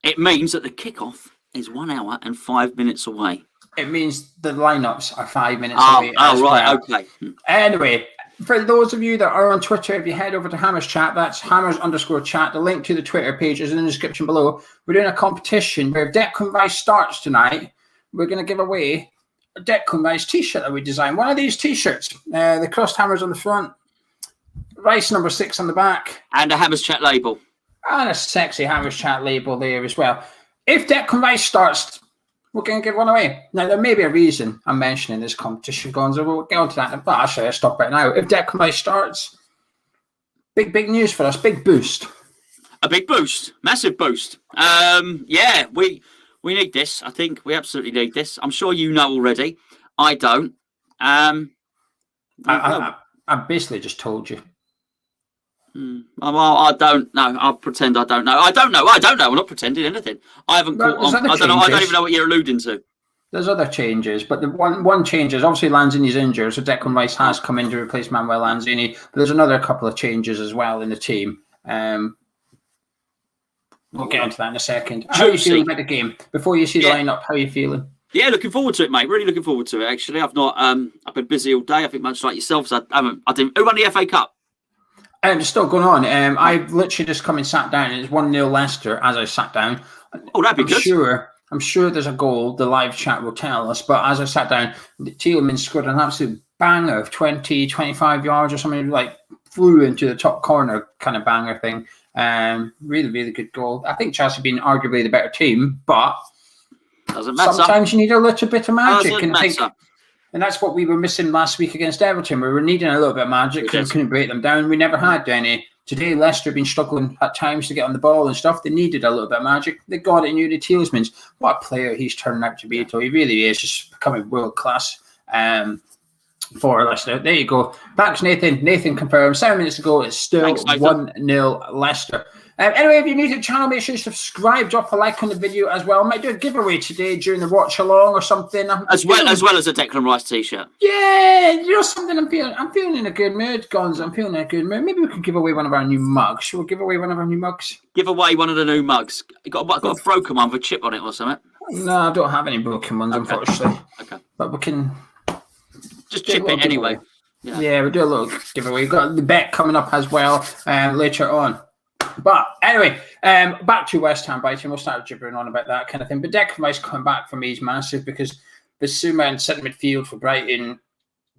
It means that the kickoff is 1 hour and 5 minutes away. It means the lineups are 5 minutes away. Oh, right, well. okay. Anyway, for those of you that are on Twitter, if you head over to Hammers Chat, that's Hammers_chat. The link to the Twitter page is in the description below. We're doing a competition where if Declan Rice starts tonight, we're going to give away a Declan Rice t-shirt that we designed. One of these t-shirts. The crossed hammers on the front, Rice number 6 on the back. And a Hammers Chat label. And a sexy Hammers Chat label there as well. If Declan Rice starts, we're going to give one away. Now, there may be a reason I'm mentioning this competition, Gonzo. We'll get on to that. But actually, I'll stop right now. If Declan Rice starts, big news for us. Big boost. A big boost. Massive boost. Yeah, we need this. I think we absolutely need this. I'm sure you know already. I don't. I basically just told you. Well, I don't know. I'll pretend I don't know. I don't know. I'm not pretending anything. I haven't caught on. I don't know. I don't even know what you're alluding to. There's other changes, but the one change is obviously Lanzini's injured, so Declan Rice has come in to replace Manuel Lanzini. But there's another couple of changes as well in the team. We'll get onto that in a second. How are you feeling about the game? Before you see the lineup, how are you feeling? Yeah, looking forward to it, mate. Really looking forward to it. Actually, I've not. I've been busy all day. I think much like yourself. So I didn't. Who won the FA Cup? It's still going on. I've literally just come and sat down, and it's 1-0 Leicester as I sat down. Oh, that'd be good. I'm sure there's a goal. The live chat will tell us. But as I sat down, Tielemans scored an absolute banger of 20, 25 yards or something, like flew into the top corner kind of banger thing. Really, really good goal. I think Chelsea being arguably the better team, but doesn't matter. Sometimes you need a little bit of magic. And that's what we were missing last week against Everton. We were needing a little bit of magic because we couldn't break them down. We never had any. Today, Leicester have been struggling at times to get on the ball and stuff. They needed a little bit of magic. They got it in Yuri Tielemans. What a player he's turning out to be. He really is just becoming world class for Leicester. There you go. Thanks, Nathan. Nathan confirmed 7 minutes ago. It's still 1-0 Leicester. Anyway, if you're new to the channel, make sure you subscribe, drop a like on the video as well. I might do a giveaway today during the watch along or something. As well as a Declan Rice t-shirt. Yeah, you know something. I'm feeling in a good mood, Gonzo. I'm feeling in a good mood. Maybe we can give away one of our new mugs. Shall we give away one of our new mugs? Give away one of the new mugs. You got a broken one with a chip on it or something? No, I don't have any broken ones, unfortunately. Okay. But we can just chip it anyway. Yeah, we'll do a little giveaway. We've got the bet coming up as well later on. But anyway, back to West Ham Brighton. We'll start gibbering on about that kind of thing. But Declan Rice coming back for me is massive because Bissouma in centre midfield for Brighton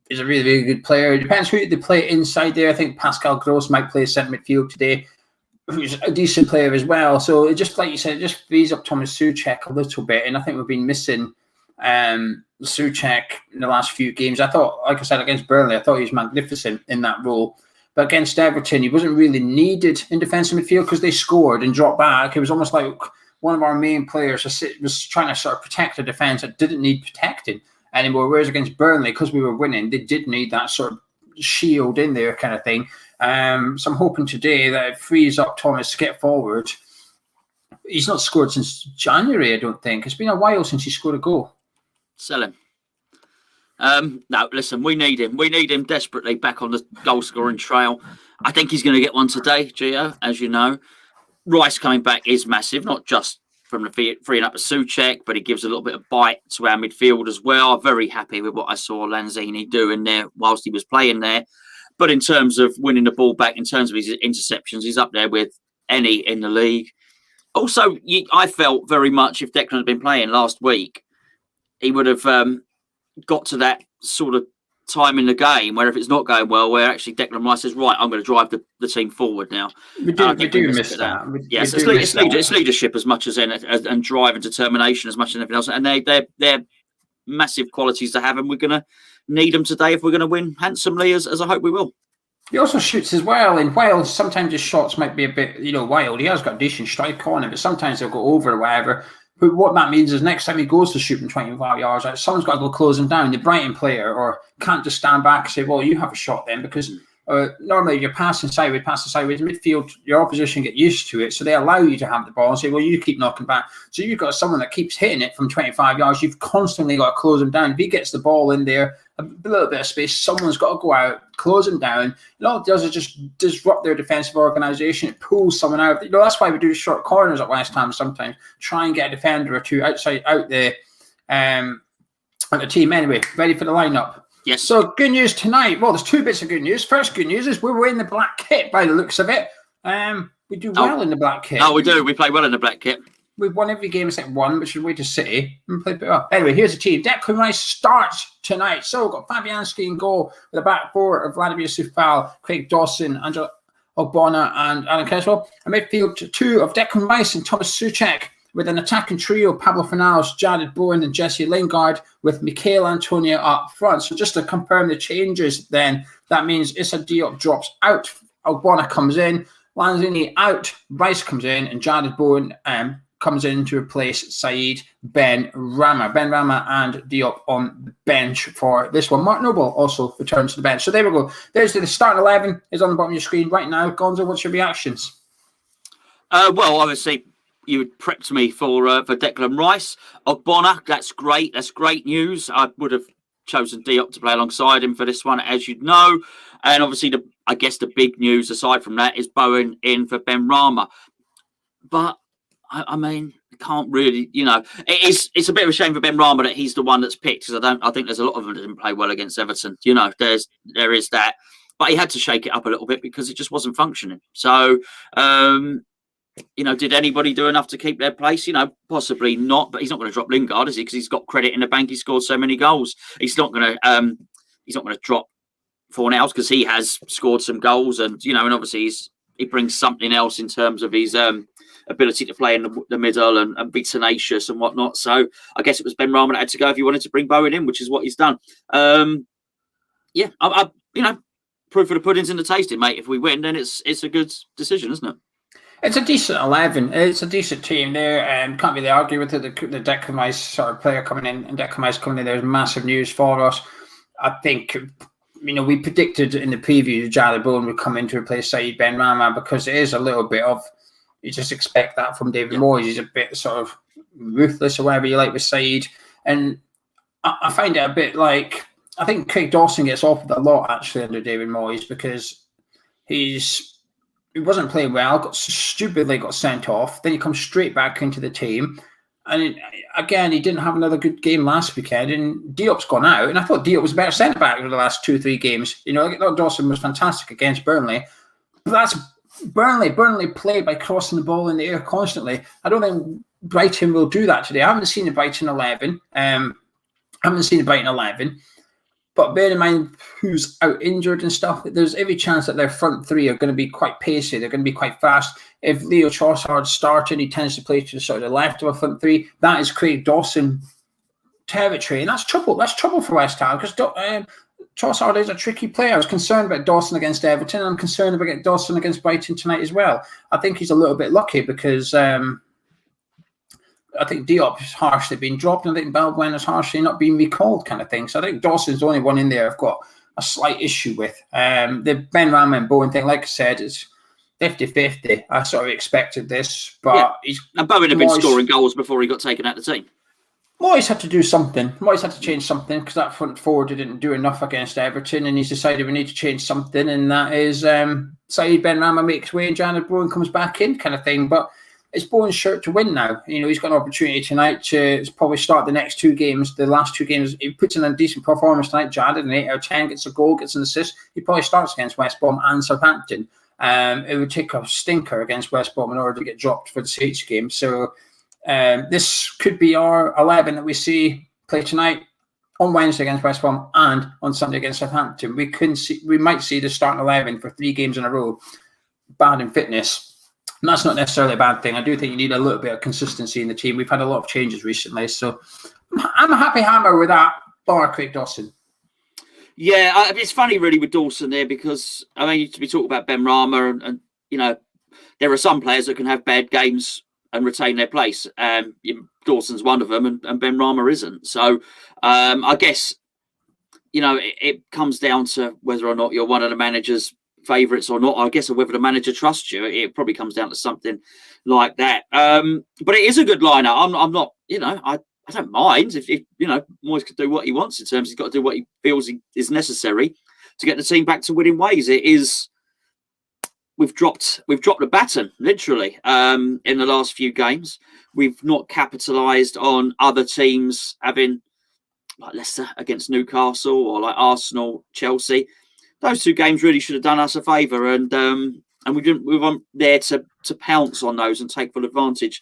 is a really, really good player. It depends who they play inside there. I think Pascal Gross might play centre midfield today, who's a decent player as well. So it just, like you said, it just frees up Thomas Souček a little bit. And I think we've been missing Souček in the last few games. I thought, like I said, against Burnley, I thought he was magnificent in that role. But against Everton, he wasn't really needed in defensive midfield because they scored and dropped back. It was almost like one of our main players was trying to sort of protect a defence that didn't need protecting anymore. Whereas against Burnley, because we were winning, they did need that sort of shield in there kind of thing. So I'm hoping today that it frees up Thomas to get forward. He's not scored since January, I don't think. It's been a while since he scored a goal. Sell him. No, listen, we need him. We need him desperately back on the goal-scoring trail. I think he's going to get one today, Geo, as you know. Rice coming back is massive, not just from the freeing up of Souček, but he gives a little bit of bite to our midfield as well. I'm very happy with what I saw Lanzini doing there whilst he was playing there. But in terms of winning the ball back, in terms of his interceptions, he's up there with any in the league. Also, I felt very much if Declan had been playing last week, he would have got to that sort of time in the game where if it's not going well, where actually Declan Rice says, right, I'm going to drive the team forward now. We do miss that. Yes, it's leadership as much as and drive and determination as much as anything else. And they're massive qualities to have, and we're going to need them today if we're going to win handsomely, as I hope we will. He also shoots as well, and while sometimes his shots might be a bit, wild, he has got a decent strike on him, but sometimes they'll go over or whatever. But what that means is next time he goes to shoot from 25 yards, someone's got to go close him down. The Brighton player or can't just stand back and say, well, you have a shot then, because normally you're passing sideways, midfield, your opposition get used to it, so they allow you to have the ball and say, well, you keep knocking back. So you've got someone that keeps hitting it from 25 yards. You've constantly got to close him down. If he gets the ball in there, a little bit of space, someone's got to go out, close him down. And all it does is just disrupt their defensive organisation. It pulls someone out. That's why we do short corners at West Ham sometimes. Try and get a defender or two out the team. Anyway, ready for the lineup? Yes. So good news tonight. Well, there's two bits of good news. First good news is we're wearing the black kit by the looks of it. We do well in the black kit. Oh, we do. We play well in the black kit. We've won every game except one, which is away to City. And played well. Anyway, here's the team. Declan Rice starts tonight. So we've got Fabianski in goal with a back four of Vladimir Soufal, Craig Dawson, Angela Ogbonna, and Alan Creswell. A midfield two of Declan Rice and Thomas Souček, with an attacking trio, Pablo Fornals, Jared Bowen, and Jesse Lingard, with Mikel Antonio up front. So just to confirm the changes then, that means Issa Diop drops out, Ogbonna comes in, Lanzini out, Rice comes in, and Jared Bowen comes in to replace Saeed Benrahma. Benrahma and Diop on the bench for this one. Mark Noble also returns to the bench. So there we go. There's the starting 11 is on the bottom of your screen right now. Gonzo, what's your reactions? Well, obviously, you prepped me for Declan Rice. Ogbonna, that's great. That's great news. I would have chosen Diop to play alongside him for this one, as you'd know. And obviously, I guess the big news aside from that is Bowen in for Benrahma. But I mean, can't really, it's a bit of a shame for Benrahma that he's the one that's picked, because I think there's a lot of them that didn't play well against Everton. There is that, but he had to shake it up a little bit because it just wasn't functioning. So, did anybody do enough to keep their place? Possibly not, but he's not going to drop Lingard, is he? Because he's got credit in the bank. He scored so many goals. He's not going to drop Fornals because he has scored some goals, and and obviously he brings something else in terms of his ability to play in the middle and be tenacious and whatnot. So I guess it was Benrahma that had to go if he wanted to bring Bowen in, which is what he's done. Proof of the pudding's in the tasting, mate. If we win, then it's a good decision, isn't it? It's a decent 11. It's a decent team there, and can't really argue with it. The Declan Rice sort of player coming in, and Declan Rice coming in, there's massive news for us. I think, we predicted in the preview Jared Bowen would come in to replace Saeed Benrahma, because it is a little bit of, you just expect that from David Moyes. He's a bit sort of ruthless or whatever you like with Saeed. And I find it a bit like, I think Craig Dawson gets offered a lot actually under David Moyes, because he wasn't playing well, stupidly got sent off. Then he comes straight back into the team. And again, he didn't have another good game last weekend. And Diop's gone out. And I thought Diop was a better centre-back over the last 2-3 games. I thought Dawson was fantastic against Burnley. But that's Burnley. Burnley play by crossing the ball in the air constantly. I don't think Brighton will do that today. I haven't seen the Brighton 11. But bear in mind who's out injured and stuff, there's every chance that their front three are going to be quite pacey. They're going to be quite fast. If Leo Trossard's starting, he tends to play to sort of the left of a front three. That is Craig Dawson territory. And that's trouble. That's trouble for West Ham, because Trossard is a tricky player. I was concerned about Dawson against Everton. I'm concerned about Dawson against Brighton tonight as well. I think he's a little bit lucky, because I think Diop is harshly being dropped, and I think Balbuena is harshly not being recalled, kind of thing. So I think Dawson's the only one in there I've got a slight issue with. The Benrahma and Bowen thing, like I said, it's 50-50. I sort of expected this, but and Bowen had been scoring goals before he got taken out of the team. Moyes had to do something. Moyes had to change something, because that front forward didn't do enough against Everton, and he's decided we need to change something, and that is Saeed Benrahma makes way and Jared Bowen comes back in, kind of thing. But it's Bowen's shirt to win now. He's got an opportunity tonight to probably start the next two games. The last two games, he puts in a decent performance tonight. Jared, an 8 out of 10, gets a goal, gets an assist. He probably starts against West Brom and Southampton. It would take a stinker against West Brom in order to get dropped for the Saints game. So this could be our 11 that we see play tonight, on Wednesday against West Brom and on Sunday against Southampton. We might see the starting 11 for 3 games in a row, bad in fitness. And that's not necessarily a bad thing. I do think you need a little bit of consistency in the team. We've had a lot of changes recently. So I'm a happy hammer with that, bar Craig Dawson. Yeah, it's funny really with Dawson there, because, we talk about Benrahma and there are some players that can have bad games and retain their place. Dawson's one of them, and Benrahma isn't. So I guess, it comes down to whether or not you're one of the managers favourites or not, I guess, or whether the manager trusts you. It probably comes down to something like that. But it is a good lineup. I'm not, I don't mind if Moyes could do what he wants in terms. He's got to do what he feels is necessary to get the team back to winning ways. It is. We've dropped the baton literally in the last few games. We've not capitalised on other teams having, like Leicester against Newcastle or like Arsenal, Chelsea. Those two games really should have done us a favour, and we weren't there to pounce on those and take full advantage.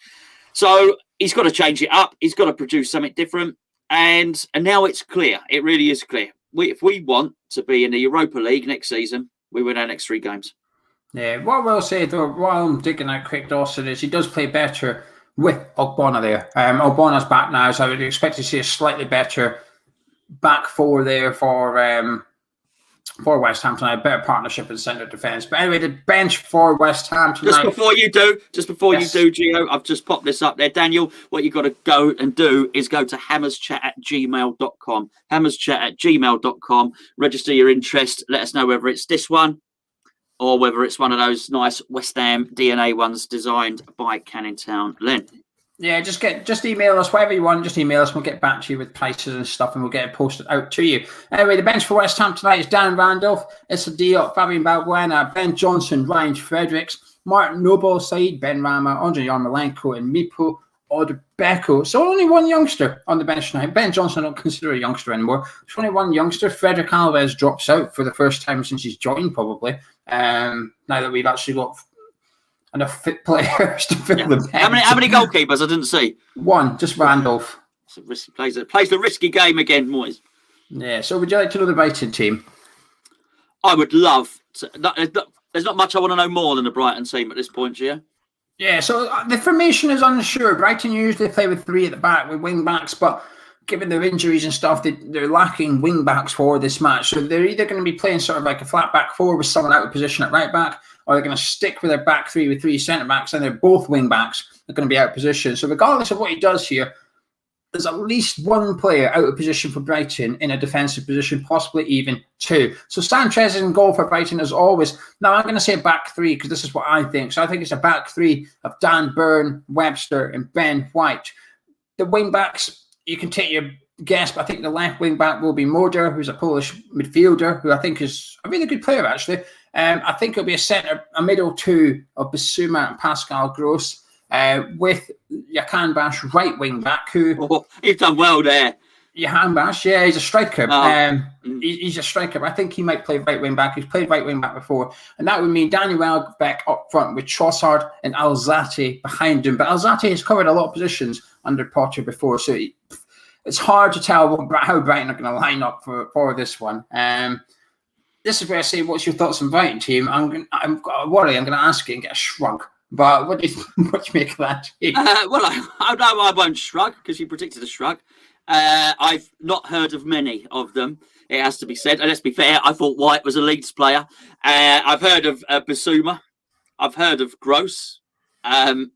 So he's got to change it up. He's got to produce something different, and now it's clear. It really is clear. If we want to be in the Europa League next season, we win our next 3 games. Yeah, what we'll say though, while I'm digging out Craig Dawson, is he does play better with Ogbonna there. Ogbonna's back now, so I would expect to see a slightly better back 4 there for West Ham tonight. Better partnership in centre defence. But anyway, the bench for West Ham tonight. Just before you do, Gio, I've just popped this up there. Daniel, what you've got to go and do is go to hammerschat@gmail.com. hammerschat@gmail.com. Register your interest. Let us know whether it's this one or whether it's one of those nice West Ham DNA ones designed by Canning Town Len. Yeah, just email us, whatever you want, just email us, we'll get back to you with prices and stuff, and we'll get it posted out to you. Anyway, the bench for West Ham tonight is Dan Randolph, Issa Diop, Fabian Balbuena, Ben Johnson, Ryan Fredericks, Martin Noble, Said Ben Rama, Andrei Yarmolenko, and Mipo Odebeko. So only one youngster on the bench tonight. Ben Johnson I don't consider a youngster anymore. There's only one youngster. Frederick Alves drops out for the first time since he's joined, probably. Now that we've actually got enough fit players to fill the bench. How many goalkeepers? I didn't see. One, just Randolph. So plays the risky game again, Moyes. Yeah. So would you like to know the Brighton team? I would love to. There's not much I want to know more than the Brighton team at this point, Gio. Yeah. So the formation is unsure. Brighton usually play with 3 at the back with wing backs, but given their injuries and stuff, they're lacking wing backs for this match. So they're either going to be playing sort of like a flat back 4 with someone out of position at right back, or they're going to stick with their back 3 with 3 centre backs, and they're both wing backs. They're going to be out of position. So regardless of what he does here, there's at least one player out of position for Brighton in a defensive position, possibly even 2. So Sanchez is in goal for Brighton as always. Now I'm going to say back 3 because this is what I think. So I think it's a back 3 of Dan Burn, Webster, and Ben White. The wing backs, you can take your guess, but I think the left wing back will be Moder, who's a Polish midfielder, who I think is a really good player, actually. I think it'll be a middle 2 of Bissouma and Pascal Gross, with Yakan Bash, right wing back, who... You've done well there. Yakan Bash, yeah, he's a striker. He's a striker. I think he might play right wing back. He's played right wing back before. And that would mean Daniel Welbeck up front with Trossard and Alzate behind him. But Alzate has covered a lot of positions under Potter before, so it's hard to tell how Brighton are going to line up for this one. This is where I say, what's your thoughts on Brighton team? I'm got a worry. I'm going to ask you and get a shrug. But what do you make of that? Well, I won't shrug because you predicted a shrug. I've not heard of many of them, it has to be said. And let's be fair, I thought White was a Leeds player. I've heard of Bissouma. I've heard of Gross. The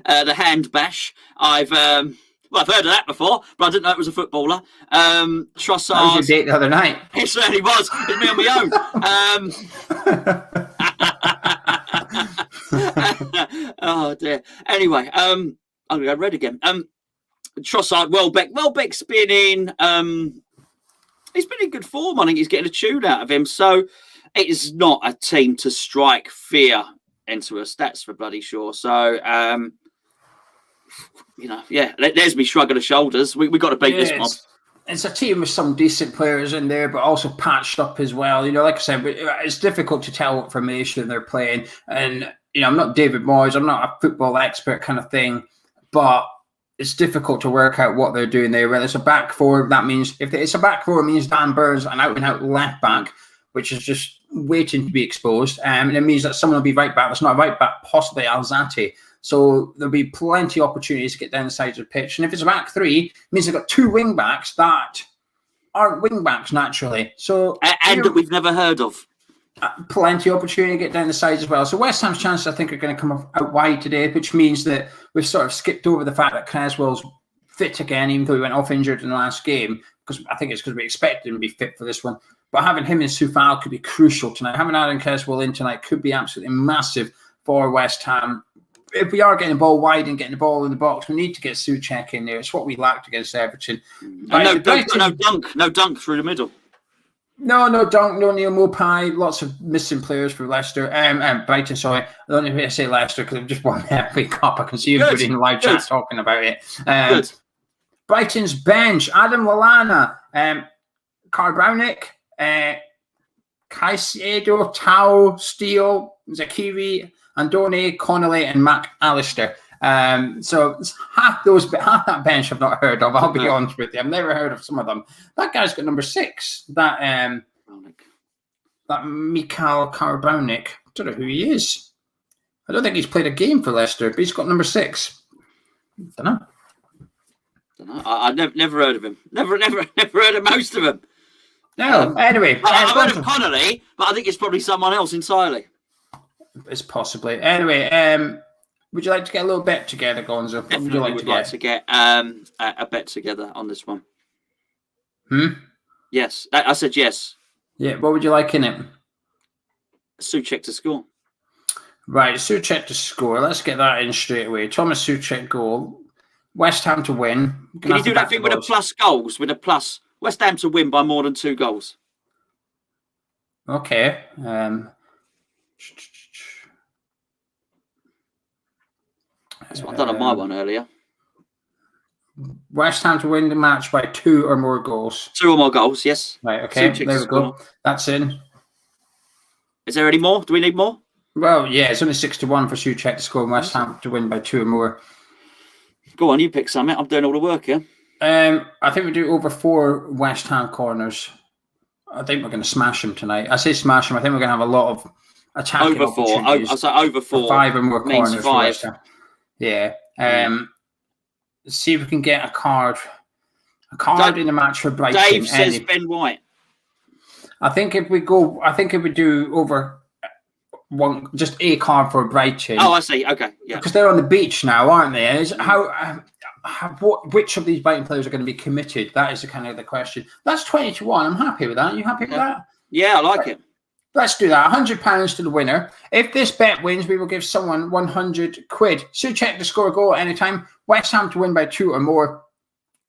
hand bash. I've heard of that before, but I didn't know it was a footballer. Trossard. That was your date the other night. It certainly was. It's me on my own. Oh dear. Anyway, I'm gonna go red again. Trossard, Welbeck's been in. He's been in good form. I think he's getting a tune out of him. So it is not a team to strike fear into us. That's for bloody sure. So there's me shrugging the shoulders. We got to beat this mob. It's a team with some decent players in there, but also patched up as well. Like I said, it's difficult to tell what formation they're playing. And I'm not David Moyes. I'm not a football expert kind of thing, but it's difficult to work out what they're doing there. Whether it's a back 4, that means if it's a back 4, it means Dan Burns an out and out left back, which is just waiting to be exposed. And it means that someone will be right back. That's not a right back, possibly Alzate. So there'll be plenty of opportunities to get down the sides of the pitch. And if it's a back 3, it means they've got 2 wing backs that aren't wing backs naturally. So and that we've never heard of. Plenty of opportunity to get down the sides as well. So West Ham's chances, I think, are going to come out wide today, which means that we've sort of skipped over the fact that Creswell's fit again, even though he went off injured in the last game. Because I think it's because we expected him to be fit for this one. But having him in Soufal could be crucial tonight. Having Aaron Creswell in tonight could be absolutely massive for West Ham. If we are getting the ball wide and getting the ball in the box, we need to get Souček in there. It's what we lacked against Everton. No dunk through the middle. No dunk, no Neil Mopai. Lots of missing players for Leicester. Brighton, sorry. I don't know if I say Leicester because they've just won the FA Cup. I can see everybody in the live chat talking about it. Brighton's bench: Adam Lallana, Karl Brownick, Caicedo, Tao, Steele, Zakiri, Andone, Connolly, and Mac Allister. So half that bench I've not heard of. I'll be honest with you. I've never heard of some of them. That guy's got number 6. That Mikhail Karabaunic. I don't know who he is. I don't think he's played a game for Leicester, but he's got number 6. Don't know. I've never heard of him. Never heard of most of them. No. Anyway, I've heard of Connolly, but I think it's probably someone else entirely. It's possibly. Anyway, would you like to get a little bet together, Gonzo? What would you like to get a bet together on this one. Yes, I said yes. Yeah, what would you like in it? Souček to score. Right, Souček to score. Let's get that in straight away. Thomas Souček goal. West Ham to win. Can you do that thing with a plus goals? With a plus, West Ham to win by more than 2 goals. Okay. That's what I've done on my one earlier. West Ham to win the match by 2 or more goals. 2 or more goals, yes. Right, okay. Souček there we go. That's in. Is there any more? Do we need more? Well, yeah, it's only 6-1 for Souček to score and West Ham to win by 2 or more. Go on, you pick something. I'm doing all the work here. I think we do over 4 West Ham corners. I think we're going to smash them tonight. I say smash them. I think we're going to have a lot of attacking over 4. I'll say over 4. 5 or more corners. 5. Yeah. See if we can get a card in the match for Brighton. Dave says Ben White. I think if we do over just a card for Brighton. Oh, I see. Okay, yeah. Because they're on the beach now, aren't they? Which of these Brighton players are going to be committed? That is the question. That's 20-1. I'm happy with that. You happy with that? Yeah, I like it. Let's do that. £100 to the winner. If this bet wins, we will give someone 100 quid. Souček to score a goal at any time. West Ham to win by 2 or more.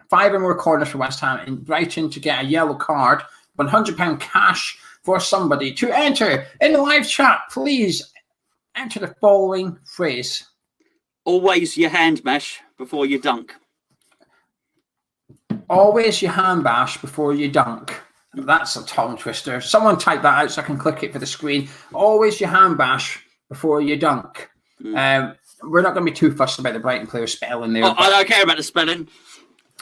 5 or more corners for West Ham. And Brighton to get a yellow card. £100 cash for somebody. To enter in the live chat, please enter the following phrase. Always your hand mash before you dunk. Always your hand bash before you dunk. That's a tongue twister. Someone type that out so I can click it for the screen. Always your hand bash before you dunk. We're not going to be too fussed about the Brighton player spelling there. I don't care about the spelling.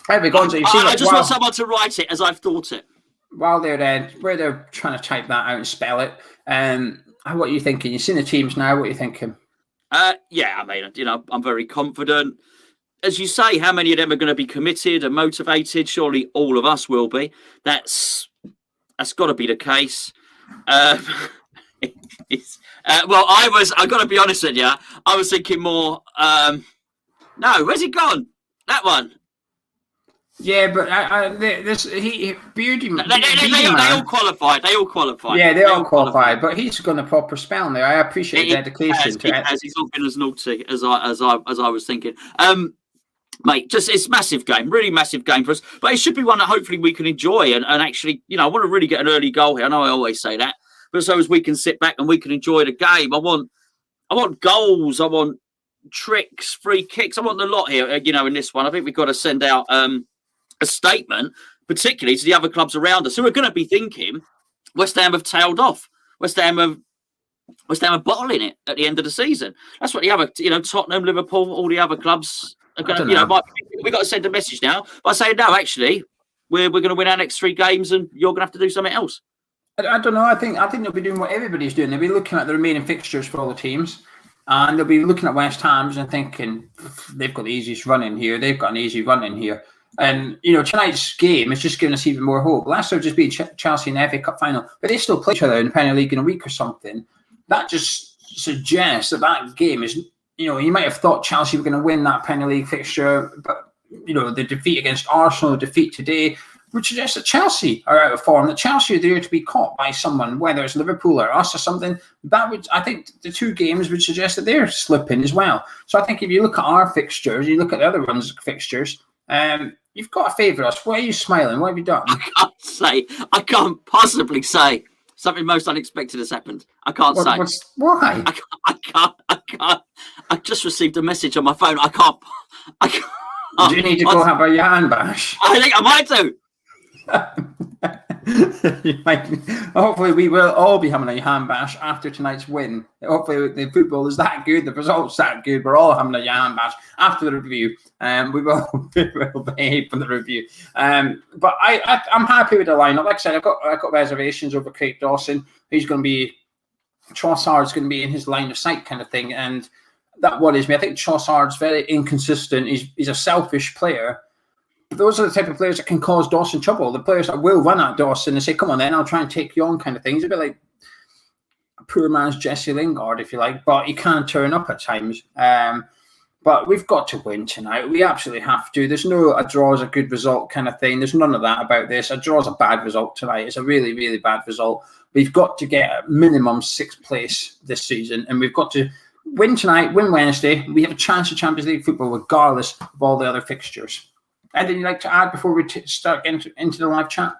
There we go. I just want someone to write it as I've thought it. While they're trying to type that out and spell it, what are you thinking? You've seen the teams now. What are you thinking? Yeah, I mean, I'm very confident. As you say, how many of them are going to be committed and motivated? Surely all of us will be. That's got to be the case. Well, I got to be honest with you. I was thinking more. No, where's he gone? That one. Yeah, but Beardy Man. They all qualified. Yeah, they all qualified. But he's got a proper spell there. I appreciate dedication to it. He's not been as naughty as I was thinking. Mate, it's massive game, really massive game for us. But it should be one that hopefully we can enjoy and actually, I want to really get an early goal here. I know I always say that, but so as we can sit back and we can enjoy the game. I want goals. I want tricks, free kicks. I want the lot here. In this one, I think we've got to send out a statement, particularly to the other clubs around us who are going to be thinking West Ham have tailed off. West Ham are bottling it at the end of the season. That's what the other, Tottenham, Liverpool, all the other clubs are going to, we've got to send a message now by saying, no, actually, we're going to win our next 3 games and you're going to have to do something else. I don't know. I think they'll be doing what everybody's doing. They'll be looking at the remaining fixtures for all the teams and they'll be looking at West Ham's and thinking, they've got the easiest run in here. They've got an easy run in here. And, tonight's game is just giving us even more hope. Last year just beat Chelsea in the FA Cup final, but they still play each other in the Premier League in a week or something. That just suggests that game is, you might have thought Chelsea were going to win that Premier League fixture, but, the defeat against Arsenal, the defeat today, would suggest that Chelsea are out of form, that Chelsea are there to be caught by someone, whether it's Liverpool or us or something. I think the two games would suggest that they're slipping as well. So I think if you look at our fixtures, you look at the other ones' fixtures, you've got to favour us. Why are you smiling? What have you done? I can't possibly say. Something most unexpected has happened. I can't say. Why? I can't. I just received a message on my phone. I can't. Do you need to go have a yarn bash? I think I might do. Hopefully we will all be having a yarn bash after tonight's win. Hopefully the football is that good, the results that good. We're all having a yarn bash after the review. We will behave for the review. But I'm happy with the lineup. Like I said, I've got reservations over Craig Dawson. He's going to be Trossard's going to be in his line of sight kind of thing, and that worries me. I think Trossard's very inconsistent. He's a selfish player. Those are the type of players that can cause Dawson trouble. The players that will run at Dawson and say, come on then, I'll try and take you on kind of thing. He's a bit like a poor man's Jesse Lingard, if you like, but he can turn up at times. But we've got to win tonight. We absolutely have to. There's no a draw is a good result kind of thing. There's none of that about this. A draw is a bad result tonight. It's a really, really bad result. We've got to get a minimum 6th place this season, and we've got to win tonight, win Wednesday. We have a chance of Champions League football regardless of all the other fixtures. Anything you'd like to add before we start getting into the live chat?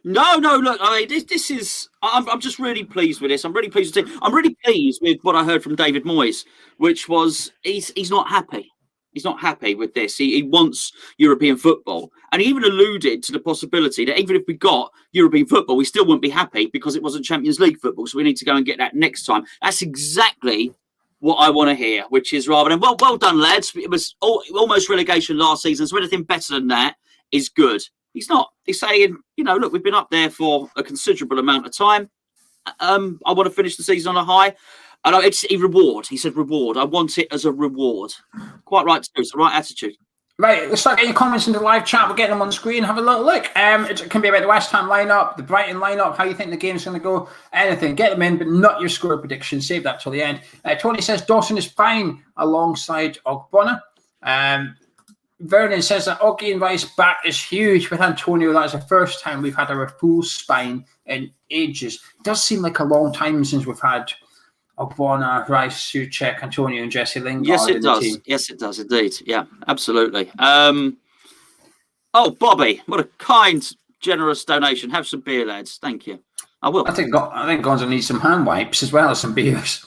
No. Look, I mean, this is. I'm just really pleased with this. I'm really pleased with it. I'm really pleased with what I heard from David Moyes, which was he's not happy. He's not happy with this. He wants European football, and he even alluded to the possibility that even if we got European football, we still wouldn't be happy because it wasn't Champions League football. So we need to go and get that next time. That's exactly what I want to hear, which is rather than well done, lads. It was almost relegation last season, so anything better than that is good. He's not. He's saying, look, we've been up there for a considerable amount of time. I want to finish the season on a high. And it's a reward. He said reward. I want it as a reward. Quite right too. It's the right attitude. Right, let's start getting your comments in the live chat. We'll get them on the screen. Have a little look. It can be about the West Ham lineup, the Brighton lineup, how you think the game's going to go, anything. Get them in, but not your score prediction. Save that till the end. Tony says Dawson is fine alongside Ogbonna. Vernon says that Oggy and Rice back is huge with Antonio. That is the first time we've had a full spine in ages. It does seem like a long time since we've had Ogbonna, Rice, Souček, Antonio, and Jesse Lingard. Yes, it does. Team. Yes, it does indeed. Yeah, absolutely. Bobby, what a kind, generous donation. Have some beer, lads. Thank you. I will. I think Gonzo needs some hand wipes as well as some beers.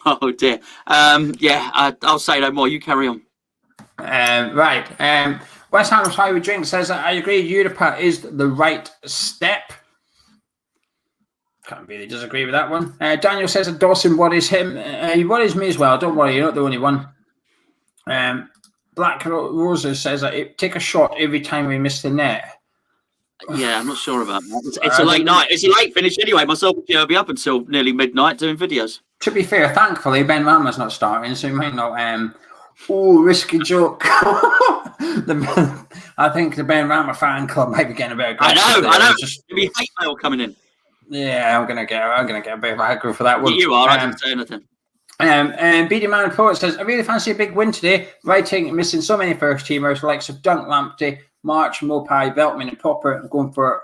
Oh dear. I'll say no more. You carry on. Right. West Ham's Highway Drink says that I agree. Europa is the right step. Can't really disagree with that one. Daniel says that Dawson worries him. He worries me as well. Don't worry, you're not the only one. Black Rosa says that take a shot every time we miss the net. Yeah, I'm not sure about that. It's a late night. It's a late finish anyway. Myself and Geo will be up until nearly midnight doing videos. To be fair, thankfully, Ben Rama's not starting, so he might not... risky joke. I think the Ben Rama fan club might be getting a bit aggressive. I know. There'll be hate mail coming in. Yeah, I'm gonna get a bit of aggro for that one. You are. I didn't say anything. And BD Man Poet says, I really fancy a big win today. Writing missing so many first teamers, likes of Dunk, Lamptey, March, Mopai, Veltman, and Popper. I'm going for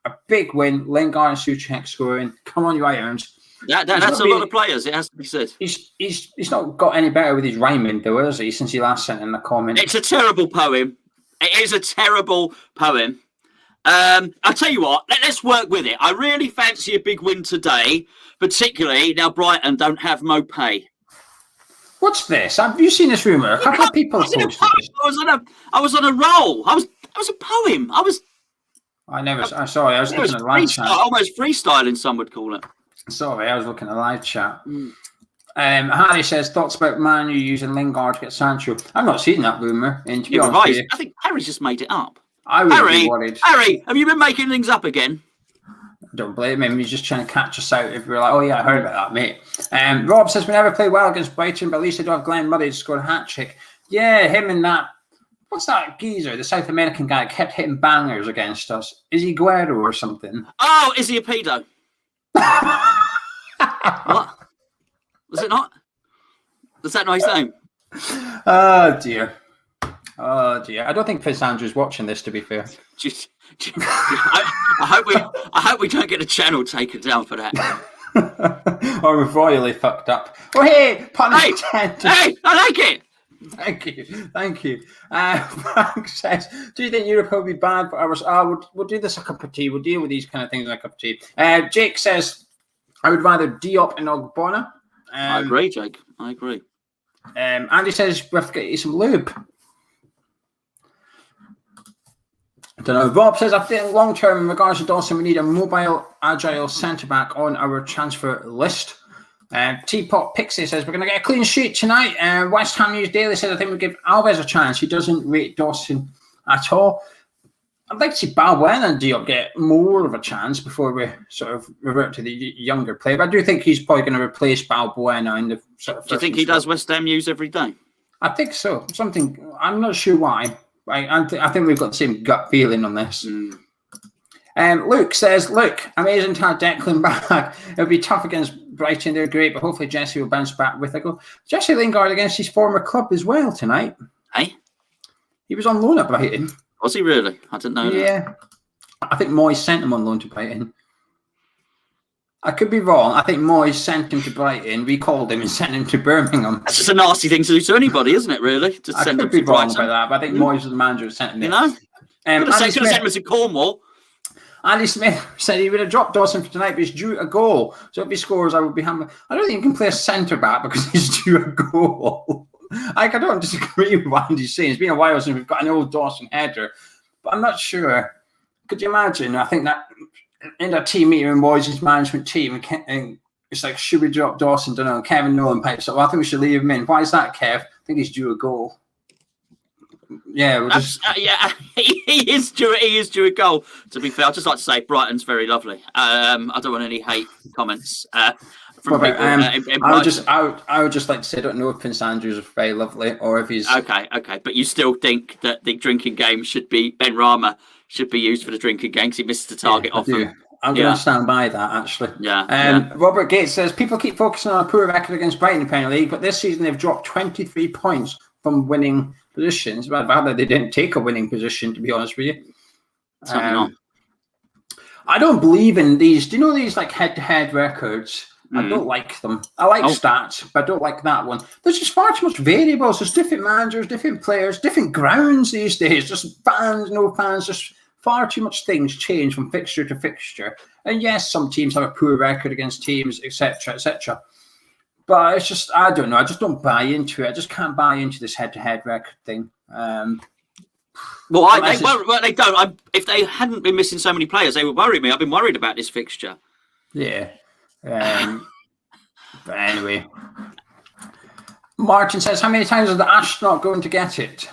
a big win. Lingard and Souček scoring. Come on, you Irons. That's a lot of players. It has to be said. He's not got any better with his rhyming, though, has he? Since he last sent in the comment. It's a terrible poem. It is a terrible poem. I'll tell you what, let's work with it. I really fancy a big win today, particularly now Brighton don't have Mopay. What's this? Have you seen this rumour? A couple of people posted this. I was on a roll. I was a poem. I'm sorry, I was looking at live chat. Almost freestyling, some would call it. Sorry, I was looking at live chat. Harry says, thoughts about Man U using Lingard to get Sancho. I've not seen that rumour. And to be honest with you, I think Harry's just made it up. I would be worried. Harry, have you been making things up again? Don't blame him. He's just trying to catch us out if we're like, oh yeah, I heard about that, mate. Rob says, we never play well against Brighton, but at least they don't have Glenn Murray to score a hat-trick. Yeah, him and that. What's that geezer, the South American guy, kept hitting bangers against us? Is he Guerrero or something? Oh, is he a pedo? What? Was it not? Was that not his name? Oh, dear. Oh dear, I don't think Prince Andrew's watching this. To be fair, I hope we don't get the channel taken down for that. or we've royally fucked up. Oh hey, pun intended. Hey, I like it. Thank you. Frank says, "Do you think Europe will be bad for ours?" We'll do this a cup of tea. We'll deal with these kind of things in a cup of tea. Jake says, "I would rather Diop and Ogbonna." I agree, Jake. I agree. Andy says we have to get you some lube. I don't know. Rob says, I think long term, in regards to Dawson, we need a mobile, agile centre back on our transfer list. Teapot Pixie says, we're going to get a clean sheet tonight. West Ham News Daily says, I think we'll give Alves a chance. He doesn't rate Dawson at all. I'd like to see Balbuena and Diop get more of a chance before we sort of revert to the younger player. But I do think he's probably going to replace Balbuena in the sort of. Do you think he does West Ham News every day? I think so. I'm not sure why. I think we've got the same gut feeling on this. Luke says, look, amazing to have Declan back. It'll be tough against Brighton. They're great, but hopefully Jesse will bounce back with a goal. Jesse Lingard against his former club as well tonight. Hey? He was on loan at Brighton. Was he really? I didn't know that. Yeah. I think Moyes sent him on loan to Brighton. I could be wrong. I think Moyes sent him to Brighton, recalled him and sent him to Birmingham. That's just a nasty thing to do to anybody, isn't it, really? To I send could him be to wrong Brighton. about that, but I think Moyes was the manager who sent him there. You know? Could have sent him to Cornwall. Andy Smith said he would have dropped Dawson for tonight, but he's due a goal. So if he scores, I would be happy. I don't think you can play a centre-back because he's due a goal. I don't disagree with what Andy's saying. It's been a while since we've got an old Dawson header, but I'm not sure. Could you imagine? I think that in a team meeting with Moyes' management team, and it's like, should we drop Dawson? Don't know. Kevin Nolan pipes up. Well, I think we should leave him in. Why is that, Kev? I think he's due a goal. Yeah, he is due a goal. To be fair, I'd just like to say Brighton's very lovely. I don't want any hate comments from people. I would just like to say I don't know if Prince Andrews is very lovely or if he's okay. But you still think that the drinking game should be Ben-Rama should be used for the drinking game because he missed the target often. I'm going to stand by that, actually. Yeah. Robert Gates says, people keep focusing on a poor record against Brighton in the Premier League, but this season they've dropped 23 points from winning positions. But rather, they didn't take a winning position, to be honest with you. I don't believe in these. Do you know these like head-to-head records? I don't like them. I like stats, but I don't like that one. There's just far too much variables. There's different managers, different players, different grounds these days. Just fans, no fans, just far too much things change from fixture to fixture. And yes, some teams have a poor record against teams, etc., etc. But it's just, I don't know. I just don't buy into it. I just can't buy into this head-to-head record thing. They don't. If they hadn't been missing so many players, they would worry me. I've been worried about this fixture. Yeah. But anyway. Martin says, how many times is the astronaut going to get it?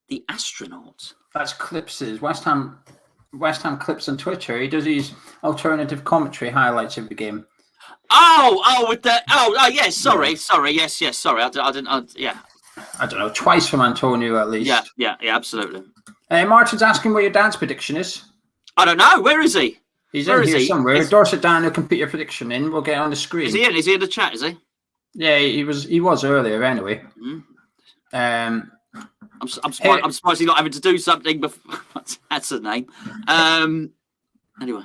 The astronaut? That's Clips's West Ham Clips on Twitter. He does his alternative commentary highlights of the game. Yes. Sorry. Yes. Sorry. I didn't. I don't know. Twice from Antonio at least. Yeah. Absolutely. Martin's asking what your dad's prediction is. I don't know. Where is he? He's in here somewhere. Dorset Dan, who can put your prediction in. We'll get it on the screen. Is he in? Is he in the chat? Is he? Yeah, he was earlier anyway. I'm surprised he's not having to do something before. That's the name. Anyway,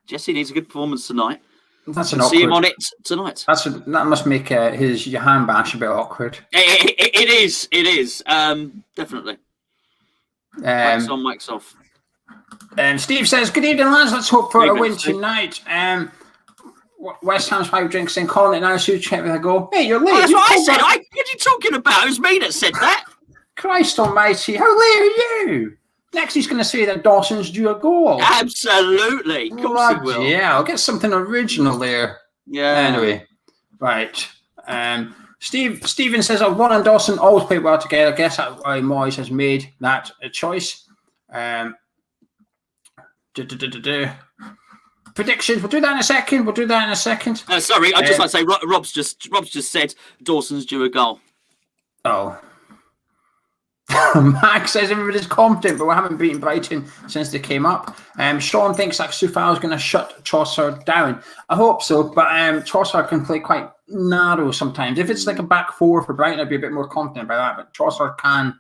Jesse needs a good performance tonight. That's see him on it tonight. That must make his Johan bash a bit awkward. It is. Definitely. Mike's off. Steve says, good evening, lads. Let's hope for a win tonight. West Ham's 5 drinks in, calling it now. So check with a go. Hey, you're late. That's what I said. What are you talking about? It was me that said that. Christ almighty. How late are you? Next, he's going to say that Dawson's due a goal. Absolutely. Of course he will. Yeah, I'll get something original there. Yeah. Anyway, right. Stephen says, One and Dawson always play well together. I guess Moyes has made that a choice. Predictions. We'll do that in a second. Sorry, I'd just like to say Rob's just said Dawson's due a goal. Oh. Max says everybody's confident, but we haven't beaten Brighton since they came up. Sean thinks that Soufal's going to shut Trossard down. I hope so, but Trossard can play quite narrow sometimes. If it's like a back four for Brighton, I'd be a bit more confident about that. But Trossard can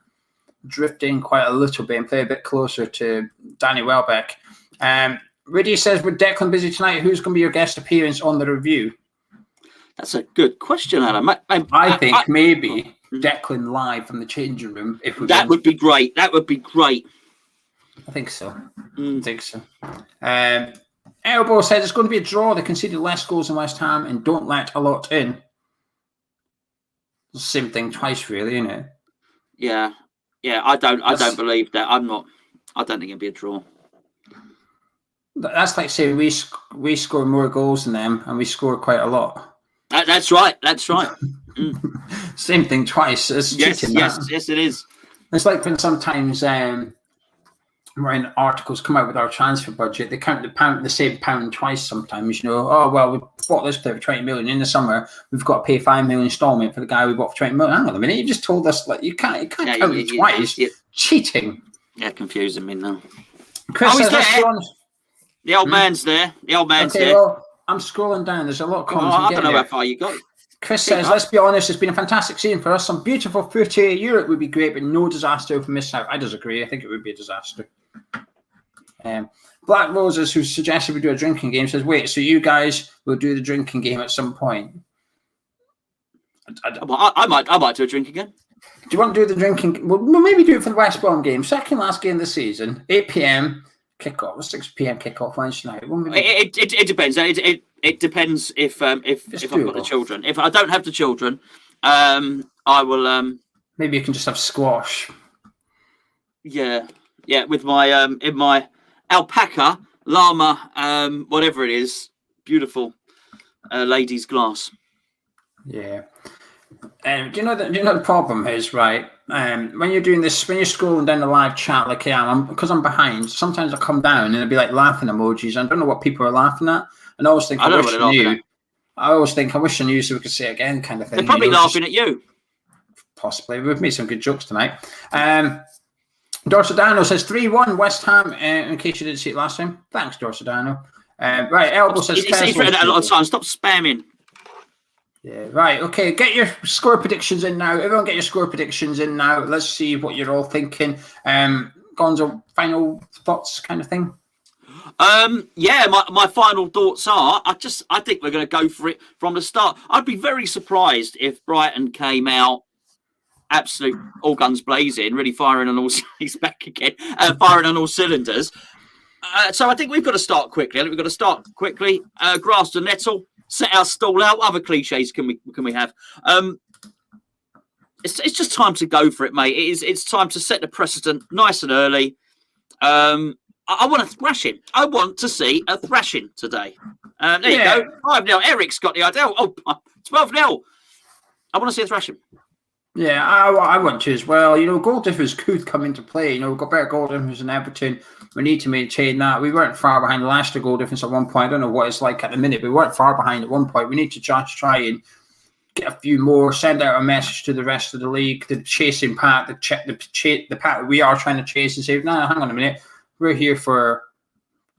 drift in quite a little bit and play a bit closer to Danny Welbeck. Riddy says, with Declan busy tonight, who's going to be your guest appearance on the review? That's a good question, Adam. I think maybe Declan live from the changing room. That would be great. That would be great. I think so. I think so. Elbow says it's going to be a draw. They conceded less goals than West Ham and don't let a lot in. Same thing twice, really, isn't it? Yeah. I don't believe that. I don't think it'd be a draw. That's like saying we score more goals than them and we score quite a lot. That's right. Same thing twice. It's cheating, yes, it is. It's like when sometimes when articles come out with our transfer budget, they count the same pound twice sometimes. Oh, well, we bought this player for 20 million in the summer. We've got to pay $5 million installment for the guy we bought for 20 million. Hang on a minute. You just told us you can't count it twice. Cheating. Yeah, confusing me now. Chris says, there. The old man's there. Okay, well, I'm scrolling down. There's a lot of comments. I don't know how far you got. Chris says, let's be honest, it's been a fantastic season for us. Some beautiful footy. Europe would be great, but no disaster if we miss out. I disagree. I think it would be a disaster. Black Roses, who suggested we do a drinking game, says, wait, so you guys will do the drinking game at some point? I might do a drinking game. Do you want to do the drinking? We'll maybe do it for the West Brom game. Second last game of the season, 8 p.m. kickoff, 6 p.m. kickoff Wednesday night. It depends. It depends if I've got the children. If I don't have the children, I will. Maybe you can just have squash. Yeah, with my in my alpaca llama, whatever it is, beautiful ladies' glass. Yeah. Do you know the problem is, right? When you're doing this, when you're scrolling down the live chat like I am, because I'm behind, sometimes I come down and it'll be like laughing emojis. I don't know what people are laughing at. And I always think, I wish I knew. I always think, I wish I knew so we could say it again, kind of thing. They're probably laughing at you. Possibly. We've made some good jokes tonight. Dorsadano says 3-1 West Ham, in case you didn't see it last time. Thanks, Dorsadano. Right, Elbow says... It's written a lot of time. Stop spamming. Yeah, right. Okay, get your score predictions in now. Everyone get your score predictions in now. Let's see what you're all thinking. Gonzo, final thoughts kind of thing? Yeah, my final thoughts are, I think we're going to go for it from the start. I'd be very surprised if Brighton came out absolute all guns blazing, really firing on all... He's back again. Firing on all cylinders. So I think we've got to start quickly. Grass to nettle. Set our stall out. What other cliches can we have? It's just time to go for it, mate. It's time to set the precedent nice and early. I want to thrash him. I want to see a thrashing today. There you go. 5-0. Eric's got the idea. 12-0. I want to see a thrashing. Yeah, I want to as well. Goal difference could come into play. We've got better goal difference than Everton. We need to maintain that. We weren't far behind last year goal difference at one point. I don't know what it's like at the minute, but we weren't far behind at one point. We need to just try and get a few more, send out a message to the rest of the league, the chasing pack, the pack that we are trying to chase and say, no, hang on a minute. We're here for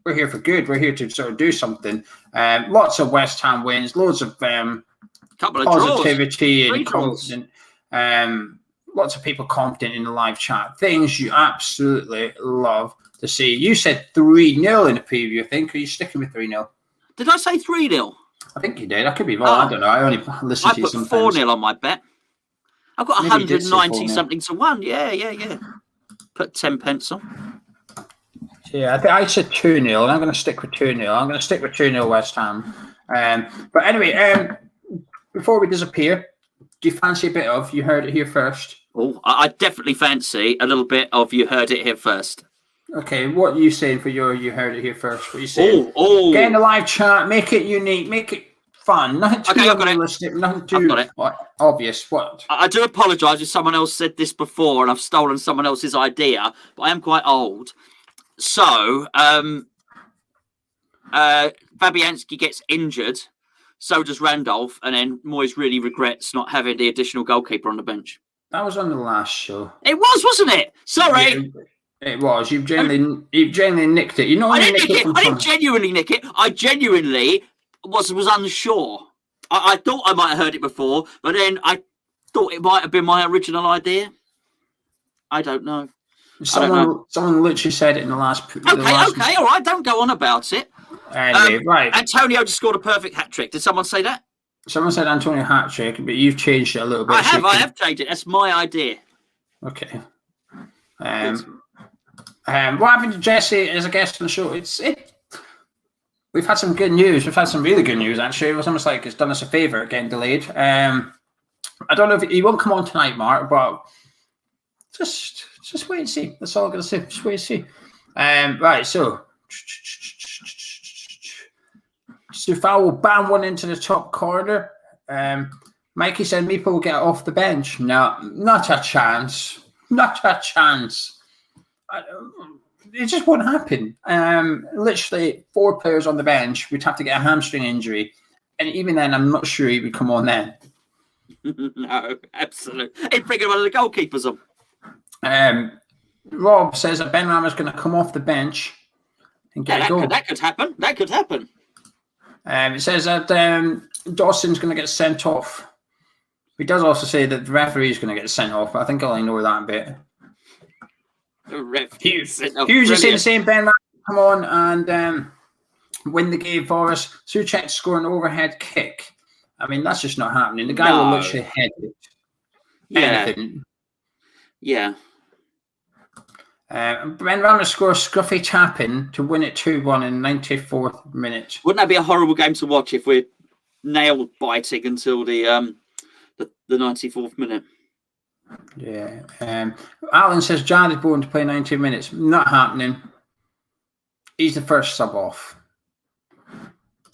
good. We're here to sort of do something. Lots of West Ham wins, loads of positivity and confidence. Lots of people confident in the live chat. Things you absolutely love to see. You said 3-0 in the preview, I think. Are you sticking with 3-0? Did I say 3-0? I think you did. I could be wrong. I don't know. I only listen to you sometimes. I put 4-0 on my bet. I've got 190 something to 1. Yeah. Put 10 pence on. Yeah, I said 2-0, and I'm going to stick with 2-0. I'm going to stick with 2-0 West Ham. But anyway, before we disappear, do you fancy a bit of You Heard It Here First? Oh, I definitely fancy a little bit of You Heard It Here First. Okay, what are you saying for your You Heard It Here First? What are you saying? Get in the live chat, make it unique, make it fun. Nothing too realistic, nothing too obvious. What? I do apologise if someone else said this before and I've stolen someone else's idea, but I am quite old. So, Fabianski gets injured, so does Randolph, and then Moyes really regrets not having the additional goalkeeper on the bench. That was on the last show. It was, wasn't it? Sorry. Yeah, it was. You've genuinely nicked it. I didn't genuinely nick it. I genuinely was unsure. I thought I might have heard it before, but then I thought it might have been my original idea. I don't know. Someone literally said it in the last. Okay, all right. Don't go on about it. Anyway, right. Antonio just scored a perfect hat trick. Did someone say that? Someone said Antonio hat trick, but you've changed it a little bit. I have changed it. That's my idea. Okay. What happened to Jesse as a guest on the show? We've had some good news. We've had some really good news, actually. It was almost like it's done us a favour getting delayed. I don't know if he won't come on tonight, Mark, but just wait and see. That's all I'm going to say. Just wait and see. Right, so Sufal will bam one into the top corner. Mikey said Meeple will get off the bench. No, not a chance. Not a chance. It just won't happen. Literally 4 players on the bench. We'd have to get a hamstring injury. And even then, I'm not sure he would come on then. No, absolutely. He'd bring one of the goalkeepers on. Rob says that Ben Rama's going to come off the bench and get a goal. That could happen. That could happen. It says that Dawson's going to get sent off. He does also say that the referee is going to get sent off, but I think I'll ignore that bit. Hughes is saying the same. Ben Rama come on and win the game for us. Suchek score an overhead kick. I mean, that's just not happening. The guy will literally head it. Anything. Yeah. Ben Rama scores scruffy tap-in to win it 2-1 in the 94th minute. Wouldn't that be a horrible game to watch if we're nail biting until the 94th minute? Yeah. Alan says Jared Bowen to play 90 minutes. Not happening. He's the first sub off.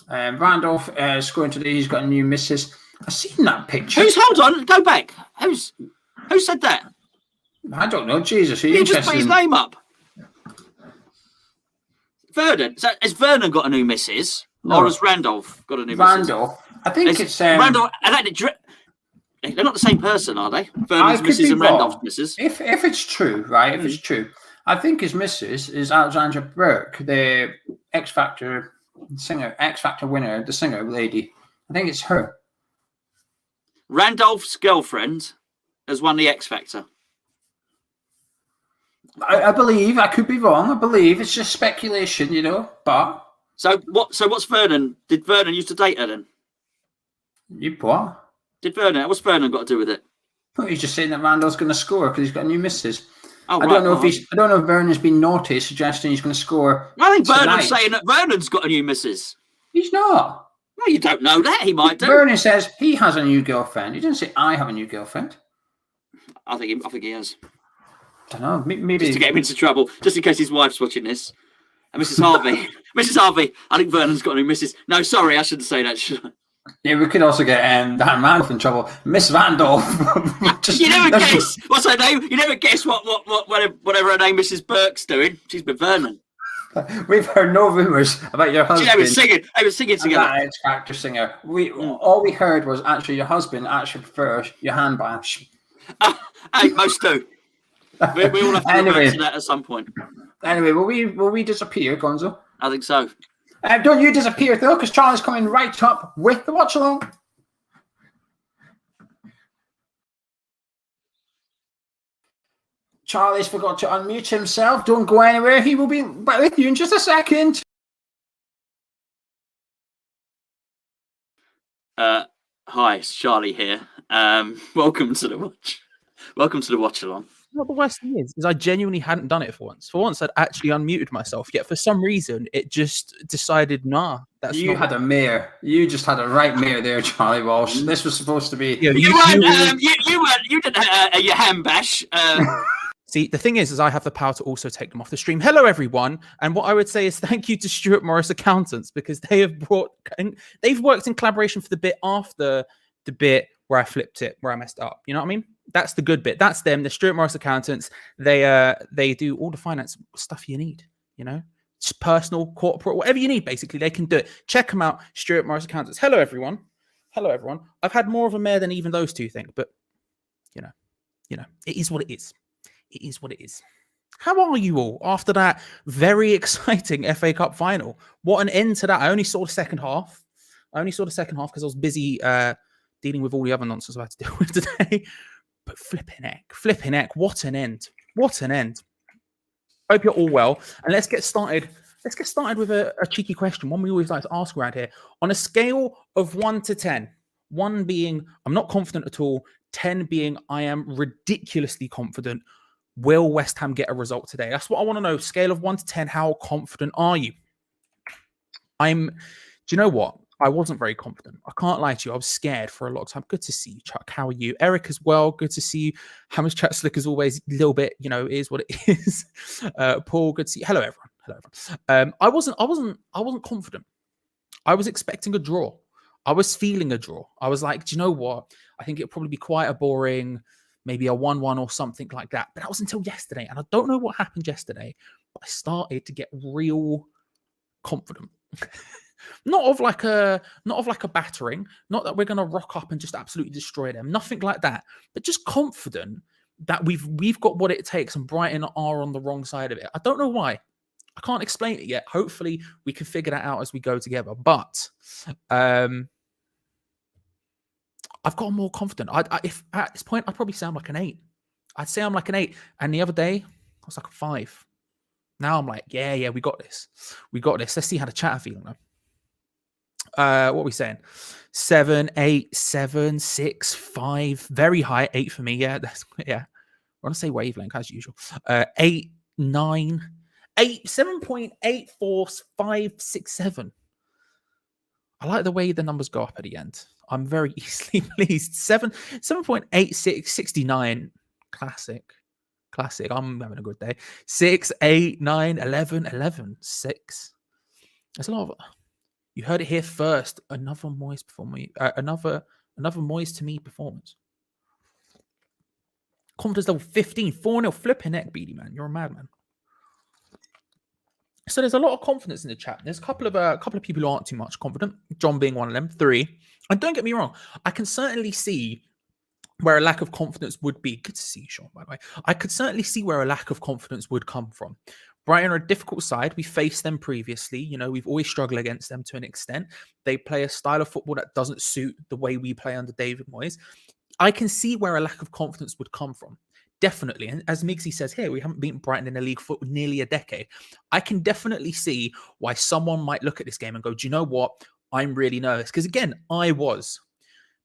Randolph scoring today. He's got a new missus. I've seen that picture. Hold on, go back. Who said that? I don't know. Jesus, he just put his name up. Vernon. So has Vernon got a new missus? No. Or has Randolph got a new missus? Randolph. I think it's Randolph. They're not the same person, are they? Vernon's missus and Randolph's missus. If it's true, right? If it's true, I think his missus is Alexandra Burke, the X Factor singer, X Factor winner, the singer lady. I think it's her. Randolph's girlfriend has won the X Factor. I believe. I could be wrong. I believe it's just speculation, you know. But so what's Vernon? Did Vernon used to date her then? You what? Did Vernon? What's Vernon got to do with it? Well, he's just saying that Randall's going to score because he's got a new missus. Oh, I don't know if Vernon's been naughty, suggesting he's going to score. I think Vernon's saying that Vernon's got a new missus. He's not. Well, you don't know that. He might do. Vernon says he has a new girlfriend. He didn't say I have a new girlfriend. I think he has. I don't know. Maybe just to get him into trouble, just in case his wife's watching this. And Mrs. Harvey, Mrs. Harvey, I think Vernon's got a new missus. No, sorry, I shouldn't say that. Should I? Yeah, we could also get Dan Randolph in trouble. Miss Randolph. You never guess. What's her name? You never guess whatever her name Mrs. Burke's doing. She's with Vernon. We've heard no rumours about your husband. I was singing together. That X Factor singer. All we heard was actually your husband actually prefers your hand bash. Hey, most do. We all have to anyway, to that at some point. Anyway, will we disappear, Gonzo? I think so. Don't you disappear though, because Charlie's coming right up with the watch along. Charlie's forgot to unmute himself. Don't go anywhere. He will be back with you in just a second. Hi, it's Charlie here. Welcome to the watch along. What the worst thing is I genuinely hadn't done it for once. For once, I'd actually unmuted myself. Yet for some reason, it just decided, nah. You had a mare. You just had a right mare there, Charlie Walsh. This was supposed to be. You didn't have your hand bash. See, the thing is I have the power to also take them off the stream. Hello, everyone. And what I would say is thank you to Stuart Morris Accountants because they've worked in collaboration for the bit after the bit where I flipped it, where I messed up. You know what I mean? That's the good bit. That's them. The Stuart Morris Accountants. They do all the finance stuff you need. You know, it's personal, corporate, whatever you need. Basically, they can do it. Check them out, Stuart Morris Accountants. Hello, everyone. Hello, everyone. I've had more of a mare than even those two think, but you know, it is what it is. It is what it is. How are you all after that very exciting FA Cup final? What an end to that. I only saw the second half. I only saw the second half because I was busy dealing with all the other nonsense I had to deal with today. But flipping heck, what an end. What an end. Hope you're all well. And let's get started. Let's get started with a cheeky question, one we always like to ask around here. On a scale of 1 to 10, 1 being I'm not confident at all, 10 being I am ridiculously confident, will West Ham get a result today? That's what I want to know. Scale of 1 to 10, how confident are you? Do you know what? I wasn't very confident. I can't lie to you. I was scared for a long time. Good to see you, Chuck. How are you? Eric as well. Good to see you. Hammers Chat Slick as always. A little bit, it is what it is. Paul, good to see you. Hello, everyone. Hello, everyone. I wasn't confident. I was expecting a draw. I was feeling a draw. I was like, do you know what? I think it'll probably be quite a boring, maybe a 1-1 or something like that. But that was until yesterday. And I don't know what happened yesterday, but I started to get real confident. Not of like a battering, not that we're going to rock up and just absolutely destroy them, nothing like that, but just confident that we've got what it takes and Brighton are on the wrong side of it. I don't know why. I can't explain it yet. Hopefully we can figure that out as we go together. But I've got more confident. If at this point I'd probably say I'm like an 8. I'd say I'm like an 8. And the other day I was like a 5. Now I'm like, yeah, we got this. We got this. Let's see how the chat are feeling though. What are we saying? 7, 8, 7, 6, 5. Very high. 8 for me. Yeah. I want to say wavelength as usual. 8, 9, 8, 7.84, 5, 6, 7. I like the way the numbers go up at the end. I'm very easily pleased. 7.86, 69. Classic. I'm having a good day. 6, 8, 9, 11, 11, 6. There's a lot of. You heard it here first. Another Moist performance. Another Moist to me performance. Confidence level 15. 4-0 flipping neck, Beady man. You're a madman. So there's a lot of confidence in the chat. There's a couple of people who aren't too much confident. John being one of them. 3. And don't get me wrong. I can certainly see where a lack of confidence would be. Good to see you, Sean, by the way. I could certainly see where a lack of confidence would come from. Brighton are a difficult side. We faced them previously. We've always struggled against them to an extent. They play a style of football that doesn't suit the way we play under David Moyes. I can see where a lack of confidence would come from. Definitely. And as Migsy says here, we haven't beaten Brighton in the league for nearly a decade. I can definitely see why someone might look at this game and go, do you know what? I'm really nervous. Because again, I was.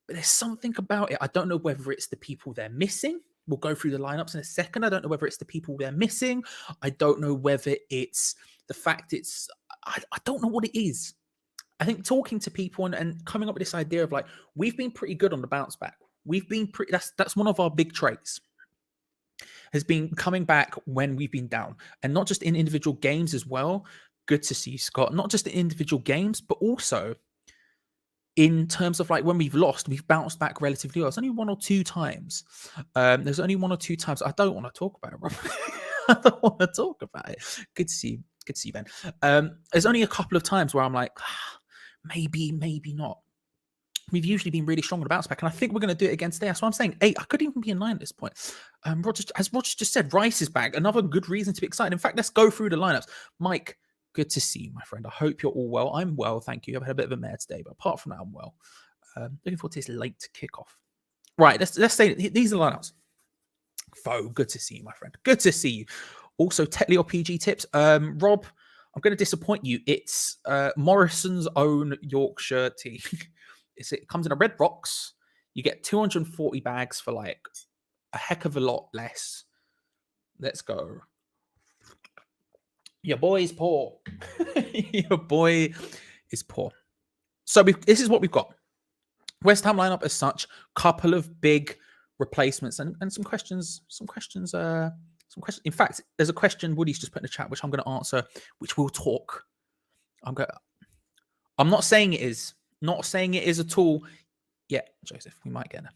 But there's something about it. I don't know whether it's the people they're missing. We'll go through the lineups in a second. I don't know whether it's the people they're missing. I don't know whether it's the fact I don't know what it is. I think talking to people and coming up with this idea of like, we've been pretty good on the bounce back. We've been pretty, that's one of our big traits, has been coming back when we've been down, and not just in individual games as well. Good to see you, Scott. Not just in individual games, but also in terms of like when we've lost, we've bounced back relatively well. There's only 1 or 2 times. There's only 1 or 2 times. I don't want to talk about it, Rob. I don't want to talk about it. Good to see you, Ben. There's only a couple of times where I'm like, maybe not. We've usually been really strong on the bounce back, and I think we're going to do it again today. That's why I'm saying 8. I could even be a 9 at this point. As Roger just said, Rice is back. Another good reason to be excited. In fact, let's go through the lineups. Mike, good to see you, my friend. I hope you're all well. I'm well, thank you. I've had a bit of a mare today, but apart from that, I'm well. Looking forward to this late kickoff. Right, let's say these are the lineups. Foe, good to see you, my friend. Good to see you. Also, Tetley or PG tips. Rob, I'm going to disappoint you. It's Morrison's own Yorkshire tea. It comes in a red box. You get 240 bags for like a heck of a lot less. Let's go. Your boy is poor. Your boy is poor. So this is what we've got. West Ham lineup as such. Couple of big replacements and some questions. In fact, there's a question Woody's just put in the chat, which I'm going to answer, which we'll talk. I'm not saying it is. Not saying it is at all. Yeah, Joseph, we might get there.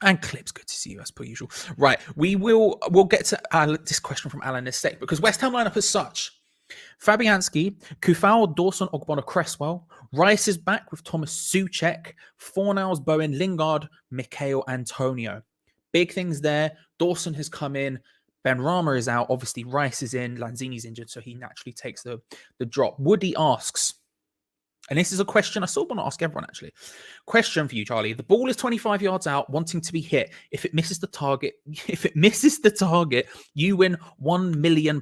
And Clips, good to see you as per usual. Right, we'll get to this question from Alan in a sec, because West Ham lineup as such. Fabianski, Kufal, Dawson, Ogbonna, Cresswell. Rice is back with Thomas Souček. Fornals, Bowen, Lingard, Mikhail Antonio. Big things there. Dawson has come in. Ben Rama is out. Obviously, Rice is in. Lanzini's injured, so he naturally takes the drop. Woody asks, And this is a question I sort of want to ask everyone, actually. Question for you, Charlie. The ball is 25 yards out, wanting to be hit. If it misses the target, you win £1 million.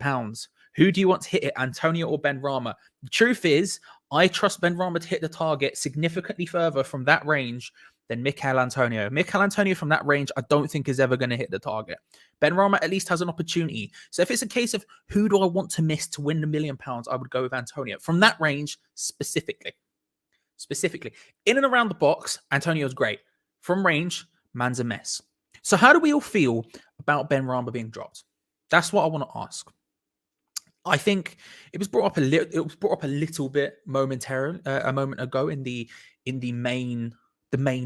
Who do you want to hit it, Antonio or Benrahma? The truth is, I trust Benrahma to hit the target significantly further from that range than Mikel Antonio. Mikel Antonio from that range, I don't think is ever going to hit the target. Benrahma at least has an opportunity. So if it's a case of who do I want to miss to win the £1 million, I would go with Antonio. From that range, specifically. In and around the box, Antonio's great. From range, man's a mess. So how do we all feel about Benrahma being dropped? That's what I want to ask. I think it was brought up a little bit momentarily a moment ago in the main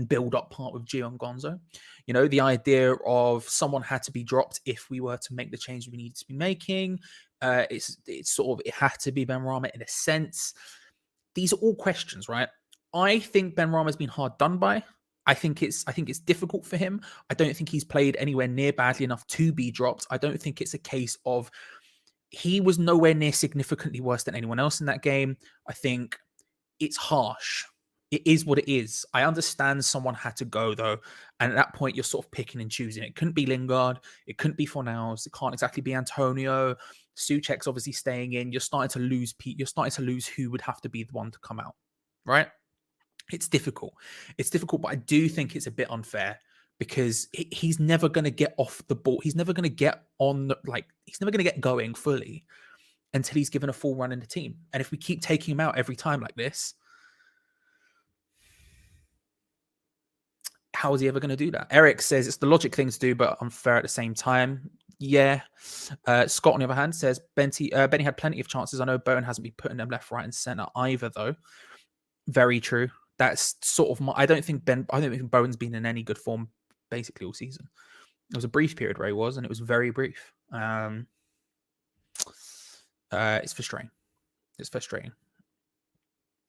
build-up part with Geo Gonzo. You know, the idea of someone had to be dropped if we were to make the change we needed to be making. It had to be Benrahma in a sense. These are all questions, right? I think Benrahma has been hard done by. I think it's difficult for him. I don't think he's played anywhere near badly enough to be dropped. I don't think it's a case of he was nowhere near significantly worse than anyone else in that game. I think it's harsh. It is what it is. I understand someone had to go, though. And at that point, you're sort of picking and choosing. It couldn't be Lingard. It couldn't be Fornals. It can't exactly be Antonio. Souček's obviously staying in. You're starting to lose who would have to be the one to come out, right? It's difficult. But I do think it's a bit unfair because he's never going to get off the ball. He's never going to get on, he's never going to get going fully until he's given a full run in the team. And if we keep taking him out every time like this, how is he ever going to do that? Eric says it's the logic thing to do, but unfair at the same time. Yeah. Scott, on the other hand, says Benny had plenty of chances. I know Bowen hasn't been putting them left, right, and center either, though. Very true. That's sort of I don't think Bowen's been in any good form basically all season. There was a brief period where he was, and it was very brief. It's frustrating.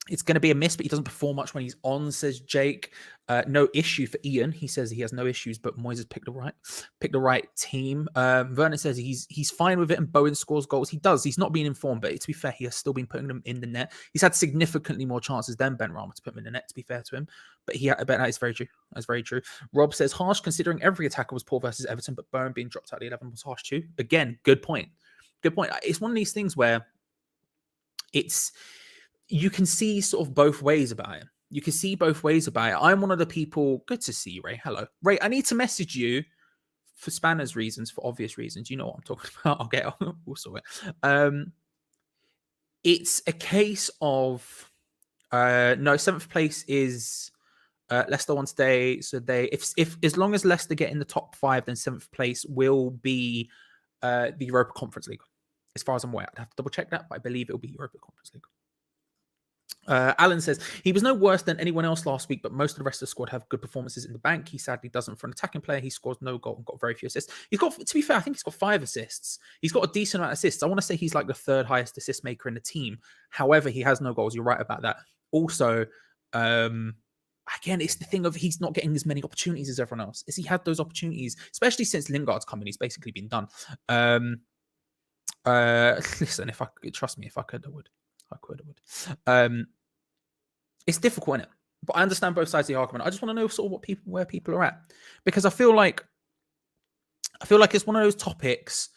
It's going to be a miss, but he doesn't perform much when he's on, says Jake. No issue for Ian. He says he has no issues, but Moyes has picked the right team. Vernon says he's fine with it, and Bowen scores goals. He does. He's not being informed, but to be fair, he has still been putting them in the net. He's had significantly more chances than Benrahma to put them in the net, to be fair to him. But that is very true. That's very true. Rob says harsh considering every attacker was poor versus Everton, but Bowen being dropped out of the 11 was harsh too. Again, good point. It's one of these things where you can see sort of both ways about it. I'm one of the people. Good to see you, Ray. Hello, Ray. I need to message you for Spanner's reasons, for obvious reasons. You know what I'm talking about. We'll sort it. It's a case of no, 7th place is Leicester won today. So if as long as Leicester get in the top 5, then 7th place will be the Europa Conference League. As far as I'm aware, I'd have to double check that, but I believe it will be Europa Conference League. Alan says he was no worse than anyone else last week, but most of the rest of the squad have good performances in the bank. He sadly doesn't. For an attacking player, he scores no goal and got very few assists. He's got, to be fair, I think he's got 5 assists. He's got a decent amount of assists. I want to say he's like the 3rd highest assist maker in the team. However, he has no goals. You're right about that. Also, again, it's the thing of he's not getting as many opportunities as everyone else. As he had those opportunities, especially since Lingard's come in, he's basically been done. Listen, if I could, I would. It's difficult, isn't it? But I understand both sides of the argument. I just want to know sort of where people are at, because I feel like it's one of those topics.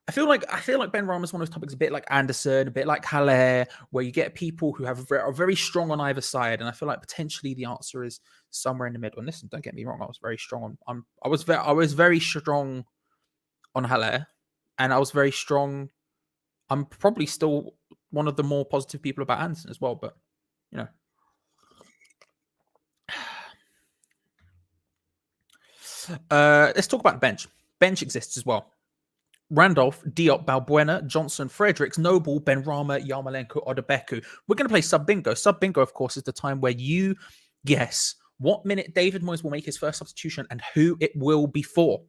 I feel like Benrahma is one of those topics, a bit like Anderson, a bit like Haller, where you get people who are very strong on either side, and I feel like potentially the answer is somewhere in the middle. And listen, don't get me wrong, I was very strong I was very strong on Haller, and I was very strong. I'm probably still one of the more positive people about Anderson as well, but you know. Let's talk about the bench. Bench exists as well. Randolph, Diop, Balbuena, Johnson, Fredericks, Noble, Benrahma, Yarmolenko, Odebeku. We're going to play sub bingo. Sub bingo, of course, is the time where you guess what minute David Moyes will make his first substitution and who it will be for.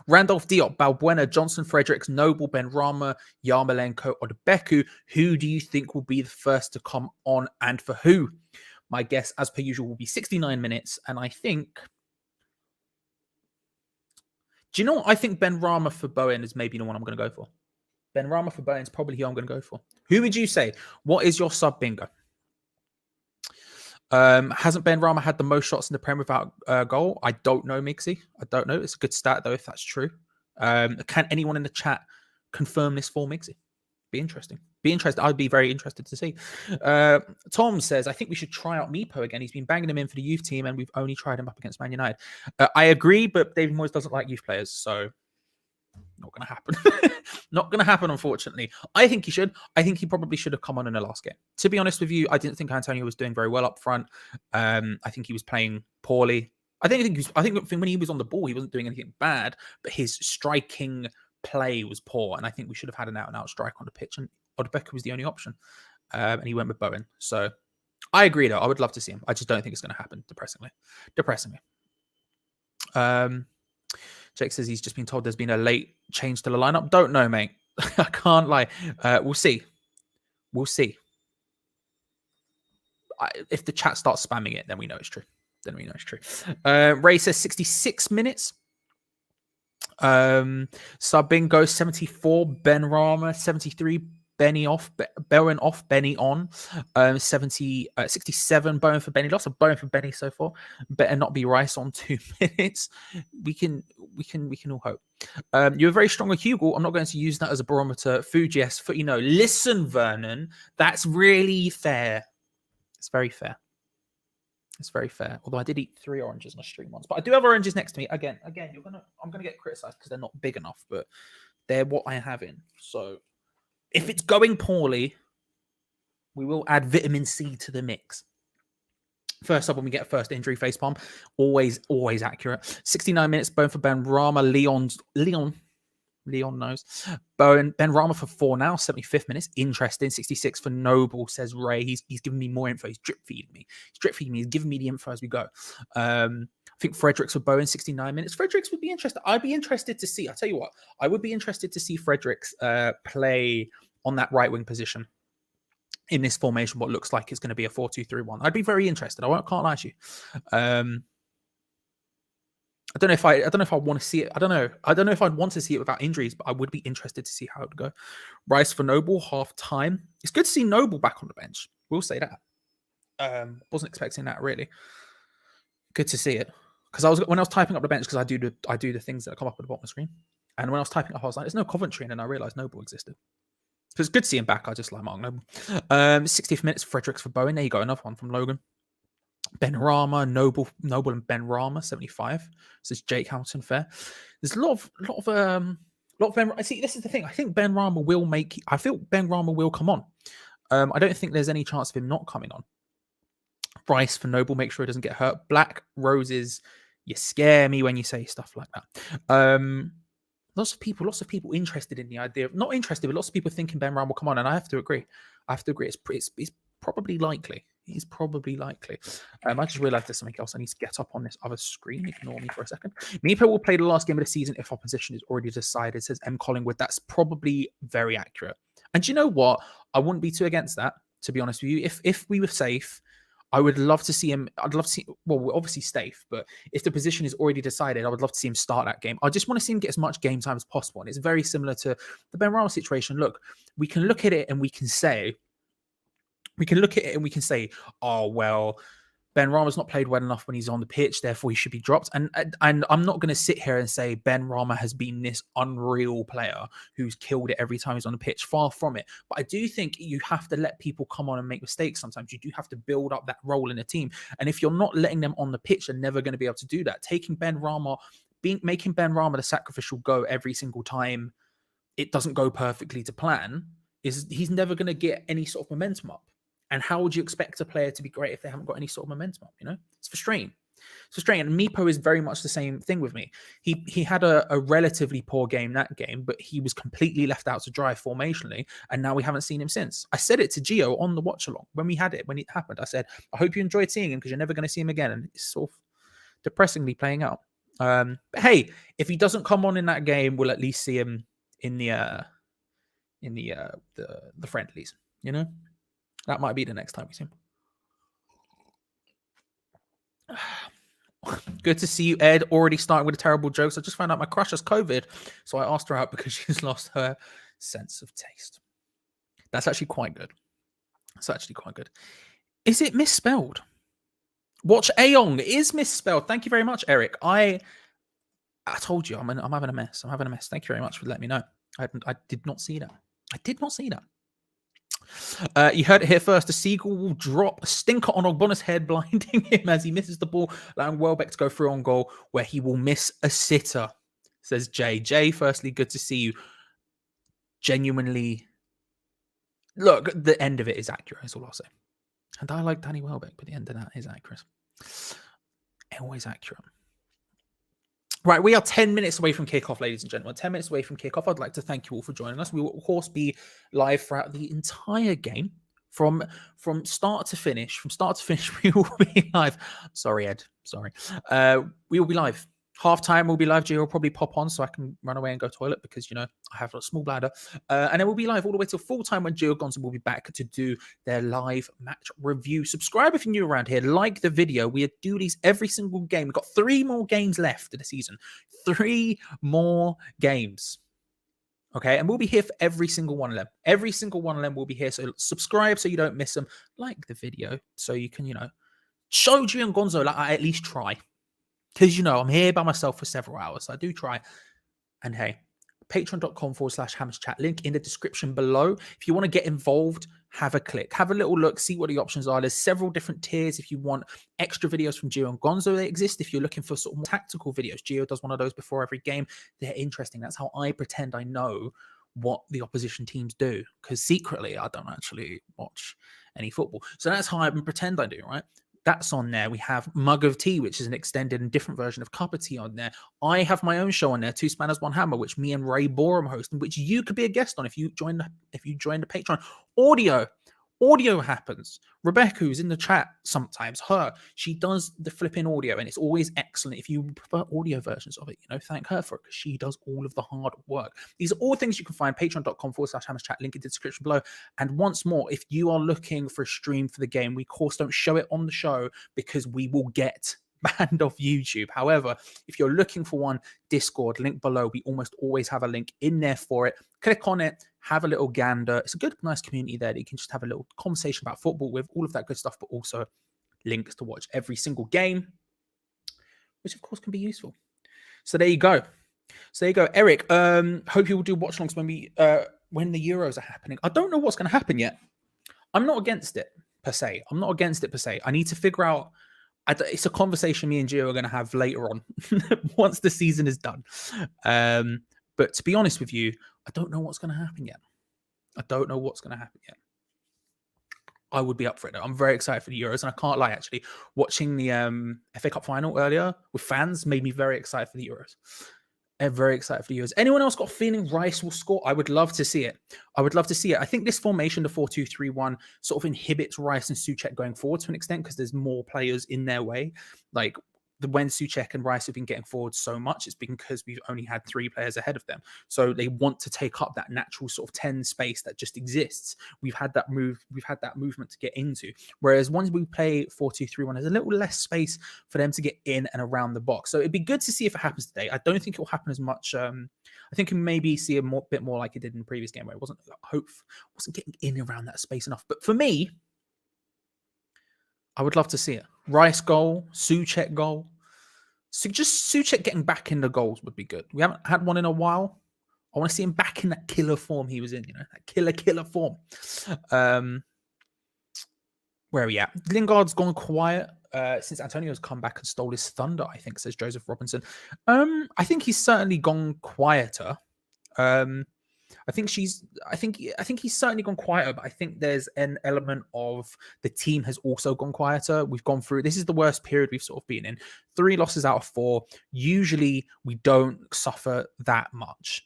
Randolph, Diop, Balbuena, Johnson, Fredericks, Noble, Benrahma, Yarmolenko, Odebeku. Who do you think will be the first to come on and for who? My guess, as per usual, will be 69 minutes. And I think... Do you know what? I think Benrahma for Bowen is maybe the one I'm going to go for. Benrahma for Bowen is probably who I'm going to go for. Who would you say? What is your sub bingo? Hasn't Ben Rama had the most shots in the Prem without goal? I don't know, Mixie. I don't know. It's a good stat though, if that's true. Can anyone in the chat confirm this for Mixie? Be interesting. Be interested. I'd be very interested to see. Tom says, I think we should try out Meepo again. He's been banging him in for the youth team, and we've only tried him up against Man United. I agree, but David Moyes doesn't like youth players, so not going to happen. Not going to happen, unfortunately. I think he should. I think he probably should have come on in the last game. To be honest with you, I didn't think Antonio was doing very well up front. I think he was playing poorly. I think when he was on the ball, he wasn't doing anything bad, but his striking play was poor, and I think we should have had an out-and-out strike on the pitch, and Odbeka was the only option, and he went with Bowen. So I agree, though. I would love to see him. I just don't think it's going to happen, depressingly. Jake says he's just been told there's been a late change to the lineup. Don't know, mate. I can't lie. We'll see. If the chat starts spamming it, then we know it's true. Ray says 66 minutes. Subbing goes 74. Ben Rama 73. Benny off. Bowen off. Benny on. 67. Bowen for Benny. Lots of Bowen for Benny so far. Better not be Rice on 2 minutes. We can all hope. You're very strong with Hugo. I'm not going to use that as a barometer. Fuji, yes, listen, Vernon. That's really fair. It's very fair. Although I did eat 3 oranges in a stream once, but I do have oranges next to me. Again, I'm gonna get criticized because they're not big enough, but they're what I have in. So if it's going poorly, we will add vitamin C to the mix. First up, when we get first injury facepalm, always accurate. 69 minutes, Bone for Ben Rama. Leon knows. Ben Rama for 4 now, 75th minutes. Interesting. 66 for Noble, says Ray. He's giving me more info. He's drip feeding me. He's giving me the info as we go. I think Fredericks for Bowen, 69 minutes. Fredericks would be interesting. I'd be interested to see. I'll tell you what. I would be interested to see Fredericks play on that right wing position in this formation, what looks like it's going to be a 4-2-3-1. I'd be very interested. Can't lie to you. I don't know if I want to see it. I don't know if I'd want to see it without injuries, but I would be interested to see how it would go. Rice for Noble, half time. It's good to see Noble back on the bench. We'll say that. Wasn't expecting that really. Good to see it. Because when I was typing up the bench, because I do the things that come up at the bottom of the screen. And when I was typing up, I was like, there's no Coventry, and then I realized Noble existed. So it's good to see him back. I just like Mark Noble. 60th minutes, Fredericks for Bowen. There you go, another one from Logan. Ben Rama, Noble and Ben Rama, 75. This is Jake Hamilton, fair. There's a lot of Ben. See, this is the thing. I think Ben Rama will come on. I don't think there's any chance of him not coming on. Rice for Noble, make sure he doesn't get hurt. Black Roses, you scare me when you say stuff like that. Lots of people interested in the idea. Not interested, but lots of people thinking Ben Rama will come on, and I have to agree. It's probably likely. He's probably likely. I just realized there's something else. I need to get up on this other screen. Ignore me for a second. Meepo will play the last game of the season if opposition is already decided, says M. Collingwood. That's probably very accurate. And do you know what? I wouldn't be too against that, to be honest with you. If we were safe, I would love to see him. I'd love to see, well, we're obviously safe, but if the position is already decided, I would love to see him start that game. I just want to see him get as much game time as possible. And it's very similar to the Ben Rama situation. Look, we can look at it and we can say, oh, well, Ben Rama's not played well enough when he's on the pitch, therefore he should be dropped. And I'm not going to sit here and say Ben Rama has been this unreal player who's killed it every time he's on the pitch. Far from it. But I do think you have to let people come on and make mistakes sometimes. You do have to build up that role in a team. And if you're not letting them on the pitch, they're never going to be able to do that. Making Ben Rama the sacrificial go every single time it doesn't go perfectly to plan, he's never going to get any sort of momentum up. And how would you expect a player to be great if they haven't got any sort of momentum up? You know, it's frustrating. And Meepo is very much the same thing with me. He had a relatively poor game that game, but he was completely left out to dry formationally, and now we haven't seen him since. I said it to Geo on the watch along when it happened. I said, I hope you enjoyed seeing him because you're never going to see him again, and it's sort of depressingly playing out. But hey, if he doesn't come on in that game, we'll at least see him in the friendlies. You know. That might be the next time we see him. Good to see you, Ed. Already starting with the terrible jokes. I just found out my crush has COVID, so I asked her out because she's lost her sense of taste. That's actually quite good. Is it misspelled? Watch Aong is misspelled. Thank you very much, Eric. I told you I'm having a mess. I'm having a mess. Thank you very much for letting me know. I did not see that. I did not see that. You heard it here first. The seagull will drop a stinker on Ogbona's head, blinding him as he misses the ball, allowing Welbeck to go through on goal, where he will miss a sitter, says Jay. Jay, firstly, good to see you. Genuinely, look, the end of it is accurate, is all I'll say. And I like Danny Welbeck, but the end of that is accurate. Always accurate. Right, we are 10 minutes away from kickoff, ladies and gentlemen. 10 minutes away from kickoff. I'd like to thank you all for joining us. We will, of course, be live throughout the entire game from start to finish. From start to finish, we will be live. Sorry, Ed. Sorry. We will be live. Half time will be live. Gio will probably pop on so I can run away and go toilet because, I have a small bladder. And then we'll be live all the way till full time when Geo Gonzo will be back to do their live match review. Subscribe if you're new around here. Like the video. We do these every single game. We've got 3 more games left of the season. 3 more games. Okay, and we'll be here for every single one of them. Every single one of them will be here. So subscribe so you don't miss them. Like the video so you can, show Geo Gonzo like I at least try. Because, I'm here by myself for several hours. So I do try. And hey, patreon.com/hammerschat. Link in the description below. If you want to get involved, have a click. Have a little look. See what the options are. There's several different tiers. If you want extra videos from Geo and Gonzo, they exist. If you're looking for sort of more tactical videos, Geo does one of those before every game. They're interesting. That's how I pretend I know what the opposition teams do. Because secretly, I don't actually watch any football. So that's how I pretend I do, right? That's on there. We have Mug of Tea, which is an extended and different version of Cup of Tea on there. I have my own show on there, 2 Spanners, 1 Hammer, which me and Ray Borum host, and which you could be a guest on if you join the Patreon. Audio happens. Rebecca, who's in the chat sometimes, she does the flipping audio, and it's always excellent. If you prefer audio versions of it, thank her for it because she does all of the hard work. These are all things you can find. Patreon.com/hammerschat. Link in the description below. And once more, if you are looking for a stream for the game, we of course don't show it on the show because we will get banned off YouTube. However, if you're looking for one, Discord, link below. We almost always have a link in there for it. Click on it, have a little gander. It's a good, nice community there that you can just have a little conversation about football with, all of that good stuff, but also links to watch every single game, which of course can be useful. So there you go. Eric, hope you will do watch alongs when the Euros are happening. I don't know what's going to happen yet. I'm not against it per se. I need to figure out. It's a conversation me and Gio are going to have later on once the season is done. But to be honest with you, I don't know what's going to happen yet. I would be up for it, though. I'm very excited for the Euros, and I can't lie, actually. Watching the FA Cup final earlier with fans made me very excited for the Euros. I'm very excited for the Euros. Anyone else got a feeling Rice will score? I would love to see it. I think this formation, the 4-2-3-1, sort of inhibits Rice and Souček going forward to an extent because there's more players in their way. Like, when Souček and Rice have been getting forward so much, it's because we've only had 3 players ahead of them. So they want to take up that natural sort of 10 space that just exists. We've had that movement to get into. Whereas once we play 4-2-3-1, there's a little less space for them to get in and around the box. So it'd be good to see if it happens today. I don't think it will happen as much. I think we maybe see a bit more like it did in the previous game where it wasn't getting in around that space enough. But for me, I would love to see it. Rice goal, Souček goal. So just Souček getting back in the goals would be good. We haven't had one in a while. I want to see him back in that killer form he was in, that killer form. Where are we at? Lingard's gone quiet since Antonio's come back and stole his thunder, I think, says Joseph Robinson. I think he's certainly gone quieter. I think he's certainly gone quieter, but I think there's an element of the team has also gone quieter. We've gone through, this is the worst period we've sort of been in. 3 losses out of 4. Usually we don't suffer that much.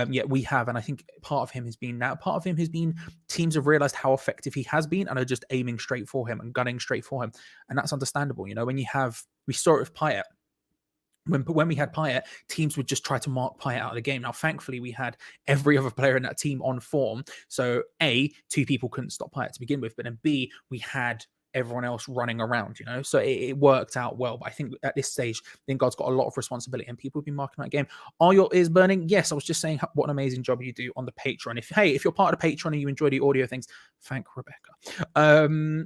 Yet we have, and I think part of him has been teams have realized how effective he has been and are just aiming straight for him and gunning straight for him. And that's understandable. We saw it with Payet. When we had Payet, teams would just try to mark Payet out of the game. Now, thankfully, we had every other player in that team on form. So, A, 2 people couldn't stop Payet to begin with. But then B, we had everyone else running around, you know. So it worked out well. But I think at this stage, Lingard's got a lot of responsibility, and people have been marking that game. Are your ears burning? Yes, I was just saying what an amazing job you do on the Patreon. If you're part of the Patreon and you enjoy the audio things, thank Rebecca.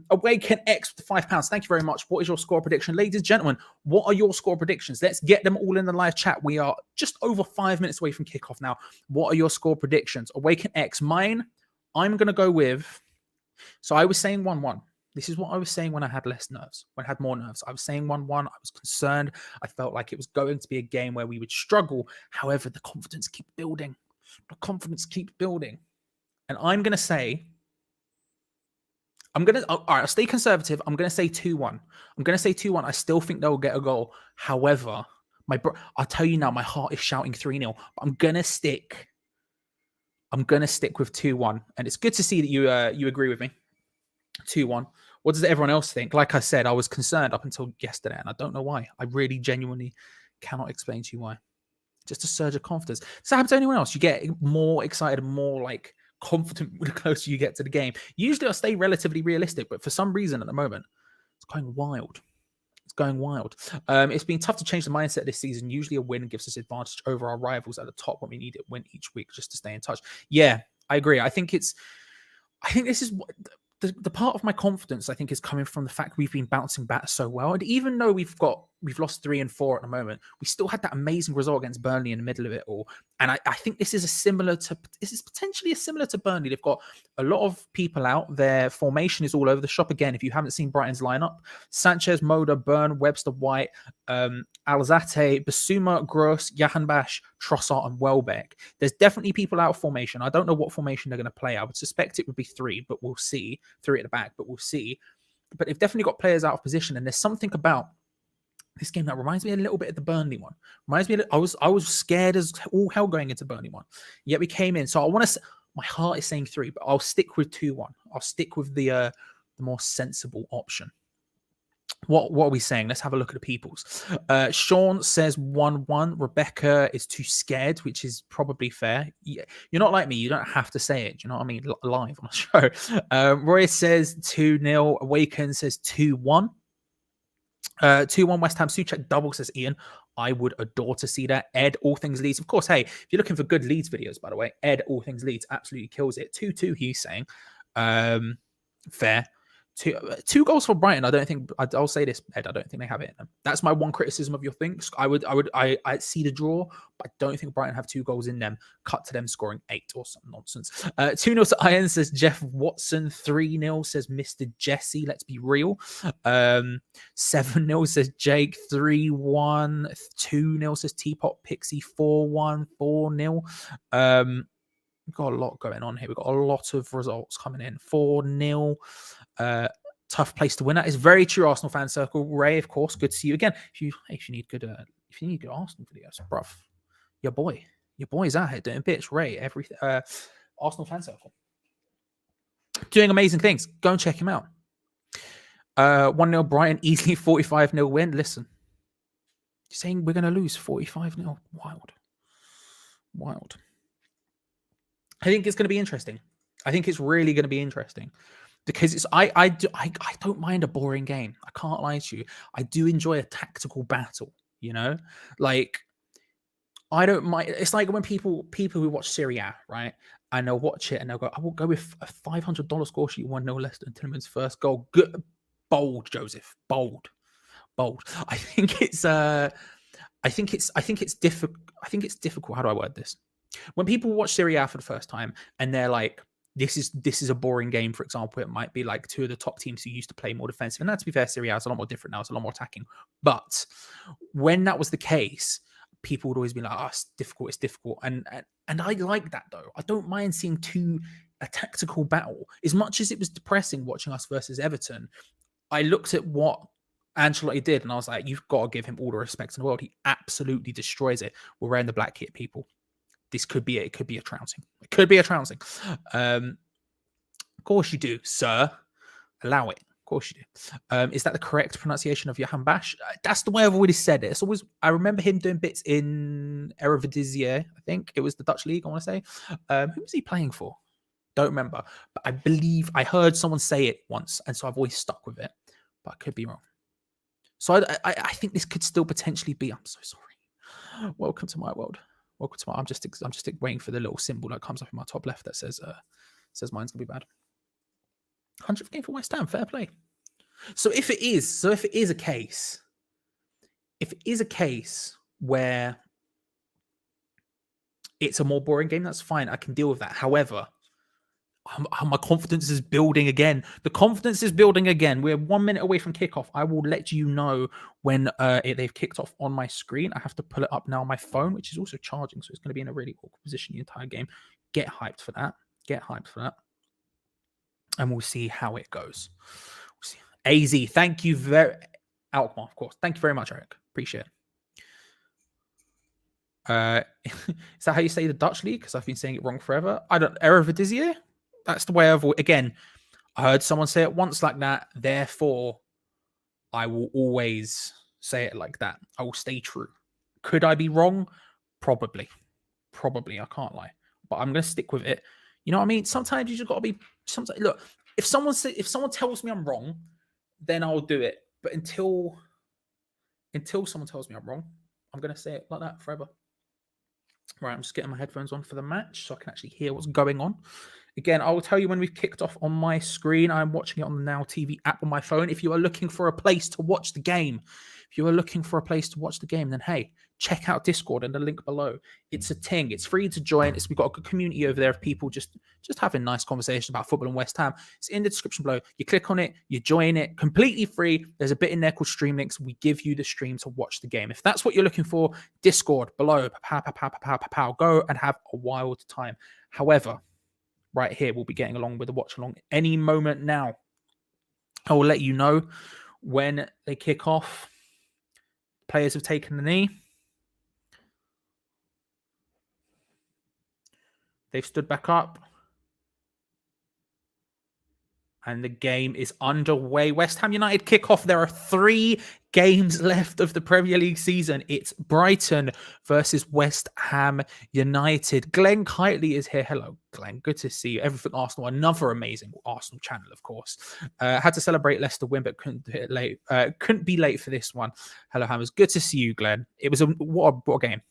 Awaken X with the £5. Thank you very much. What is your score prediction, ladies and gentlemen? What are your score predictions? Let's get them all in the live chat. We are just over 5 minutes away from kickoff now. What are your score predictions? Awaken X. Mine, I'm gonna go with. So I was saying 1-1. This is what I was saying when I had less nerves, when I had more nerves. I was saying 1-1. I was concerned. I felt like it was going to be a game where we would struggle. However, the confidence keeps building. The confidence keeps building. And I'm going to say, all right, I'll stay conservative. I'm going to say 2-1. I'm going to say 2-1. I still think they'll get a goal. However, I'll tell you now, my heart is shouting 3-0. But I'm going to stick with 2-1. And it's good to see that you agree with me. 2-1. What does everyone else think? Like I said, I was concerned up until yesterday, and I don't know why. I really genuinely cannot explain to you why. Just a surge of confidence. Does that happen to anyone else? You get more excited, more like confident the closer you get to the game. Usually I stay relatively realistic, but for some reason at the moment, it's going wild. It's going wild. It's been tough to change the mindset this season. Usually a win gives us advantage over our rivals at the top when we need it win each week just to stay in touch. Yeah, I agree. I think this is what the part of my confidence, I think, is coming from the fact we've been bouncing back so well. And even though we've lost 3 and 4 at the moment, we still had that amazing result against Burnley in the middle of it all. And I think this is potentially similar to Burnley. They've got a lot of people out. Their formation is all over the shop. Again, if you haven't seen Brighton's lineup, Sanchez, Moda, Burn, Webster, White, Alzate, Basuma, Gross, Jahanbash, Trossard, and Welbeck. There's definitely people out of formation. I don't know what formation they're going to play. I would suspect it would be 3, but we'll see. 3 at the back, but we'll see. But they've definitely got players out of position, and there's something about this game that reminds me a little bit of the Burnley one. Reminds me, I was scared as all hell going into Burnley one. Yet we came in. So I want to. My heart is saying 3, but I'll stick with 2-1. I'll stick with the more sensible option. What are we saying? Let's have a look at the peoples. Sean says 1-1. Rebecca is too scared, which is probably fair. You're not like me. You don't have to say it. Do you know what I mean? Live on the show. Roy says 2-0. Awaken says 2-1. 2-1 West Ham. Suchek double, says Ian. I would adore to see that. Ed, All Things Leeds. Of course, hey, if you're looking for good Leeds videos, by the way, Ed, All Things Leeds absolutely kills it. 2-2, he's saying. Fair. Two goals for Brighton. I'll say this, Ed. I don't think they have it in them. That's my one criticism of your things. I see the draw, but I don't think Brighton have 2 goals in them. Cut to them scoring 8 or some nonsense. 2-0 to Iron, says Jeff Watson. 3-0 says Mr. Jesse. Let's be real. 7-0 says Jake. 3-1. 2-0 says Teapot Pixie. 4-1. 4-0. We've got a lot going on here. We've got a lot of results coming in. 4-0. Tough place to win at. It's very true, Arsenal fan circle. Ray, of course, good to see you again. If you need good Arsenal videos, bruv, your boy's out here doing bits. Ray, Arsenal fan circle, doing amazing things. Go and check him out. 1-0 Brighton, easily 45-0 win. Listen, you're saying we're gonna lose 45-0. Wild. I think it's going to be interesting. I think it's really going to be interesting because I don't mind a boring game. I can't lie to you. I do enjoy a tactical battle. You know, like I don't mind. It's like when people who watch Serie A, right? And they'll watch it and they'll go, "I will go with a $500 score sheet, 1-0 Leicester, and Tillman's first goal." Good, bold, Joseph, bold. I think it's difficult. How do I word this? When people watch Serie A for the first time and they're like, this is a boring game, for example, it might be like 2 of the top teams who used to play more defensive. And that, to be fair, Serie A is a lot more different now. It's a lot more attacking. But when that was the case, people would always be like, oh, it's difficult. And I like that, though. I don't mind seeing a tactical battle. As much as it was depressing watching us versus Everton, I looked at what Ancelotti did and I was like, you've got to give him all the respect in the world. He absolutely destroys it. We're wearing the black kit, people. This could be it. It could be a trouncing. Of course you do, sir. Allow it. Of course you do. Is that the correct pronunciation of Jahanbash? That's the way I've always said it. It's always. I remember him doing bits in Eredivisie. I think it was the Dutch league. I want to say. Who was he playing for? Don't remember. But I believe I heard someone say it once, and so I've always stuck with it. But I could be wrong. So I think this could still potentially be. I'm so sorry. Welcome to my world. Welcome to my. I'm just waiting for the little symbol that comes up in my top left that says mine's gonna be bad. 100th game for West Ham. Fair play. So if it is a case where it's a more boring game, that's fine. I can deal with that. However, my confidence is building again. The confidence is building again. We're 1 minute away from kickoff. I will let you know when they've kicked off on my screen. I have to pull it up now on my phone, which is also charging, so it's going to be in a really awkward position the entire game. Get hyped for that. And we'll see how it goes. We'll see. AZ, thank you Alkmaar, of course. Thank you very much, Eric. Appreciate it. Is that how you say the Dutch league? Because I've been saying it wrong forever. Eredivisie? That's the way I heard someone say it once like that. Therefore, I will always say it like that. I will stay true. Could I be wrong? Probably. I can't lie. But I'm going to stick with it. You know what I mean? Sometimes you just got to be. Look, if someone tells me I'm wrong, then I'll do it. But until someone tells me I'm wrong, I'm going to say it like that forever. Right, I'm just getting my headphones on for the match so I can actually hear what's going on. Again, I will tell you when we've kicked off on my screen. I'm watching it on the Now TV app on my phone. If you are looking for a place to watch the game, then hey, check out Discord and the link below. It's a thing. It's free to join. We've got a good community over there of people just having nice conversations about football and West Ham. It's in the description below. You click on it, you join it, completely free. There's a bit in there called stream links. We give you the stream to watch the game. If that's what you're looking for, Discord below. Go and have a wild time. However, right here, we'll be getting along with the watch along any moment now. I will let you know when they kick off. Players have taken the knee. They've stood back up. And the game is underway. West Ham United kick off. There are 3 games left of the Premier League season. It's Brighton versus West Ham United. Glenn Kitely is here. Hello, Glenn. Good to see you. Everything Arsenal. Another amazing Arsenal channel, of course. Had to celebrate Leicester win, but couldn't be late for this one. Hello, Hammers. Good to see you, Glenn. It was what a game.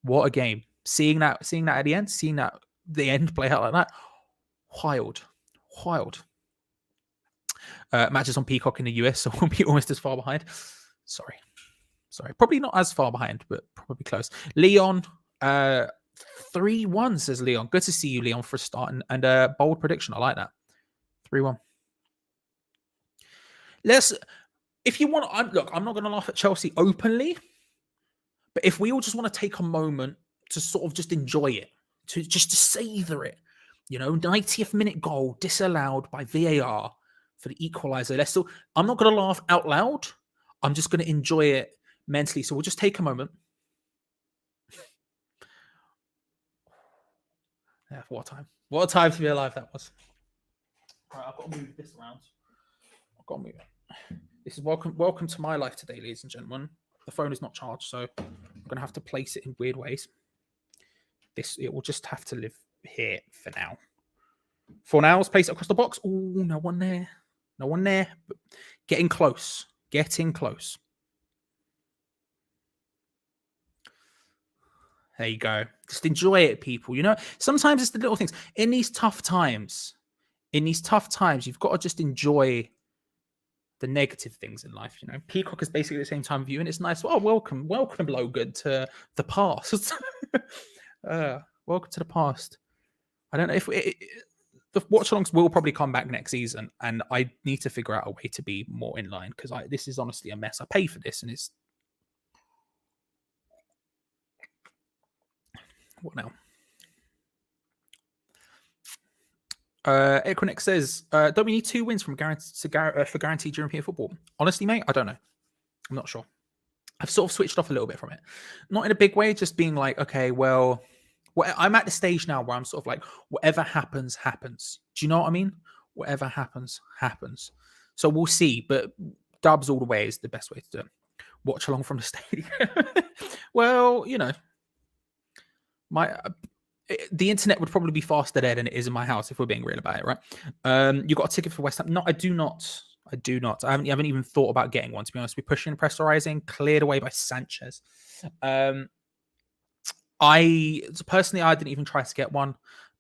What a game. Seeing that at the end, seeing that the end play out like that. Wild. Matches on Peacock in the US, so we'll be almost as far behind. Sorry. Probably not as far behind, but probably close. Leon, 3-1, says Leon. Good to see you, Leon, for a start. And bold prediction. I like that. 3-1. If you want, look, I'm not going to laugh at Chelsea openly, but if we all just want to take a moment to sort of just enjoy it, to savor it, 90th minute goal disallowed by VAR for the equaliser. I'm not going to laugh out loud. I'm just going to enjoy it mentally. So we'll just take a moment. Yeah, what a time. What a time to be alive that was. All right, I've got to move this around. This is welcome to my life today, ladies and gentlemen. The phone is not charged, so I'm going to have to place it in weird ways. It will just have to live here for now. For now, let's place it across the box. Oh, no one there. But getting close. There you go. Just enjoy it, people. Sometimes it's the little things. In these tough times, you've got to just enjoy the negative things in life. Peacock is basically the same time of you, and it's nice. Oh, welcome, Logan, to the past. Welcome to the past. I don't know if the watch-alongs will probably come back next season, and I need to figure out a way to be more in line because this is honestly a mess. I pay for this, and it's what now? Equinix says, "Don't we need 2 wins for guaranteed European football?" Honestly, mate, I don't know. I'm not sure. I've sort of switched off a little bit from it, not in a big way, just being like, okay, well. I'm at the stage now where I'm sort of like, whatever happens, happens. Do you know what I mean? Whatever happens, happens. So we'll see. But dubs all the way is the best way to do it. Watch along from the stadium. Well, the internet would probably be faster there than it is in my house if we're being real about it, right? You got a ticket for West Ham? No, I do not. I do not. I haven't even thought about getting one, to be honest. We're pushing and pressurizing, cleared away by Sanchez. I personally, I didn't even try to get one.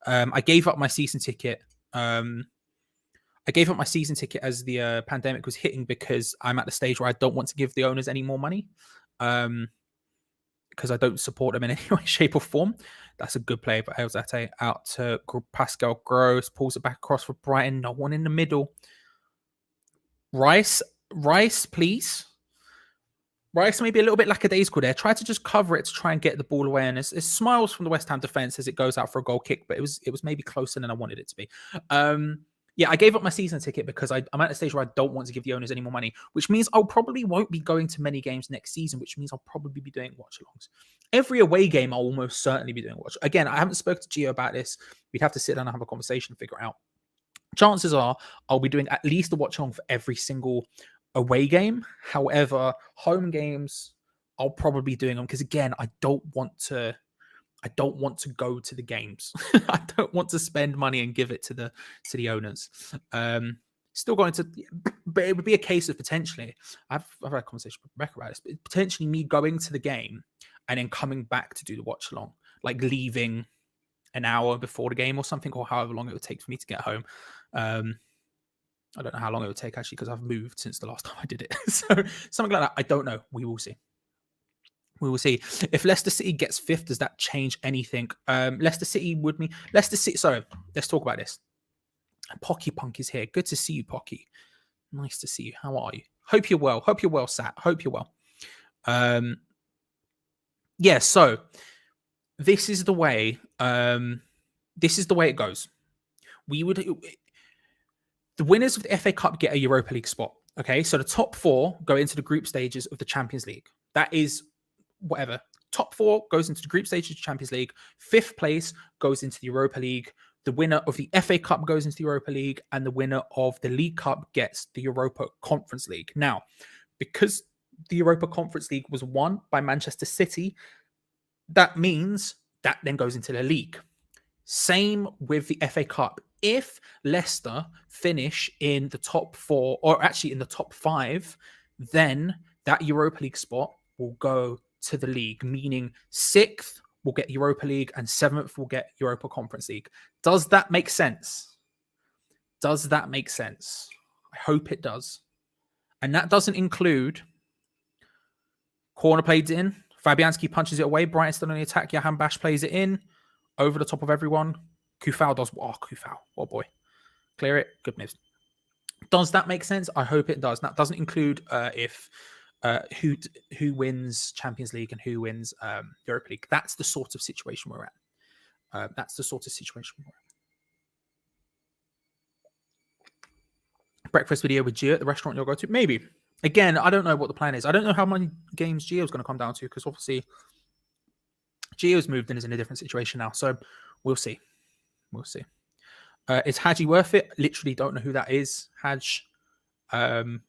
I gave up my season ticket. I gave up my season ticket as the pandemic was hitting because I'm at the stage where I don't want to give the owners any more money. Because I don't support them in any way, shape, or form. That's a good play, but Elzate out to Pascal Gross, pulls it back across for Brighton. No one in the middle. Rice, please. Rice maybe a little bit lackadaisical there. Try to just cover it to try and get the ball away. And it's smiles from the West Ham defense as it goes out for a goal kick, but it was maybe closer than I wanted it to be. Yeah, I gave up my season ticket because I'm at a stage where I don't want to give the owners any more money, which means I'll probably won't be going to many games next season, which means I'll probably be doing watch-alongs. Every away game, I'll almost certainly be doing watch. Again, I haven't spoken to Geo about this. We'd have to sit down and have a conversation and figure it out. Chances are I'll be doing at least a watch-along for every single away game. However, home games, I'll probably be doing them because, again, I don't want to go to the games. I don't want to spend money and give it to the owners. Still going to, but it would be a case of potentially, I've had a conversation with Rebecca about this, but potentially me going to the game and then coming back to do the watch along, like leaving an hour before the game or something, or however long it would take for me to get home. I don't know how long it would take actually, because I've moved since the last time I did it. So something like that. I don't know. We will see. We will see. If Leicester City gets fifth, does that change anything? Leicester City would mean Leicester City. So let's talk about this. Pocky Punk is here. Good to see you, Pocky. Nice to see you. How are you? Hope you're well. Hope you're well, Sat. Hope you're well. Yeah. So this is the way. This is the way it goes. The winners of the FA Cup get a Europa League spot. Okay. So the top four go into the group stages of the Champions League. That is whatever. Top four goes into the group stages of the Champions League. Fifth place goes into the Europa League. The winner of the FA Cup goes into the Europa League, and the winner of the League Cup gets the Europa Conference League. Now, because the Europa Conference League was won by Manchester City, that means that then goes into the league. Same with the FA Cup. If Leicester finish in the top four, or actually in the top five, then that Europa League spot will go to the league, meaning sixth will get Europa League and seventh will get Europa Conference League. Does that make sense? Does that make sense? I hope it does. And that doesn't include corner plays it in. Fabianski punches it away. Brighton still on the attack. Jahan Bash plays it in over the top of everyone. Kufau does. Oh, Kufau. Oh, boy. Clear it. Good news. Does that make sense? I hope it does. That doesn't include who wins Champions League and who wins Europa League. That's the sort of situation we're at. That's the sort of situation we're at. Breakfast video with Gio at the restaurant you'll go to? Maybe. Again, I don't know what the plan is. I don't know how many games Gio's going to come down to, because obviously Gio's moved and is in a different situation now. So we'll see. We'll see. Is Hadji worth it? Literally don't know who that is. Hadj. I'm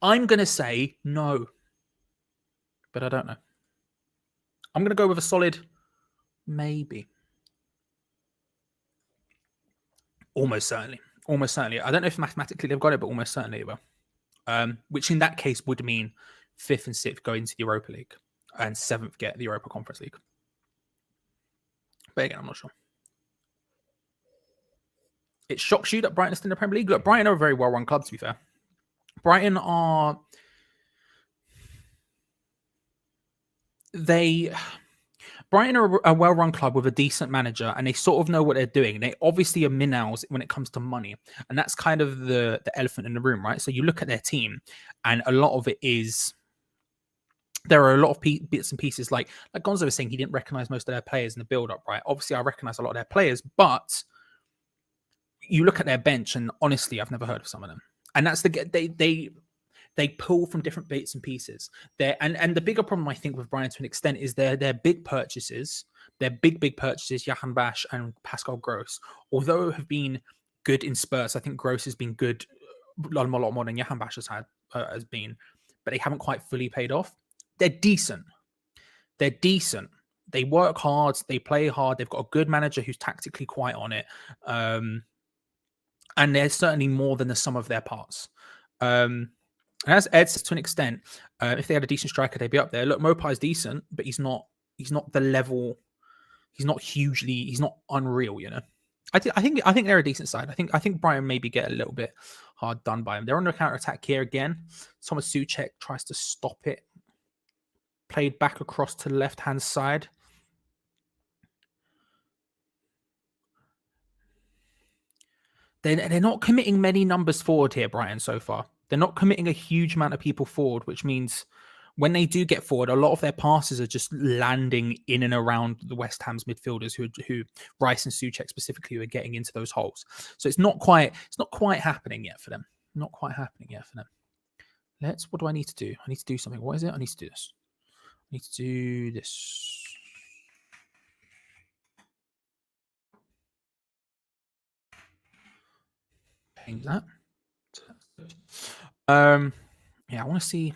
going to say no, but I don't know. I'm going to go with a solid maybe. Almost certainly. Almost certainly. I don't know if mathematically they've got it, but almost certainly it will. Which in that case would mean fifth and sixth go into the Europa League and seventh get the Europa Conference League. But again, I'm not sure. It shocks you that Brighton is in the Premier League. Look, Brighton are a very well-run club, to be fair. Brighton are a well-run club with a decent manager, and they sort of know what they're doing. They obviously are minnows when it comes to money, and that's kind of the elephant in the room, right? So you look at their team, and a lot of it is there are a lot of bits and pieces. Like Gonzo was saying, he didn't recognize most of their players in the build-up, right? Obviously, I recognize a lot of their players, but you look at their bench, and honestly, I've never heard of some of them. And that's they pull from different bits and pieces. And the bigger problem I think with Brighton to an extent is their big purchases, their big purchases, Jahan Bash and Pascal Gross, although have been good in spurts. I think Gross has been good a lot more than Jahan Bash has been, but they haven't quite fully paid off. They're decent. They're decent, they work hard, they play hard, they've got a good manager who's tactically quite on it, and they're certainly more than the sum of their parts. And as Ed says, to an extent, if they had a decent striker, they'd be up there. Look, Mopai decent, but he's not the level. He's not hugely. He's not unreal, you know. I think they're a decent side. I think Brighton maybe get a little bit hard done by him. They're under counter attack here again. Thomas Souček tries to stop it. Played back across to the left hand side. They're not committing many numbers forward here, Brighton, so far. They're not committing a huge amount of people forward, which means when they do get forward, a lot of their passes are just landing in and around the West Ham's midfielders, who Rice and Souček specifically, who are getting into those holes. So it's not quite happening yet for them. Not quite happening yet for them. What do I need to do? I need to do something. What is it? I need to do this. I need to do this. Change that. Yeah, I want to see.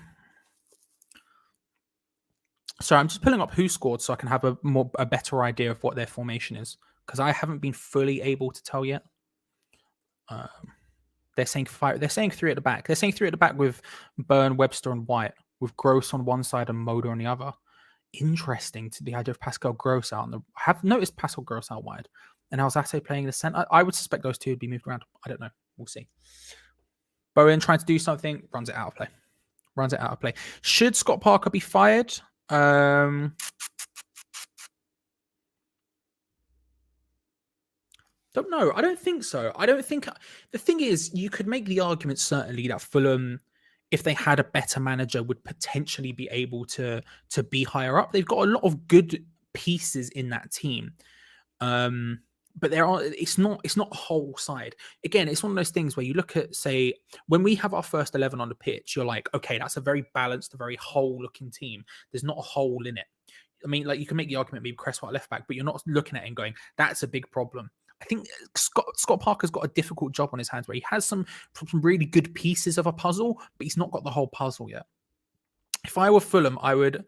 So I'm just pulling up who scored so I can have a better idea of what their formation is, because I haven't been fully able to tell yet. They're saying 5. They're saying 3 at the back. They're saying 3 at the back with Byrne, Webster, and White, with Gross on one side and Moder on the other. Interesting to the idea of Pascal Gross out. I have noticed Pascal Gross out wide, and Alzate playing in the centre. I would suspect those two would be moved around. I don't know. We'll see. Bowen trying to do something, runs it out of play. Should Scott Parker be fired? Don't know. I don't think so. The thing is, you could make the argument certainly that Fulham, if they had a better manager, would potentially be able to be higher up. They've got a lot of good pieces in that team. But it's not a whole side. Again, it's one of those things where you look at, say, when we have our first 11 on the pitch, you're like, okay, that's a very balanced, a very whole-looking team. There's not a hole in it. I mean, like, you can make the argument maybe Cresswell left back, but you're not looking at it and going, that's a big problem. I think Scott Parker's got a difficult job on his hands where he has some really good pieces of a puzzle, but he's not got the whole puzzle yet. If I were Fulham, I would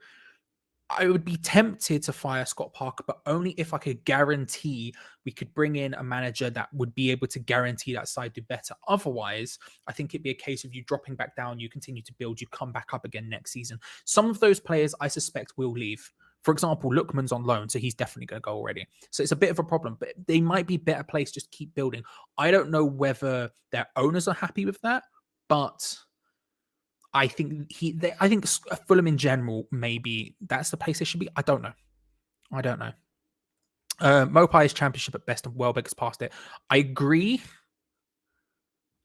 be tempted to fire Scott Parker, but only if I could guarantee we could bring in a manager that would be able to guarantee that side do better. Otherwise, I think it'd be a case of you dropping back down, you continue to build, you come back up again next season. Some of those players, I suspect, will leave. For example, Lookman's on loan, so he's definitely going to go already. So it's a bit of a problem, but they might be better placed, just keep building. I don't know whether their owners are happy with that, but I think I think Fulham in general, maybe that's the place they should be. I don't know. Mopai is championship at best, and Welbeck's past it. I agree.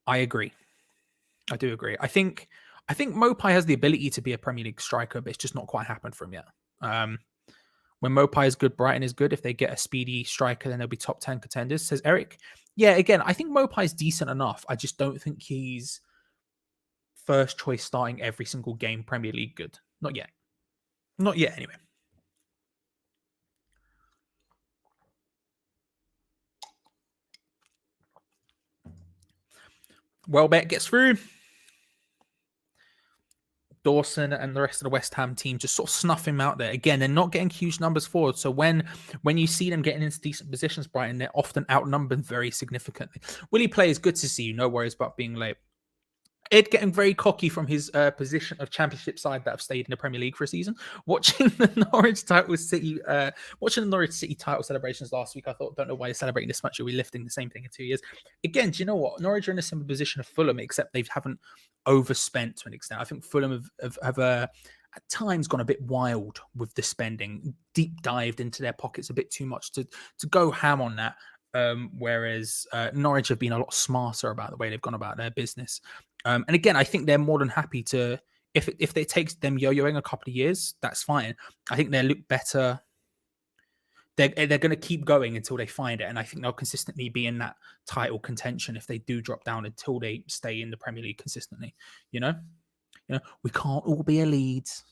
I do agree. I think Mopai has the ability to be a Premier League striker, but it's just not quite happened for him yet. When Mopai is good, Brighton is good. If they get a speedy striker, then they'll be top 10 contenders, says Eric. Yeah, again, I think Mopai is decent enough. I just don't think he's first choice starting every single game Premier League good. Not yet anyway. Welbeck gets through. Dawson and the rest of the West Ham team just sort of snuff him out there. Again, they're not getting huge numbers forward. So when you see them getting into decent positions, Brighton, they're often outnumbered very significantly. Willie plays, good to see you. No worries about being late. Ed getting very cocky from his position of championship side that have stayed in the Premier League for a season. Watching the Norwich City title celebrations last week, I thought, don't know why you're celebrating this much. You'll be lifting the same thing in 2 years. Again, do you know what? Norwich are in a similar position of Fulham, except they haven't overspent to an extent. I think Fulham have at times gone a bit wild with the spending, deep dived into their pockets a bit too much to go ham on that. Whereas Norwich have been a lot smarter about the way they've gone about their business. And again, I think they're more than happy to, if it takes them yo-yoing a couple of years, that's fine. I think they'll look better. They're going to keep going until they find it. And I think they'll consistently be in that title contention if they do drop down until they stay in the Premier League consistently. You know, we can't all be a Leeds.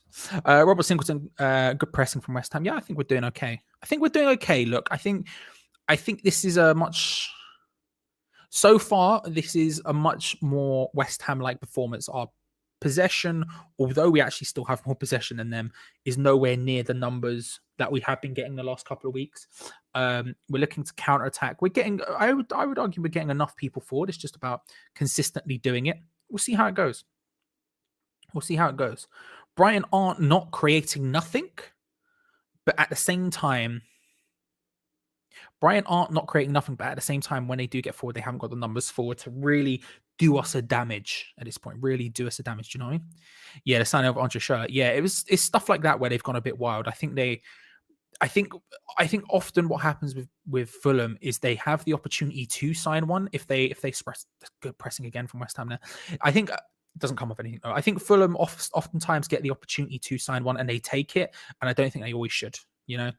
Robert Singleton, good pressing from West Ham. Yeah, I think we're doing okay. Look, I think this is so far, this is a much more West Ham-like performance. Our possession, although we actually still have more possession than them, is nowhere near the numbers that we have been getting the last couple of weeks. We're looking to counter attack. We're getting, I would argue, we're getting enough people forward. It's just about consistently doing it. We'll see how it goes. We'll see how it goes. Brighton aren't not creating nothing, but at the same time, when they do get forward, they haven't got the numbers forward to really do us a damage at this point. Really do us a damage. Do you know what I mean? Yeah, the signing of Andre Schürrle. Yeah, it's stuff like that where they've gone a bit wild. I think often what happens with Fulham is they have the opportunity to sign one if they express good pressing again from West Ham there. I think it doesn't come off anything. I think Fulham oftentimes get the opportunity to sign one and they take it, and I don't think they always should. You know,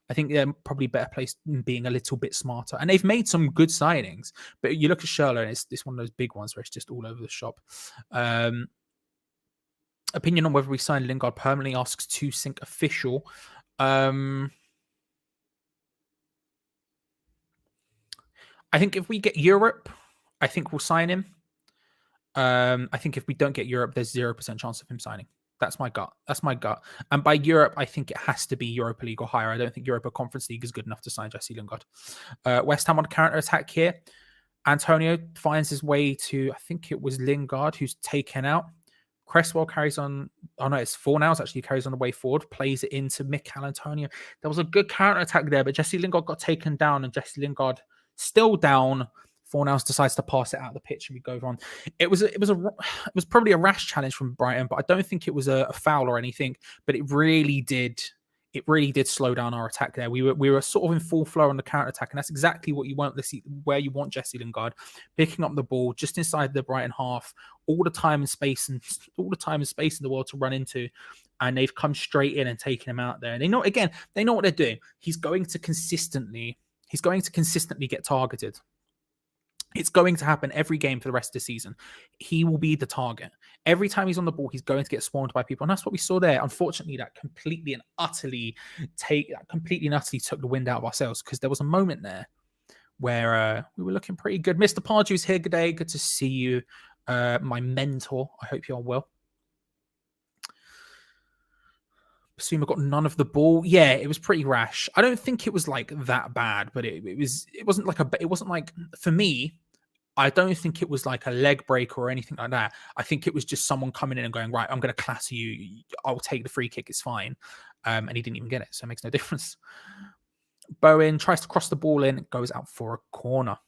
I think they're probably better placed in being a little bit smarter, and they've made some good signings. But you look at Schürrle, and it's one of those big ones where it's just all over the shop. Opinion on whether we sign Lingard permanently, asks 2Sync official. I think if we get Europe, I think we'll sign him. I think if we don't get Europe, there's 0% chance of him signing. That's my gut. And by Europe, I think it has to be Europa League or higher. I don't think Europa Conference League is good enough to sign Jesse Lingard. West Ham on counter attack here. Antonio finds his way to, I think it was Lingard who's taken out. Cresswell carries on. Oh no, it's Fornals actually carries on the way forward, plays it into Mikel Antonio. There was a good counter attack there, but Jesse Lingard got taken down, and Jesse Lingard still down. Fornals decides to pass it out the pitch, and we go on. It was probably a rash challenge from Brighton, but I don't think it was a foul or anything. But it really did slow down our attack there. We were sort of in full flow on the counter attack, and that's exactly what you want. Where you want Jesse Lingard picking up the ball just inside the Brighton half, all the time and space in the world to run into, and they've come straight in and taken him out there. And they know what they're doing. He's going to consistently get targeted. It's going to happen every game for the rest of the season. He will be the target. Every time he's on the ball, he's going to get swarmed by people. And that's what we saw there. Unfortunately, that completely and utterly took the wind out of ourselves, because there was a moment there where we were looking pretty good. Mr. Pardew's here. Good day. Good to see you. My mentor. I hope you're well. Basuma got none of the ball. Yeah, it was pretty rash. I don't think it was like that bad, but it wasn't like, for me, I don't think it was like a leg break or anything like that. I think it was just someone coming in and going, right, I'm going to clatter you. I'll take the free kick. It's fine. And he didn't even get it, so it makes no difference. Bowen tries to cross the ball in, goes out for a corner.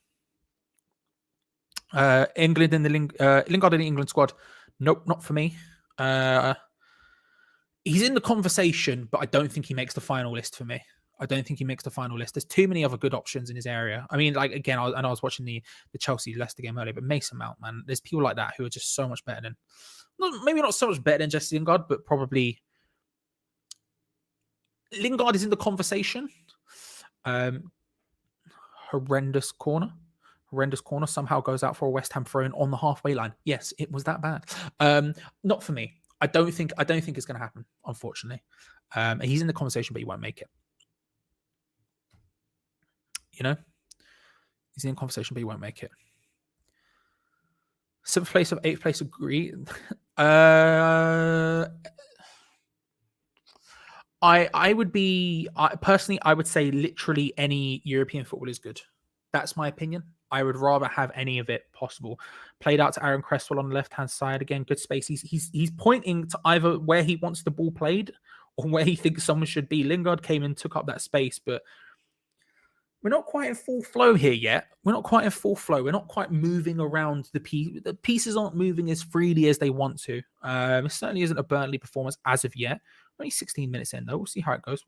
England in the Lingard in the England squad. Nope, not for me. He's in the conversation, but I don't think he makes the final list for me. There's too many other good options in his area. I mean, like, again, I was watching the Chelsea Leicester game earlier, but Mason Mount, man, there's people like that who are just so much better than, maybe not so much better than Jesse Lingard, but probably Lingard is in the conversation. Horrendous corner somehow goes out for a West Ham throw-in on the halfway line. Yes, it was that bad. Not for me. I don't think it's going to happen, unfortunately. He's in the conversation, but he won't make it. You know, he's in conversation, but he won't make it. 7th place of 8th place, agree. I would say literally any European football is good. That's my opinion. I would rather have any of it possible. Played out to Aaron Cresswell on the left-hand side. Again, good space. He's pointing to either where he wants the ball played or where he thinks someone should be. Lingard came and took up that space, but we're not quite in full flow here yet. We're not quite moving around the piece. The pieces aren't moving as freely as they want to. It certainly isn't a Burnley performance as of yet. Only 16 minutes in, though. We'll see how it goes.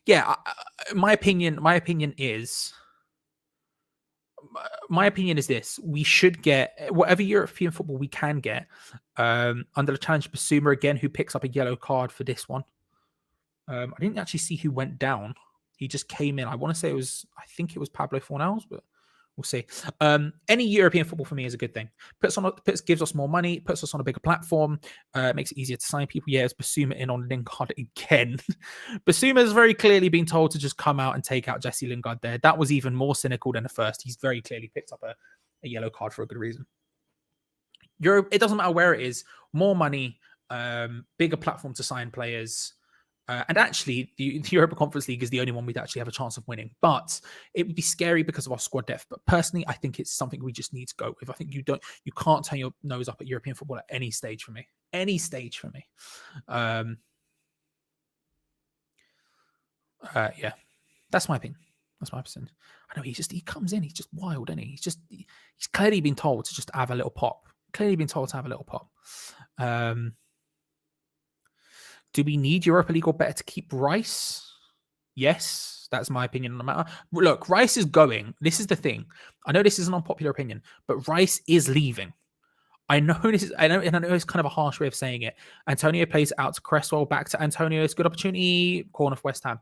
Yeah, my opinion is this: we should get whatever European football we can get under the challenge. Basuma again, who picks up a yellow card for this one. I didn't actually see who went down. He just came in. I think it was Pablo Fornals, but we'll see. Any European football for me is a good thing. Gives us more money, puts us on a bigger platform, makes it easier to sign people. Yeah, it's Basuma in on Lingard again. Basuma has very clearly been told to just come out and take out Jesse Lingard there. That was even more cynical than the first. He's very clearly picked up a a yellow card for a good reason. Europe, it doesn't matter where it is, more money, bigger platform to sign players. And actually, the Europa Conference League is the only one we'd actually have a chance of winning. But it would be scary because of our squad depth. But personally, I think it's something we just need to go with. I think you can't turn your nose up at European football at any stage for me. Any stage for me. Yeah, that's my opinion. That's my opinion. I know he comes in, he's just wild, isn't he? He's clearly been told to just have a little pop. Clearly been told to have a little pop. Do we need Europa League or better to keep Rice? Yes, that's my opinion on the matter. Look, Rice is going. This is the thing. I know this is an unpopular opinion, but Rice is leaving. I know it's kind of a harsh way of saying it. Antonio plays out to Cresswell, back to Antonio. It's a good opportunity. Corner for West Ham.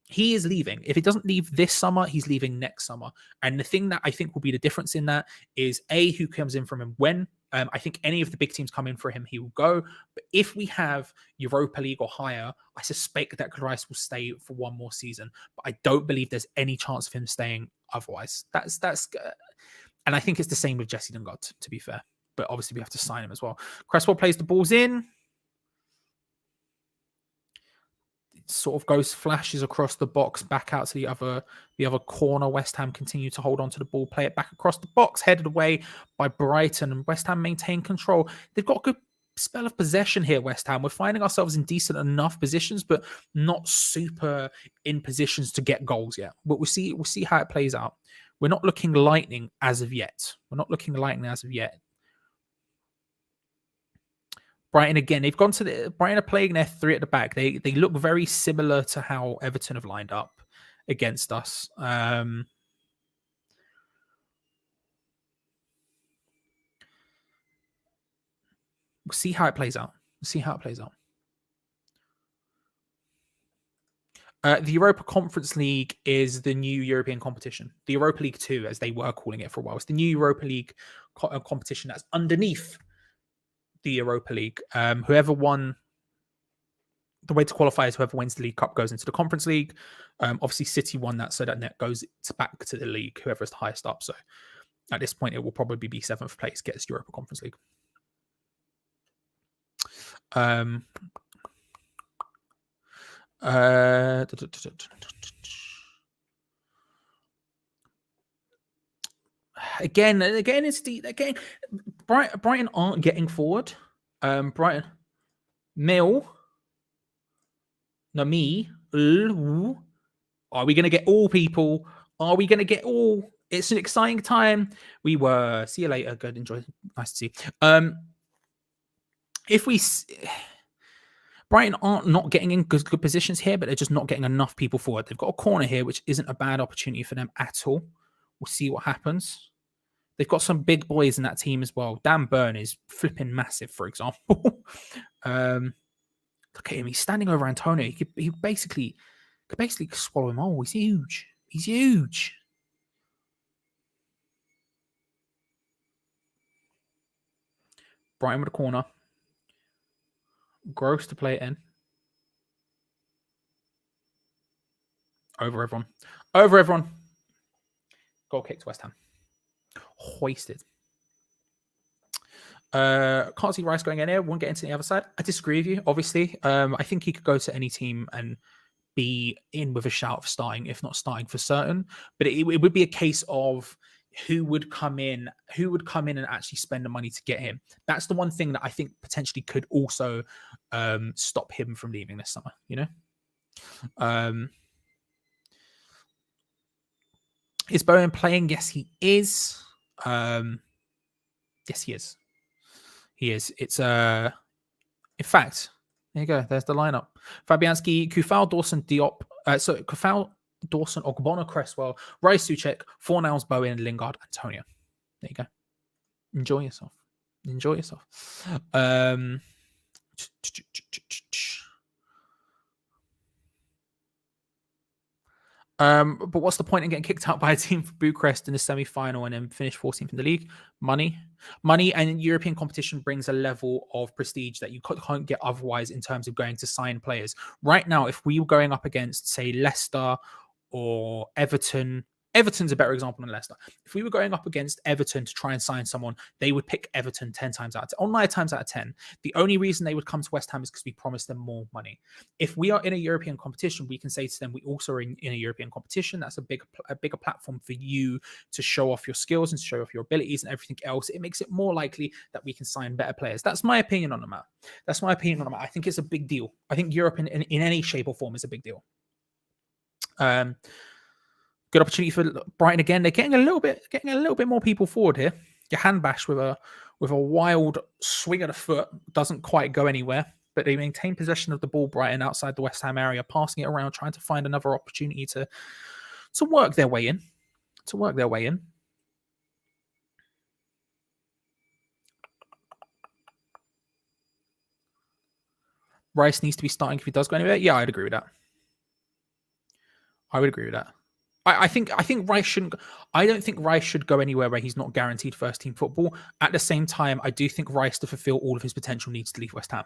He is leaving. If he doesn't leave this summer, he's leaving next summer. And the thing that I think will be the difference in that is who comes in from him when. I think any of the big teams come in for him, he will go. But if we have Europa League or higher, I suspect that Rice will stay for one more season. But I don't believe there's any chance of him staying otherwise. And I think it's the same with Jesse Lingard, to be fair. But obviously we have to sign him as well. Cresswell plays the balls in. Sort of goes flashes across the box back out to the other corner. West Ham continue to hold on to the ball, play it back across the box, headed away by Brighton, and West Ham maintain control. They've got a good spell of possession here, West Ham. We're finding ourselves in decent enough positions, but not super in positions to get goals yet. But we'll see how it plays out. We're not looking lightning as of yet. Brighton again. They've gone to Brighton are playing their three at the back. They look very similar to how Everton have lined up against us. We'll see how it plays out. The Europa Conference League is the new European competition. The Europa League 2, as they were calling it for a while. It's the new Europa League competition that's underneath the Europa League. Whoever won, the way to qualify is whoever wins the League Cup goes into the Conference League. Obviously, City won that, so that net goes back to the league, whoever is the highest up. So at this point, it will probably be 7th place gets Europa Conference League. Again, it's Brighton aren't getting forward. Brighton, me. Are we going to get all people? Are we going to get all? It's an exciting time. We were. See you later. Good. Enjoy. Nice to see. Brighton aren't not getting in good positions here, but they're just not getting enough people forward. They've got a corner here, which isn't a bad opportunity for them at all. We'll see what happens. They've got some big boys in that team as well. Dan Burn is flipping massive, for example. Look at him. He's standing over Antonio. He could basically swallow him whole. He's huge. Brighton with a corner. Gross to play it in. Over everyone. Goal kick to West Ham. Hoisted. Can't see Rice going in here. Won't get into the other side. I disagree with you, obviously. I think he could go to any team and be in with a shout of starting, if not starting for certain. But it would be a case of who would come in and actually spend the money to get him. That's the one thing that I think potentially could also stop him from leaving this summer, you know? Is Bowen playing? Yes, he is. Yes, he is. He is. It's in fact, there you go. There's the lineup. Fabianski, Kufal, Dawson, Diop. Kufal, Dawson, Ogbonna, Cresswell, Rice, Suchek, Fornals, Bowen, Lingard, Antonio. There you go. Enjoy yourself. But what's the point in getting kicked out by a team for Bucharest in the semi-final and then finish 14th in the league? Money, and European competition brings a level of prestige that you can't get otherwise in terms of going to sign players. Right now, if we were going up against, say, Leicester or Everton Everton's a better example than Leicester. If we were going up against Everton to try and sign someone, they would pick Everton 10 times out of 10, or 9 times out of 10. The only reason they would come to West Ham is because we promised them more money. If we are in a European competition, we can say to them, we also are in a European competition. That's a bigger platform for you to show off your skills and show off your abilities and everything else. It makes it more likely that we can sign better players. That's my opinion on the matter. I think it's a big deal. I think Europe in any shape or form is a big deal. Good opportunity for Brighton again. They're getting a little bit more people forward here. Johan Bash with a wild swing of the foot doesn't quite go anywhere, but they maintain possession of the ball. Brighton outside the West Ham area, passing it around, trying to find another opportunity to work their way in. Rice needs to be starting if he does go anywhere. Yeah, I'd agree with that. I think Rice shouldn't. I don't think Rice should go anywhere where he's not guaranteed first team football. At the same time, I do think Rice, to fulfill all of his potential, needs to leave West Ham.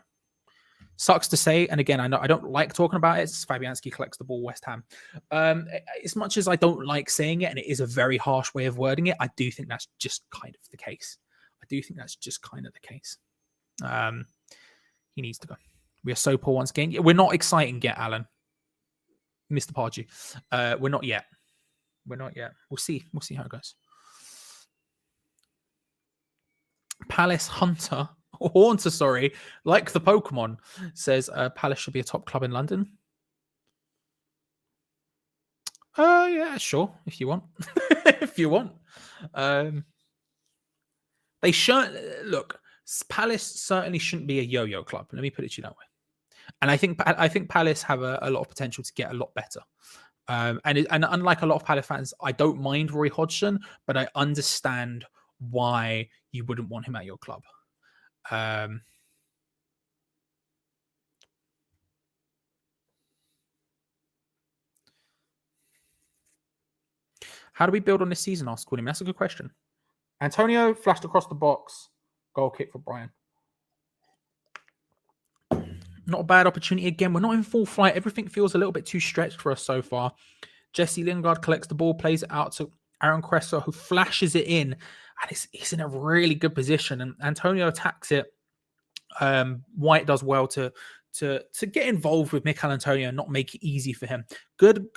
Sucks to say, and again, I know I don't like talking about it. Fabianski collects the ball, West Ham. As much as I don't like saying it, and it is a very harsh way of wording it, I do think that's just kind of the case. He needs to go. We are so poor once again. We're not exciting yet, Alan. Mr. Pardew. We're not yet. We'll see how it goes. Palace Haunter, like the Pokemon, says Palace should be a top club in London. Yeah, sure, if you want. They should look. Palace certainly shouldn't be a yo-yo club. Let me put it to you that way. And I think Palace have a lot of potential to get a lot better. And unlike a lot of Palace fans, I don't mind Roy Hodgson, but I understand why you wouldn't want him at your club. How do we build on this season? Asked Quilliam. That's a good question. Antonio flashed across the box. Goal kick for Brian. Not a bad opportunity. Again, we're not in full flight. Everything feels a little bit too stretched for us so far. Jesse Lingard collects the ball, plays it out to Aaron Cresswell, who flashes it in. And it's in a really good position. And Antonio attacks it. White does well to get involved with Mikel Antonio and not make it easy for him. Good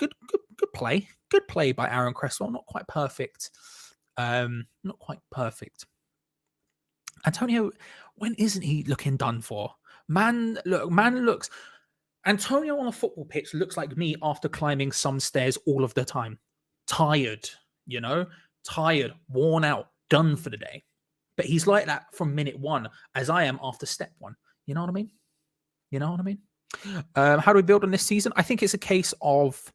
play. Good play by Aaron Cresswell. Not quite perfect. Antonio, when isn't he looking done for? Man looks. Antonio on a football pitch looks like me after climbing some stairs all of the time. Tired, worn out, done for the day. But he's like that from minute one, as I am after step one. You know what I mean? How do we build on this season? I think it's a case of.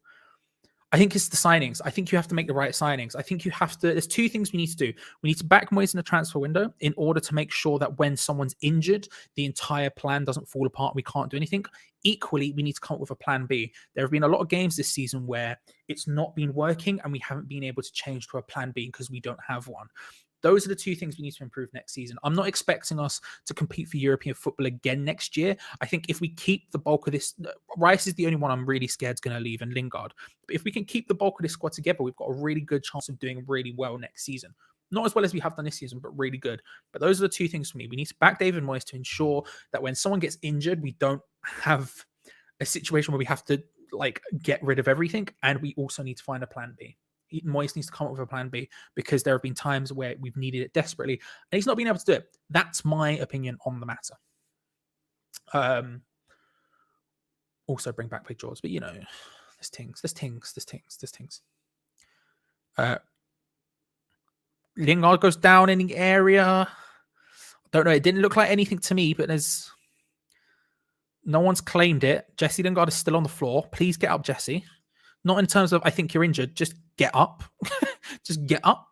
I think it's the signings. I think you have to make the right signings. I think you have to. There's two things we need to do. We need to back Moyes in the transfer window in order to make sure that when someone's injured, the entire plan doesn't fall apart. We can't do anything. Equally, we need to come up with a plan B. There have been a lot of games this season where it's not been working and we haven't been able to change to a plan B because we don't have one. Those are the two things we need to improve next season. I'm not expecting us to compete for European football again next year. I think if we keep the bulk of this, Rice is the only one I'm really scared is going to leave, and Lingard. But if we can keep the bulk of this squad together, we've got a really good chance of doing really well next season. Not as well as we have done this season, but really good. But those are the two things for me. We need to back David Moyes to ensure that when someone gets injured, we don't have a situation where we have to get rid of everything. And we also need to find a plan B. Moyes needs to come up with a plan B because there have been times where we've needed it desperately and he's not been able to do it. That's my opinion on the matter. Also bring back Big Jaws, but there's things. Lingard goes down in the area. I don't know. It didn't look like anything to me, but no one's claimed it. Jesse Lingard is still on the floor. Please get up, Jesse. Not in terms of I think you're injured. Just get up. Just get up.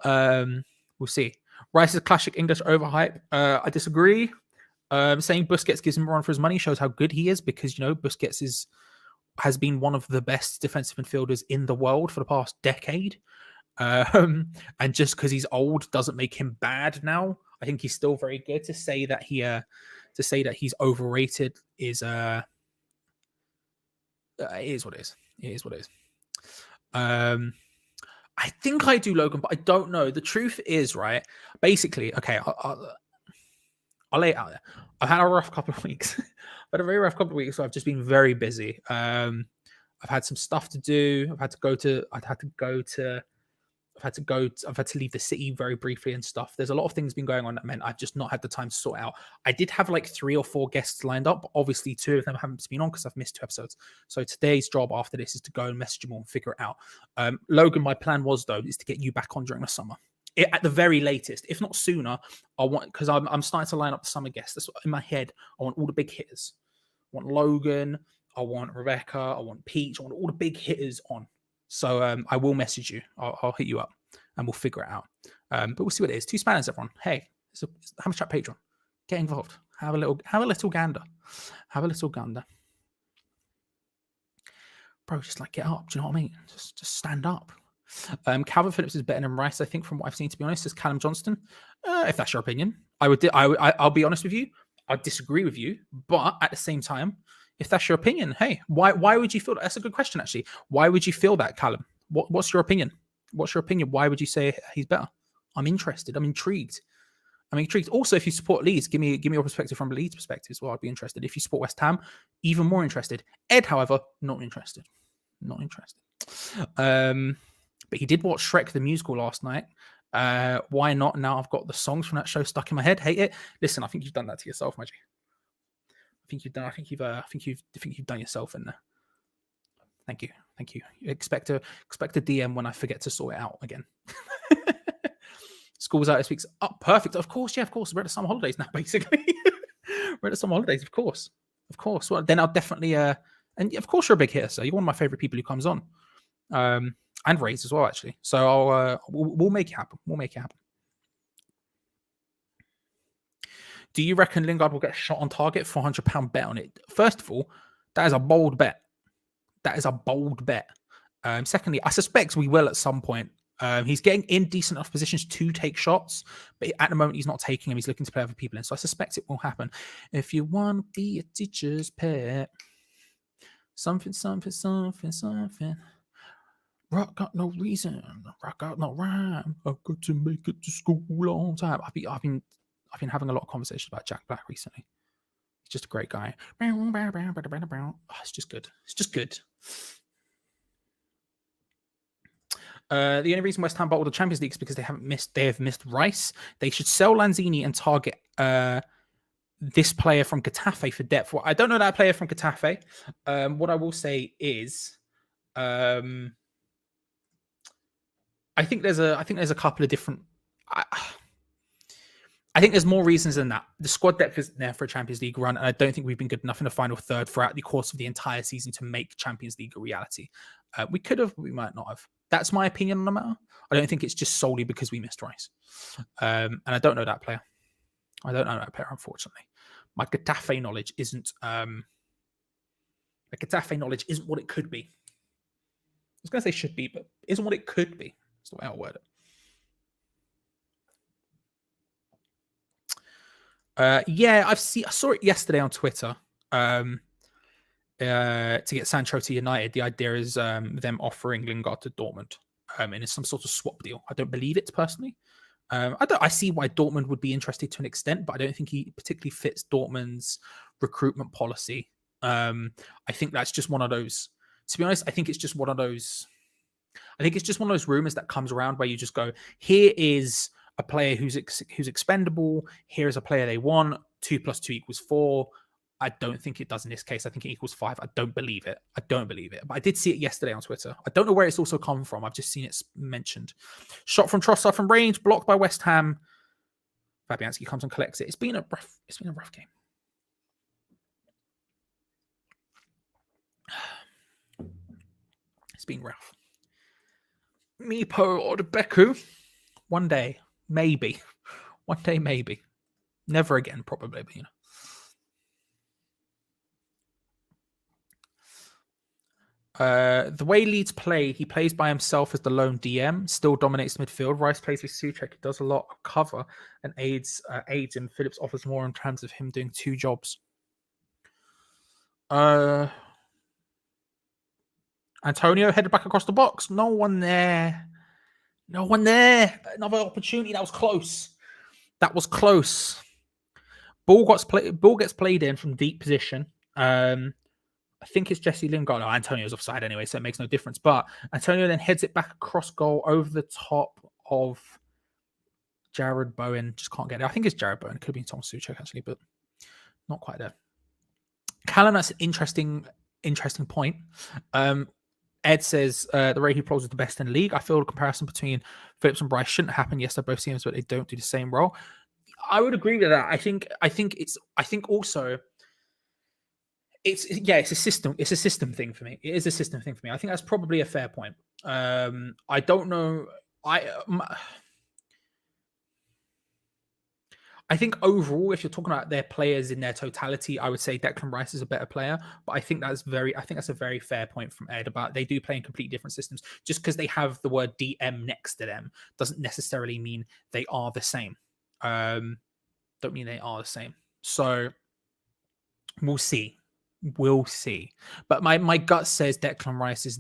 We'll see. Rice's classic English overhype. I disagree. Saying Busquets gives him a run for his money shows how good he is because Busquets has been one of the best defensive midfielders in the world for the past decade. And just because he's old doesn't make him bad now. I think he's still very good. To say that he's overrated is it is what it is. It is what it is. I think I do, Logan, but I don't know. The truth is, right? Basically, okay, I'll lay it out there. I've had a rough couple of weeks. I've had a very rough couple of weeks, so I've just been very busy. I've had some stuff to do. I've had to leave the city very briefly and stuff. There's a lot of things been going on that meant I've just not had the time to sort out. I did have like 3 or 4 guests lined up, but obviously 2 of them haven't been on because I've missed 2 episodes. So today's job after this is to go and message them all and figure it out. Logan, my plan was though, is to get you back on during the summer. At the very latest, if not sooner, I want, because I'm starting to line up the summer guests. That's what, in my head, I want all the big hitters. I want Logan, I want Rebecca, I want Peach, I want all the big hitters on. So I will message you. I'll hit you up and we'll figure it out. But we'll see what it is. 2 Spanners, everyone. Hey, it's a Hammer Chat Patreon. Get involved. Have a little gander. Have a little gander. Bro, just like get up. Do you know what I mean? Just stand up. Calvin Phillips is better than Rice, I think, from what I've seen, to be honest, as Callum Johnston. If that's your opinion. I'll be honest with you. I disagree with you. But at the same time, if that's your opinion, hey, why would you feel that? That's a good question, actually. Why would you feel that, Callum? What's your opinion? What's your opinion? Why would you say he's better? I'm interested. I'm intrigued. Also, if you support Leeds, give me your perspective from Leeds' perspective as well. I'd be interested. If you support West Ham, even more interested. Ed, however, not interested. Not interested. But he did watch Shrek the musical last night. Why not? Now I've got the songs from that show stuck in my head. Hate it. Listen, I think you've done that to yourself, Maggie. I think you've done yourself in there. Thank you. Expect a DM when I forget to sort it out again. School's out this week. Oh, perfect. Of course, yeah, of course. We're at the summer holidays now, basically. We're at the summer holidays, of course. Well, then I'll definitely and of course you're a big hitter, so you're one of my favorite people who comes on. And Rays as well, actually. So we'll make it happen. Do you reckon Lingard will get shot on target? £400 bet on it. First of all, that is a bold bet. Secondly, I suspect we will at some point. He's getting in decent enough positions to take shots, but at the moment he's not taking them. He's looking to play other people in. So I suspect it will happen. If you want to be a teacher's pet, something. Rock got no reason. Rock got no rhyme. I've got to make it to school on time. I've been having a lot of conversations about Jack Black recently. He's just a great guy. Oh, it's just good. The only reason West Ham bottled the Champions League is because they have missed Rice. They should sell Lanzini and target this player from Getafe for depth. Well, I don't know that player from Getafe. What I will say is, I think there's a couple of different. I think there's more reasons than that. The squad depth isn't there for a Champions League run, and I don't think we've been good enough in the final third throughout the course of the entire season to make Champions League a reality. We could have, we might not have. That's my opinion on the matter. I don't think it's just solely because we missed Rice. And I don't know that player. Unfortunately. My Getafe knowledge isn't what it could be. I was going to say should be, but isn't what it could be. That's the way I'll word it. I saw it yesterday on Twitter. To get Sancho to United, the idea is them offering Lingard to Dortmund, and it's some sort of swap deal. I don't believe it personally. I see why Dortmund would be interested to an extent, but I don't think he particularly fits Dortmund's recruitment policy. I think that's just one of those. To be honest, I think it's just one of those rumors that comes around where you just go, here is a player who's expendable. Here is a player they want. 2 + 2 = 4. I don't think it does in this case. I think it equals 5. I don't believe it. But I did see it yesterday on Twitter. I don't know where it's also come from. I've just seen it mentioned. Shot from Trossard from range, blocked by West Ham. Fabianski comes and collects it. It's been a rough game. It's been rough. Meepo or the BRIWHU. One day, maybe. Never again, probably, but you know. The way Leeds play, he plays by himself as the lone DM, still dominates midfield. Rice plays with Souček, he does a lot of cover and aids him. Phillips offers more in terms of him doing 2 jobs. Antonio headed back across the box. No one there. No one there. Another opportunity. That was close. That was close. Ball gets played in from deep position. I think it's Jesse Lingard. Oh, Antonio's offside anyway, so it makes no difference. But Antonio then heads it back across goal over the top of Jared Bowen. Just can't get it. I think it's Jared Bowen. It could be Thomas Suchek actually, but not quite there. Callum, that's an interesting point. Ed says the way he plays is the best in the league. I feel the comparison between Phillips and Bryce shouldn't happen. Yes, they're both teams, but they don't do the same role. I would agree with that. I think also it's a system. It's a system thing for me. It is a system thing for me. I think that's probably a fair point. I don't know. I think overall, if you're talking about their players in their totality, I would say Declan Rice is a better player. But I think that's a very fair point from Ed about they do play in completely different systems. Just because they have the word DM next to them doesn't necessarily mean they are the same. Don't mean they are the same. So we'll see. We'll see. But my gut says Declan Rice is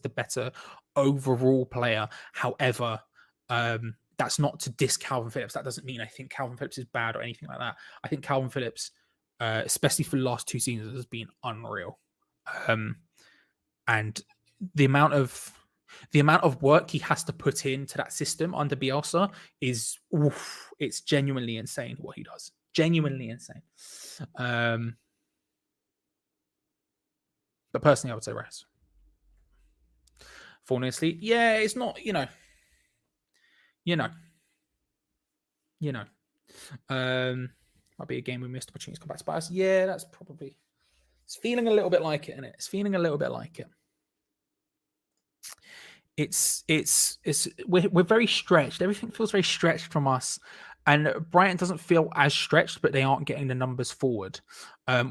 the better overall player. However, that's not to diss Calvin Phillips. That doesn't mean I think Calvin Phillips is bad or anything like that. I think Calvin Phillips, especially for the last 2 seasons, has been unreal. And the amount of work he has to put into that system under Bielsa is, it's genuinely insane what he does. Genuinely insane. But personally, I would say Rice. Falling asleep, yeah, it's not, might be a game we missed opportunities to come back to bite us. Yeah, that's probably. It's feeling a little bit like it, isn't it? It's feeling a little bit like it. We're very stretched. Everything feels very stretched from us, and Brighton doesn't feel as stretched, but they aren't getting the numbers forward.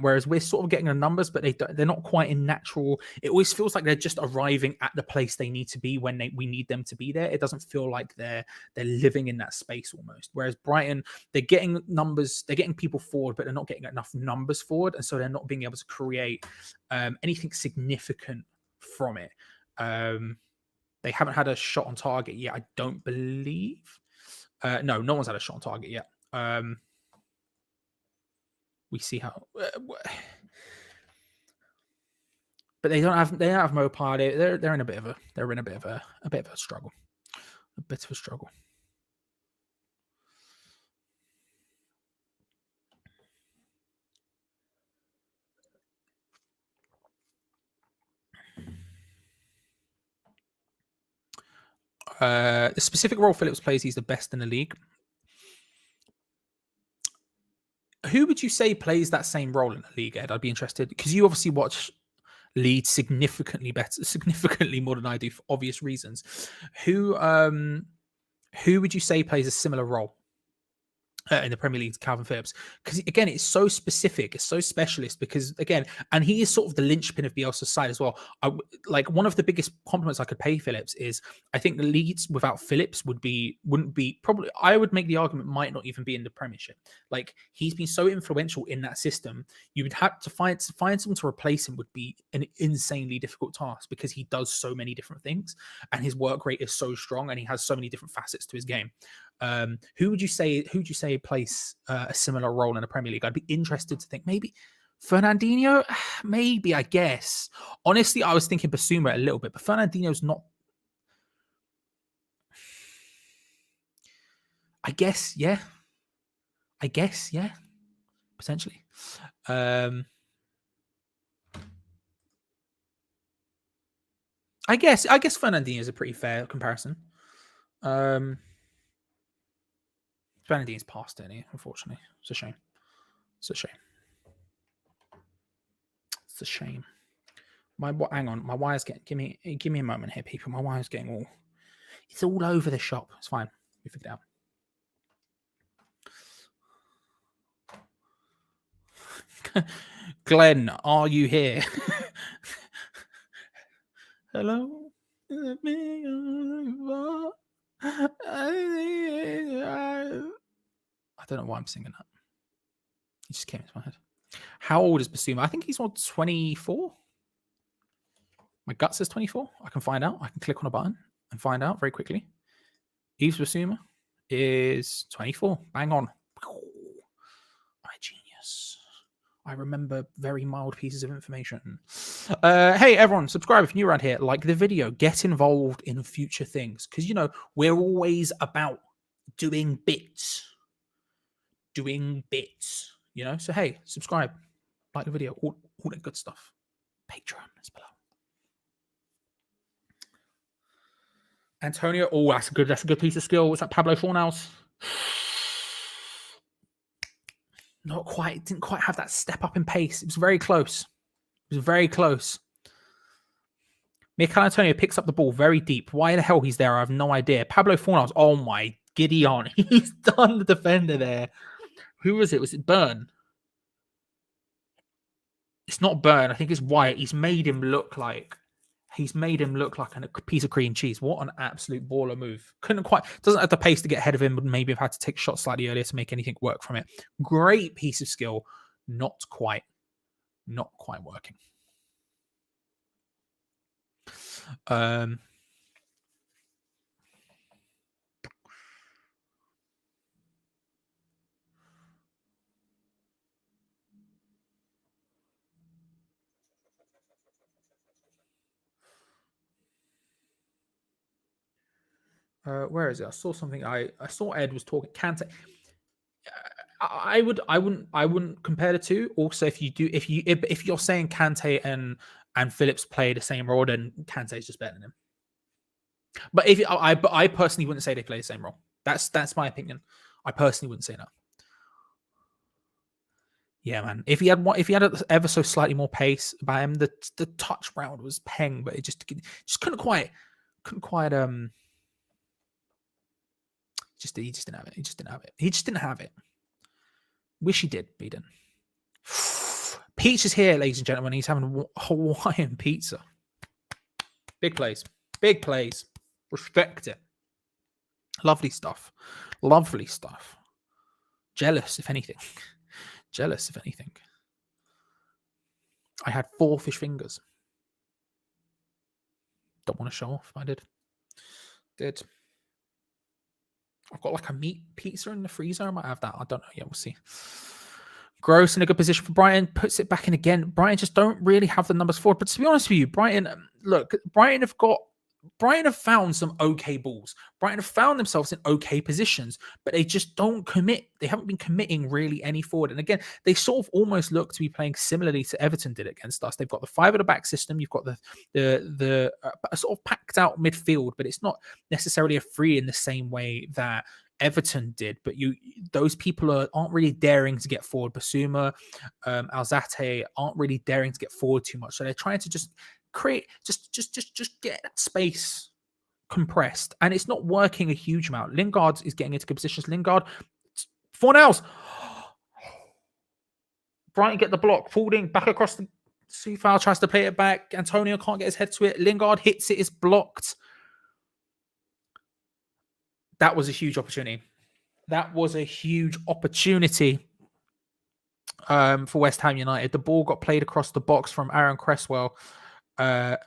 Whereas we're sort of getting the numbers, but they're not quite in natural. It always feels like they're just arriving at the place they need to be when we need them to be there. It doesn't feel like they're living in that space almost. Whereas Brighton, they're getting numbers, they're getting people forward, but they're not getting enough numbers forward, and so they're not being able to create anything significant from it. They haven't had a shot on target yet, I don't believe. No one's had a shot on target yet. We see how, but they don't have Mopar. They're in a bit of a struggle. A bit of a struggle. The specific role Phillips plays, he's the best in the league. Who would you say plays that same role in the league, Ed? I'd be interested because you obviously watch Leeds significantly more than I do for obvious reasons. Who would you say plays a similar role in the Premier League to Calvin Phillips? Because again, it's so specific, it's so specialist. Because again, and he is sort of the linchpin of Bielsa's side as well. Like one of the biggest compliments I could pay Phillips is I think the Leeds without Phillips wouldn't be probably. I would make the argument might not even be in the Premiership. Like he's been so influential in that system. You would have to find someone to replace him would be an insanely difficult task because he does so many different things and his work rate is so strong and he has so many different facets to his game. Who would you say plays a similar role in the Premier League? I'd be interested to think maybe Fernandinho, maybe, I guess. Honestly, I was thinking Basuma a little bit, but Fernandinho's not. I guess, yeah. Potentially. I guess Fernandinho is a pretty fair comparison. Fernandinho's past it, unfortunately. It's a shame. It's a shame. Hang on, my wire's getting. Give me a moment here, people. My wire's getting all. It's all over the shop. It's fine. We figured it out. Glenn, are you here? Hello. I don't know why I'm singing that. It just came into my head. How old is Basuma? I think he's on 24. My gut says 24. I can find out. I can click on a button. and find out very quickly. Yves Bissouma is 24. Bang on. My genius. I remember very mild pieces of information. Hey, everyone, subscribe if you're new around here. Like the video. Get involved in future things. Because, you know, we're always about doing bits. Doing bits. You know? So, hey, subscribe. Like the video. All that good stuff. Patreon is below. Antonio. Oh, that's a good piece of skill. What's that? Pablo Fornals. Not quite, didn't quite have that step up in pace. It was very close. It was very close. Mikel Antonio picks up the ball very deep. Why the hell he's there, I have no idea. Pablo Fornals, oh my, Gideon. He's done the defender there. Who was it? Was it Byrne? It's not Byrne. I think it's Wyatt. He's made him look like a piece of cream cheese. What an absolute baller move. Doesn't have the pace to get ahead of him, but maybe have had to take shots slightly earlier to make anything work from it. Great piece of skill. Not quite working. Where is it? I saw something. I saw Ed was talking. Kante. I wouldn't compare the two. Also, if you're saying Kante and Phillips play the same role, then Kante's just better than him. But I personally wouldn't say they play the same role. That's my opinion. I personally wouldn't say that. Yeah, man. If he had ever so slightly more pace about him, the touch round was peng, but it just couldn't quite he just didn't have it. He just didn't have it. Wish he did, but he didn't. Peach is here, ladies and gentlemen. He's having Hawaiian pizza. Big plays. Respect it. Lovely stuff. Jealous, if anything. I had 4 fish fingers. Don't want to show off if I did. I've got like a meat pizza in the freezer. I might have that. I don't know. Yeah, we'll see. Gross in a good position for Brighton. Puts it back in again. Brighton just don't really have the numbers forward. But to be honest with you, Brighton have found some okay balls. Brighton have found themselves in okay positions, but they just don't commit. They haven't been committing really any forward. And again, they sort of almost look to be playing similarly to Everton did against us. They've got the 5 at the back system. You've got the sort of packed out midfield, but it's not necessarily a free in the same way that Everton did. But those people aren't really daring to get forward. Basuma, Alzate aren't really daring to get forward too much. So they're trying to just create, just get that space compressed, and it's not working a huge amount. Lingard is getting into good positions. Lingard, Fornals, Brighton get the block, Fording back across the Sufal, tries to play it back. Antonio can't get his head to it. Lingard hits it, it's blocked. That was a huge opportunity. For West Ham United. The ball got played across the box from Aaron Cresswell to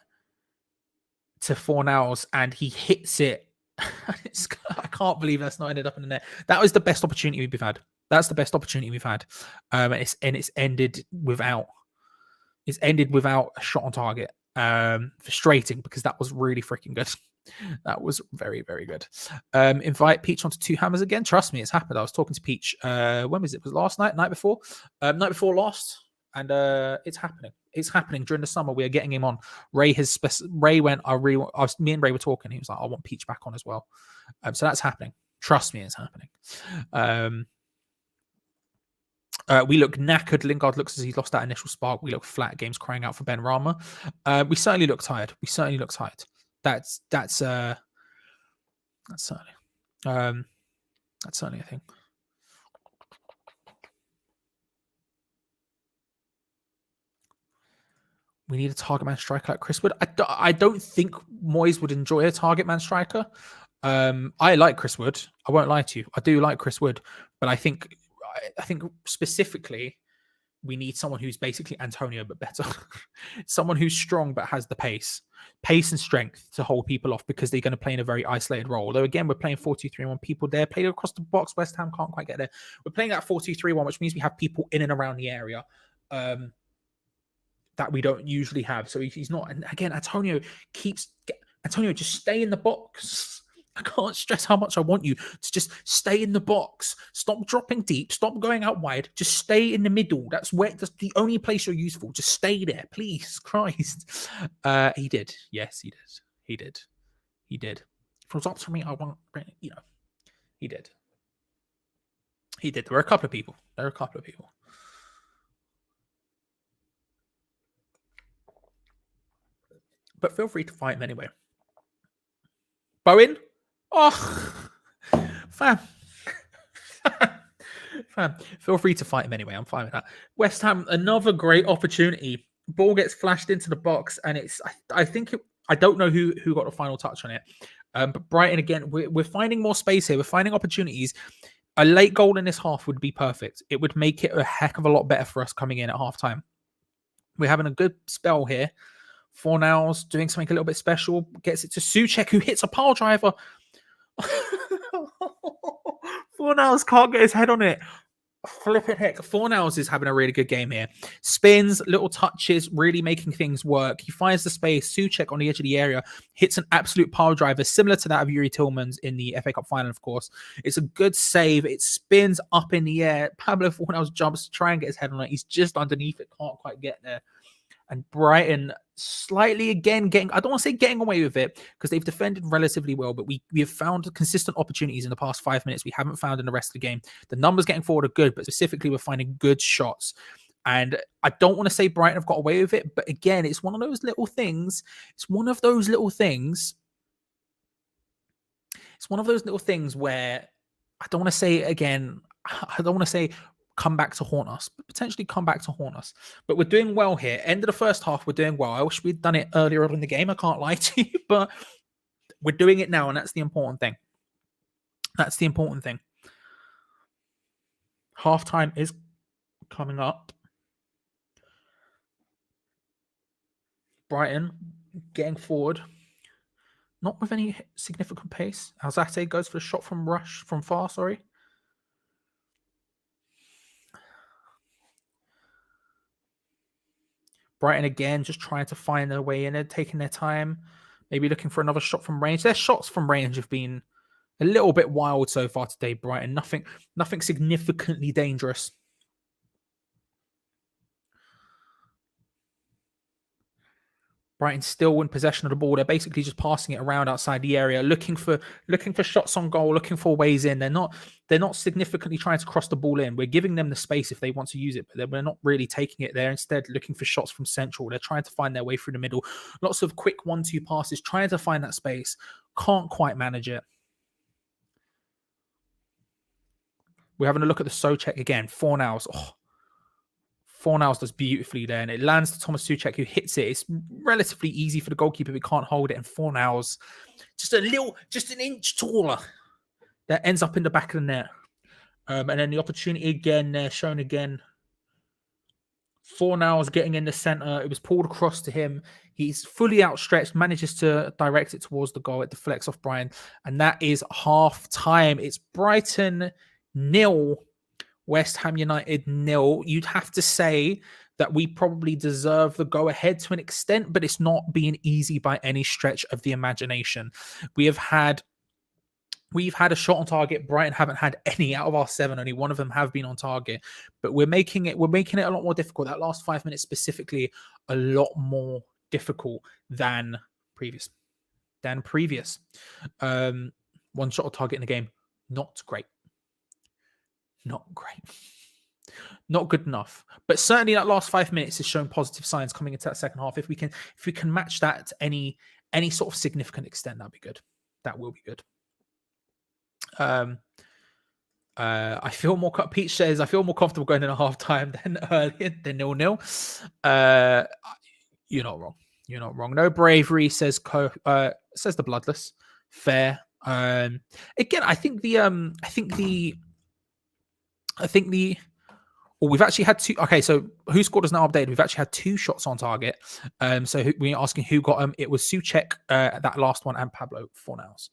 Fornals, and he hits it. I can't believe that's not ended up in the net. That was the best opportunity we've had. That's the best opportunity we've had. And it's ended without a shot on target. Frustrating, because that was really freaking good. That was very, very good. Invite Peach onto 2 hammers again. Trust me, it's happened. I was talking to Peach. When was it? Was it last night? Night before last. And it's happening. It's happening during the summer. We are getting him on. Me and Ray were talking. He was like, I want Peach back on as well. So that's happening. Trust me, it's happening. We look knackered. Lingard looks as he's lost that initial spark. We look flat. Game's crying out for Ben Rama. We certainly look tired. That's certainly a thing. We need a target man striker like Chris Wood. I don't think Moyes would enjoy a target man striker. I like Chris Wood. I won't lie to you. I do like Chris Wood, but I think specifically We need someone who's basically Antonio but better. Someone who's strong but has the pace and strength to hold people off, because they're going to play in a very isolated role. Although again, we're playing 4-2-3-1. People there played across the box. West Ham can't quite get there. We're playing at 4-2-3-1, which means we have people in and around the area that we don't usually have. So he's not. And again, Antonio, just stay in the box. I can't stress how much I want you to just stay in the box. Stop dropping deep. Stop going out wide. Just stay in the middle. That's the only place you're useful. Just stay there, please. Christ. He did. Yes, he did. He did. He did. If it was up to me, I want, he did. He did. There were a couple of people. But feel free to fight him anyway. Bowen? Oh, fam. Feel free to fight him anyway. I'm fine with that. West Ham, another great opportunity. Ball gets flashed into the box, and I don't know who got the final touch on it. But Brighton, again, we're finding more space here. We're finding opportunities. A late goal in this half would be perfect. It would make it a heck of a lot better for us coming in at halftime. We're having a good spell here. Fornals doing something a little bit special. Gets it to Souček, who hits a pile driver. Fornals can't get his head on it. Flipping heck. Fornals is having a really good game here. Spins, little touches, really making things work. He finds the space. Souček on the edge of the area hits an absolute pile driver, similar to that of Yuri Tillman's in the FA Cup final, of course. It's a good save. It spins up in the air. Pablo Fornals jumps to try and get his head on it. He's just underneath it. Can't quite get there. And Brighton slightly again I don't want to say getting away with it, because they've defended relatively well, but we have found consistent opportunities in the past 5 minutes we haven't found in the rest of the game. The numbers getting forward are good, but specifically we're finding good shots. And I don't want to say Brighton have got away with it, but again, it's one of those little things. It's one of those little things where I don't want to say again, I don't want to say come back to haunt us, but potentially come back to haunt us. But we're doing well here. End of the first half, we're doing well. I wish we'd done it earlier on in the game. I can't lie to you, but we're doing it now, and that's the important thing. Halftime is coming up. Brighton getting forward, not with any significant pace. Alzate goes for the shot from far. Brighton again, just trying to find their way in it, taking their time, maybe looking for another shot from range. Their shots from range have been a little bit wild so far today, Brighton. Nothing significantly dangerous. Brighton still in possession of the ball. They're basically just passing it around outside the area, looking for shots on goal, looking for ways in. They're not significantly trying to cross the ball in. We're giving them the space if they want to use it, but we're not really taking it there. Instead, looking for shots from central. They're trying to find their way through the middle. Lots of quick 1-2 passes, trying to find that space. Can't quite manage it. We're having a look at the Souček again. Fornals. Fornals does beautifully there, and it lands to Thomas Souček, who hits it. It's relatively easy for the goalkeeper, but can't hold it. And Fornals, just an inch taller, that ends up in the back of the net. And then the opportunity again there, shown again. Fornals getting in the center. It was pulled across to him. He's fully outstretched, manages to direct it towards the goal. It deflects off Brighton, and that is half time. It's Brighton 0. West Ham United 0. You'd have to say that we probably deserve the go-ahead to an extent, but it's not being easy by any stretch of the imagination. We've had a shot on target. Brighton haven't had any out of our 7. Only one of them have been on target, but we're making it a lot more difficult. That last 5 minutes specifically, a lot more difficult than previous. One shot on target in the game, not great. Not good enough. But certainly that last 5 minutes has shown positive signs coming into that second half. If we can match that to any sort of significant extent, that'd be good. That will be good. I feel more. Peach says I feel more comfortable going in a half time than earlier than 0-0. You're not wrong. No bravery, says the Bloodless. Fair. Again, I think the Well, we've actually had two. Okay, so who scored is now updated. We've actually had 2 shots on target. So we're asking who got them. It was Souček, that last one, and Pablo Fornals,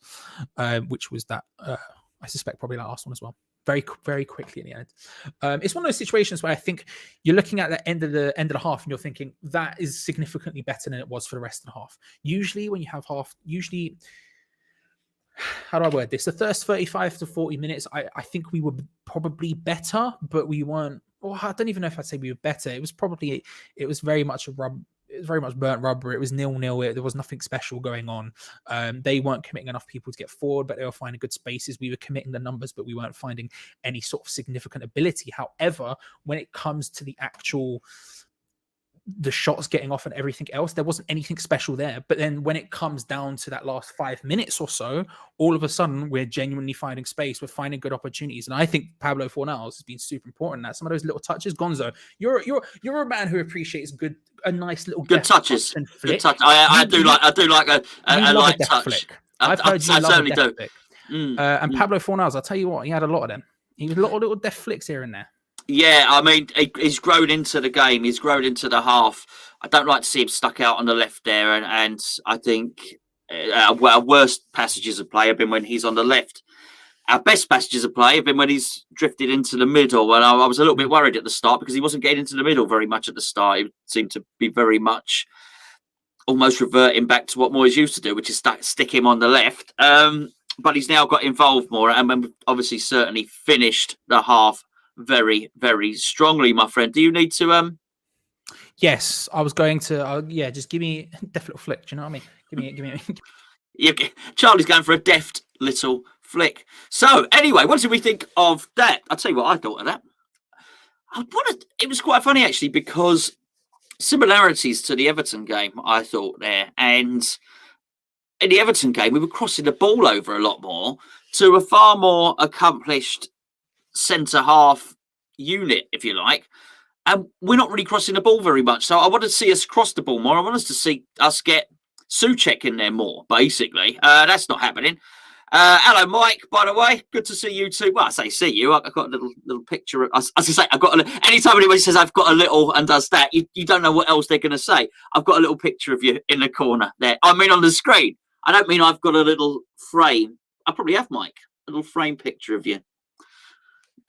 which was that. I suspect probably that last one as well. Very, very quickly in the end. It's one of those situations where I think you're looking at the end of the half and you're thinking that is significantly better than it was for the rest of the half. Usually, when you have half, how do I word this? The first 35 to 40 minutes, I think we were probably better, but we weren't. Well, I don't even know if I'd say we were better. It was very much it was very much burnt rubber. It was 0-0. There was nothing special going on. They weren't committing enough people to get forward, but they were finding good spaces. We were committing the numbers, but we weren't finding any sort of significant ability. However, when it comes to the shots getting off and everything else, there wasn't anything special there. But then when it comes down to that last 5 minutes or so, all of a sudden we're genuinely finding space, we're finding good opportunities. And I think Pablo Fornals has been super important in that. Some of those little touches. Gonzo, you're a man who appreciates a nice little good touches. And flick. Good touch. I do like a light touch. Flick. I've heard you love certainly a do. Flick. And Pablo Fornals, I'll tell you what, he had a lot of them. He was a lot of little deft flicks here and there. Yeah, I mean, he's grown into the game. He's grown into the half. I don't like to see him stuck out on the left there. And I think our worst passages of play have been when he's on the left. Our best passages of play have been when he's drifted into the middle. And I was a little bit worried at the start because he wasn't getting into the middle very much at the start. He seemed to be very much almost reverting back to what Moyes used to do, which is stick him on the left. But he's now got involved more. And we've obviously certainly finished the half very, very strongly, my friend. Do you need to Yes, I was going to just give me a deft little flick. Do you know what I mean? Give me Charlie's going for a deft little flick. So anyway, what did we think of that? I'll tell you what I thought of that. It was quite funny actually, because similarities to the Everton game, I thought there. And in the Everton game, we were crossing the ball over a lot more to a far more accomplished centre half unit, if you like, and we're not really crossing the ball very much. So I want to see us cross the ball more. I want us to see us get Souček in there more. Basically, that's not happening. Hello, Mike. By the way, good to see you too. Well, I say see you. I've got a little picture. As I say, I've got anytime anybody says I've got a little and does that, you don't know what else they're going to say. I've got a little picture of you in the corner there. I mean, on the screen. I don't mean I've got a little frame. I probably have, Mike. A little frame picture of you.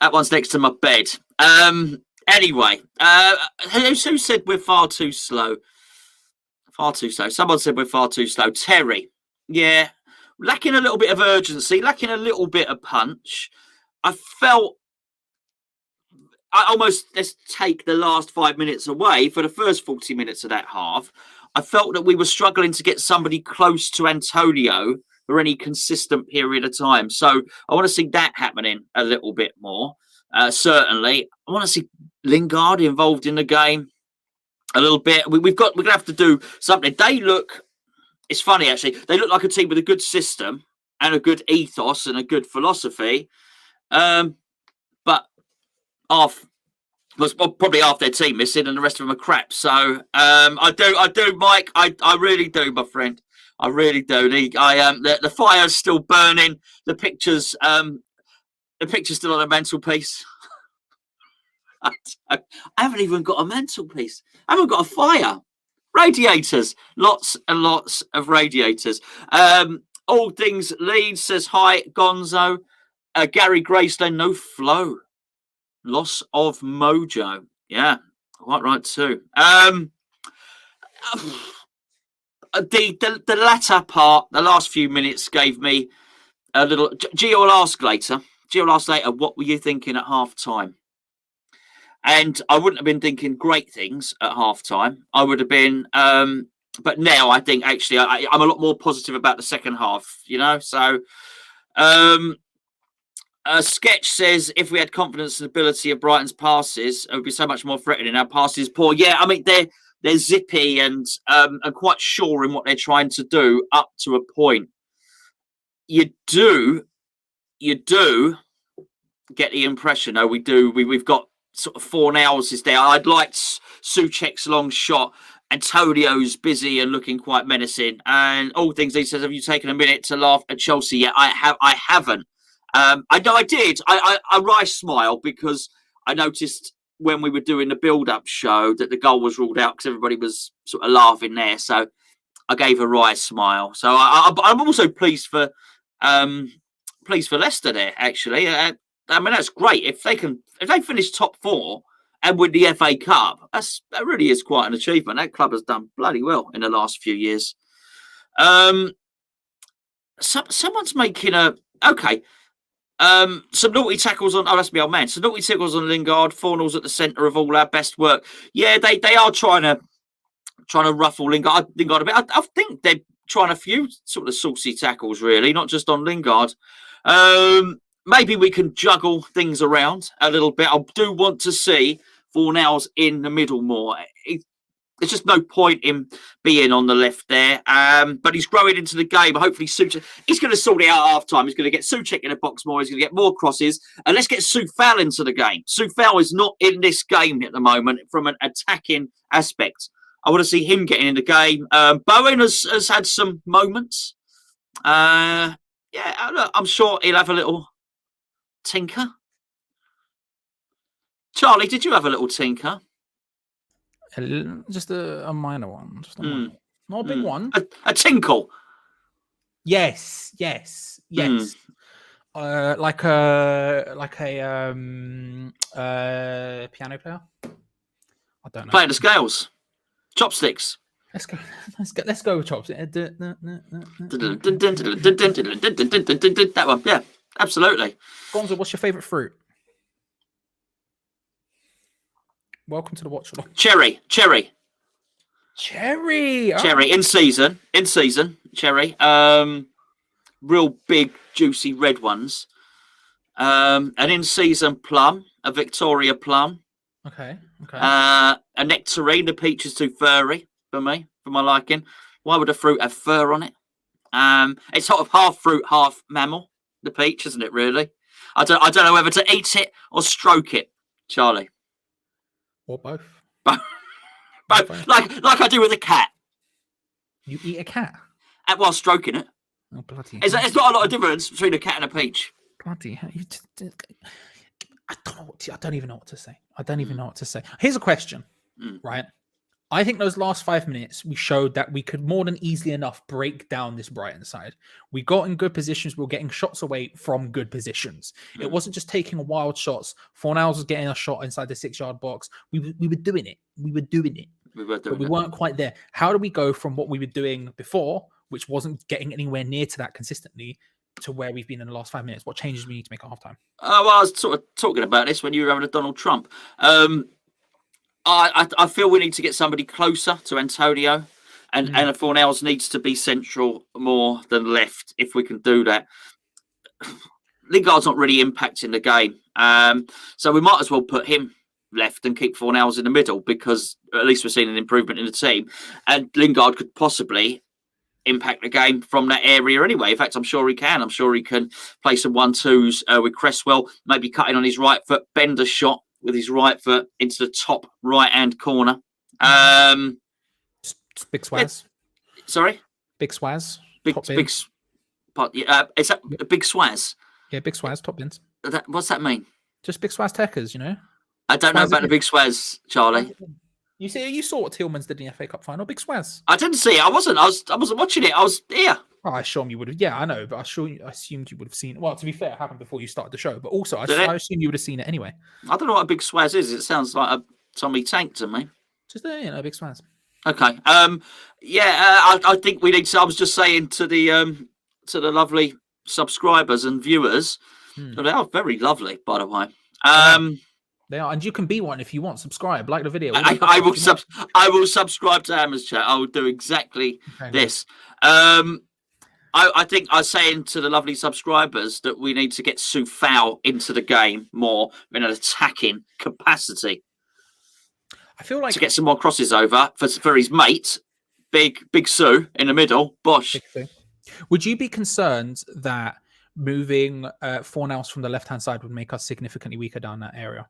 That one's next to my bed. Anyway, who said we're far too slow? Far too slow. Someone said we're far too slow. Terry. Yeah. Lacking a little bit of urgency, lacking a little bit of punch. I almost, let's take the last 5 minutes away for the first 40 minutes of that half. I felt that we were struggling to get somebody close to Antonio for any consistent period of time. So I want to see that happening a little bit more. Certainly, I want to see Lingard involved in the game a little bit. We're going to have to do something. It's funny actually. They look like a team with a good system and a good ethos and a good philosophy. But probably half their team missing and the rest of them are crap. So I do, Mike. I really do, my friend. I really do. The fire's still burning. The picture's still on a mantelpiece. I haven't even got a mantelpiece. I haven't got a fire. Radiators. Lots and lots of radiators. All Things Leeds says hi, Gonzo. Gary Graceland, no flow. Loss of mojo. Yeah, quite right too. The latter part, the last few minutes gave me a little. Geo will ask later. What were you thinking at half time? And I wouldn't have been thinking great things at half time. I would have been, but now I think actually I'm a lot more positive about the second half, you know. So, Sketch says if we had confidence and ability of Brighton's passes, it would be so much more threatening. Our passes poor. Yeah, I mean they're zippy and quite sure in what they're trying to do up to a point. You do get the impression, though, we've got sort of Fornals there. I'd like Souček's long shot. Antonio's busy and looking quite menacing. And All Things he says, have you taken a minute to laugh at Chelsea yet? I haven't. I know I did. I wry smile because I noticed when we were doing the build-up show that the goal was ruled out because everybody was sort of laughing there. So I gave a wry smile. So I'm also pleased for Leicester there. Actually, I mean that's great if they finish top 4 and win the FA Cup. That really is quite an achievement. That club has done bloody well in the last few years. Someone's making some naughty tackles on. Oh, that's my old man. Some naughty tackles on Lingard. Fornals at the centre of all our best work. Yeah, they are trying to ruffle Lingard a bit. I think they're trying a few sort of saucy tackles, really, not just on Lingard. Maybe we can juggle things around a little bit. I do want to see Fornals in the middle more. There's just no point in being on the left there. But he's growing into the game. Hopefully, Souček, he's going to sort it out at half time. He's going to get Souček in the box more. He's going to get more crosses. And let's get Soufal into the game. Soufal is not in this game at the moment from an attacking aspect. I want to see him getting in the game. Bowen has had some moments. Look, I'm sure he'll have a little tinker. Charlie, did you have a little tinker? Just a minor one. Just a minor. Not a big one. A tinkle. Yes. Like a piano player. I don't know. Playing the scales. Chopsticks. Let's go with chopsticks. That one, yeah, absolutely. Gonzo, what's your favourite fruit? Welcome to the watch along. Cherry. Oh. In season. Cherry. Real big, juicy red ones. An in season plum, a Victoria plum. Okay. A nectarine. The peach is too furry for me, for my liking. Why would a fruit have fur on it? It's sort of half fruit, half mammal. The peach, isn't it? Really? I don't know whether to eat it or stroke it, Charlie. Or both. Both. Like I do with a cat. You eat a cat? While stroking it. Oh, bloody It's not a lot of difference between a cat and a peach. Bloody hell. I don't even know what to say. Here's a question, right? I think those last 5 minutes, we showed that we could more than easily enough break down this Brighton side. We got in good positions. We were getting shots away from good positions. It wasn't just taking wild shots. Fornals was getting a shot inside the 6-yard box. We were doing it. But we weren't quite there. How do we go from what we were doing before, which wasn't getting anywhere near to that consistently, to where we've been in the last 5 minutes? What changes we need to make at halftime? Well, I was sort of talking about this when you were having a Donald Trump. I feel we need to get somebody closer to Antonio, and Fornals needs to be central more than left if we can do that. Lingard's not really impacting the game, so we might as well put him left and keep Fornals in the middle, because at least we're seeing an improvement in the team, and Lingard could possibly impact the game from that area anyway. In fact, I'm sure he can. I'm sure he can play some 1-2s with Cresswell, maybe cutting on his right foot, bend a shot with his right foot into the top right-hand corner. Big Swaz. Sorry? Big Swaz. Is that a big Swaz? Yeah, Big Swaz, top bins. What's that mean? Just Big Swaz techers, you know? I don't know about the big Swaz, Charlie. You saw what Tillman's did in the FA Cup final. Big Swaz. I didn't see it. I wasn't watching it. I was here. Oh, I assume you would have. Yeah, I know, but I assumed you would have seen it. Well, to be fair, it happened before you started the show, but also I assume you would have seen it anyway. I don't know what a big Swaz is. It sounds like a Tommy Tank to me. Just a big Swaz. Okay. I think we need to. I was just saying to the lovely subscribers and viewers, that they are very lovely, by the way. They are, and you can be one if you want. Subscribe, like the video. I will subscribe to Hammer's Chat. I will do exactly this. I think I was saying to the lovely subscribers that we need to get Soufal into the game more in an attacking capacity. I feel like to get some more crosses over for his mate, Big Sue in the middle. Bosh. Would you be concerned that moving Fornals from the left-hand side would make us significantly weaker down that area?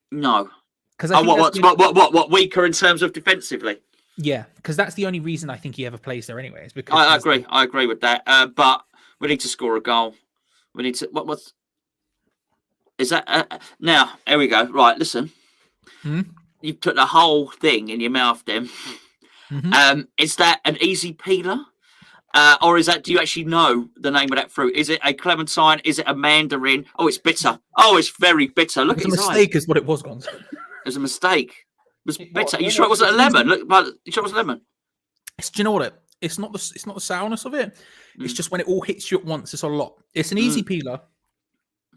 No. Because what weaker in terms of defensively? Yeah, because that's the only reason I think he ever plays there, anyways. Because I agree. I agree with that. But we need to score a goal. We need to. Is that now? Here we go. Right, listen. Hmm? You put the whole thing in your mouth, then. Mhm. Is that an easy peeler, or is that? Do you actually know the name of that fruit? Is it a clementine? Is it a mandarin? Oh, it's bitter. Oh, it's very bitter. Look It's at a his eyes. mistake, is what it was, Gonzo. It was a mistake. It was bitter. What, You sure it wasn't a it's easy. lemon? Look, but you sure it was a lemon? Do you know what it's not the sourness of it. It's just when it all hits you at once, it's a lot. It's an easy peeler.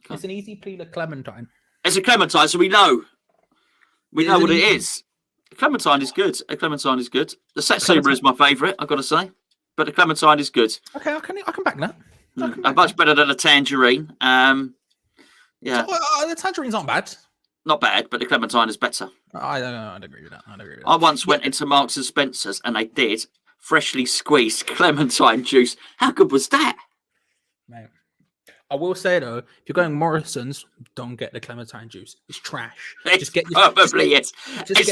Okay. It's an easy peeler clementine. It's a clementine, so we know. We know Is what it it easy? is. A clementine is good. A clementine is good. The satsuma is my favourite, I've got to say. But the clementine is good. Okay, I can back that. Much better than a tangerine. Yeah, So, the tangerines aren't bad. not bad, but the clementine is better. I don't know. I'd agree with that. I once went into Marks and Spencer's and they did freshly squeezed clementine juice. How good was that? Mate. I will say though, if you're going Morrison's, don't get the clementine juice. It's trash. It's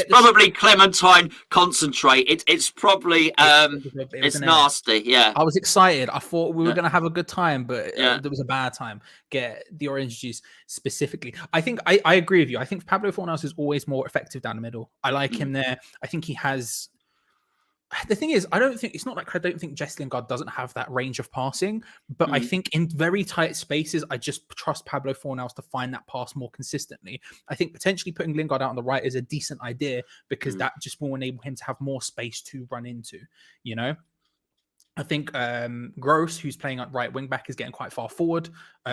probably clementine concentrate. It's probably it's nasty. Yeah. I was excited. I thought we were going to have a good time, but there was a bad time. Get the orange juice specifically. I think I agree with you. I think Pablo Fornals is always more effective down the middle. I like him there. I think he has. The thing is, I don't think Jesse Lingard doesn't have that range of passing, but I think in very tight spaces, I just trust Pablo Fornals to find that pass more consistently. I think potentially putting Lingard out on the right is a decent idea because that just will enable him to have more space to run into, you know? I think Gross, who's playing at right wing back, is getting quite far forward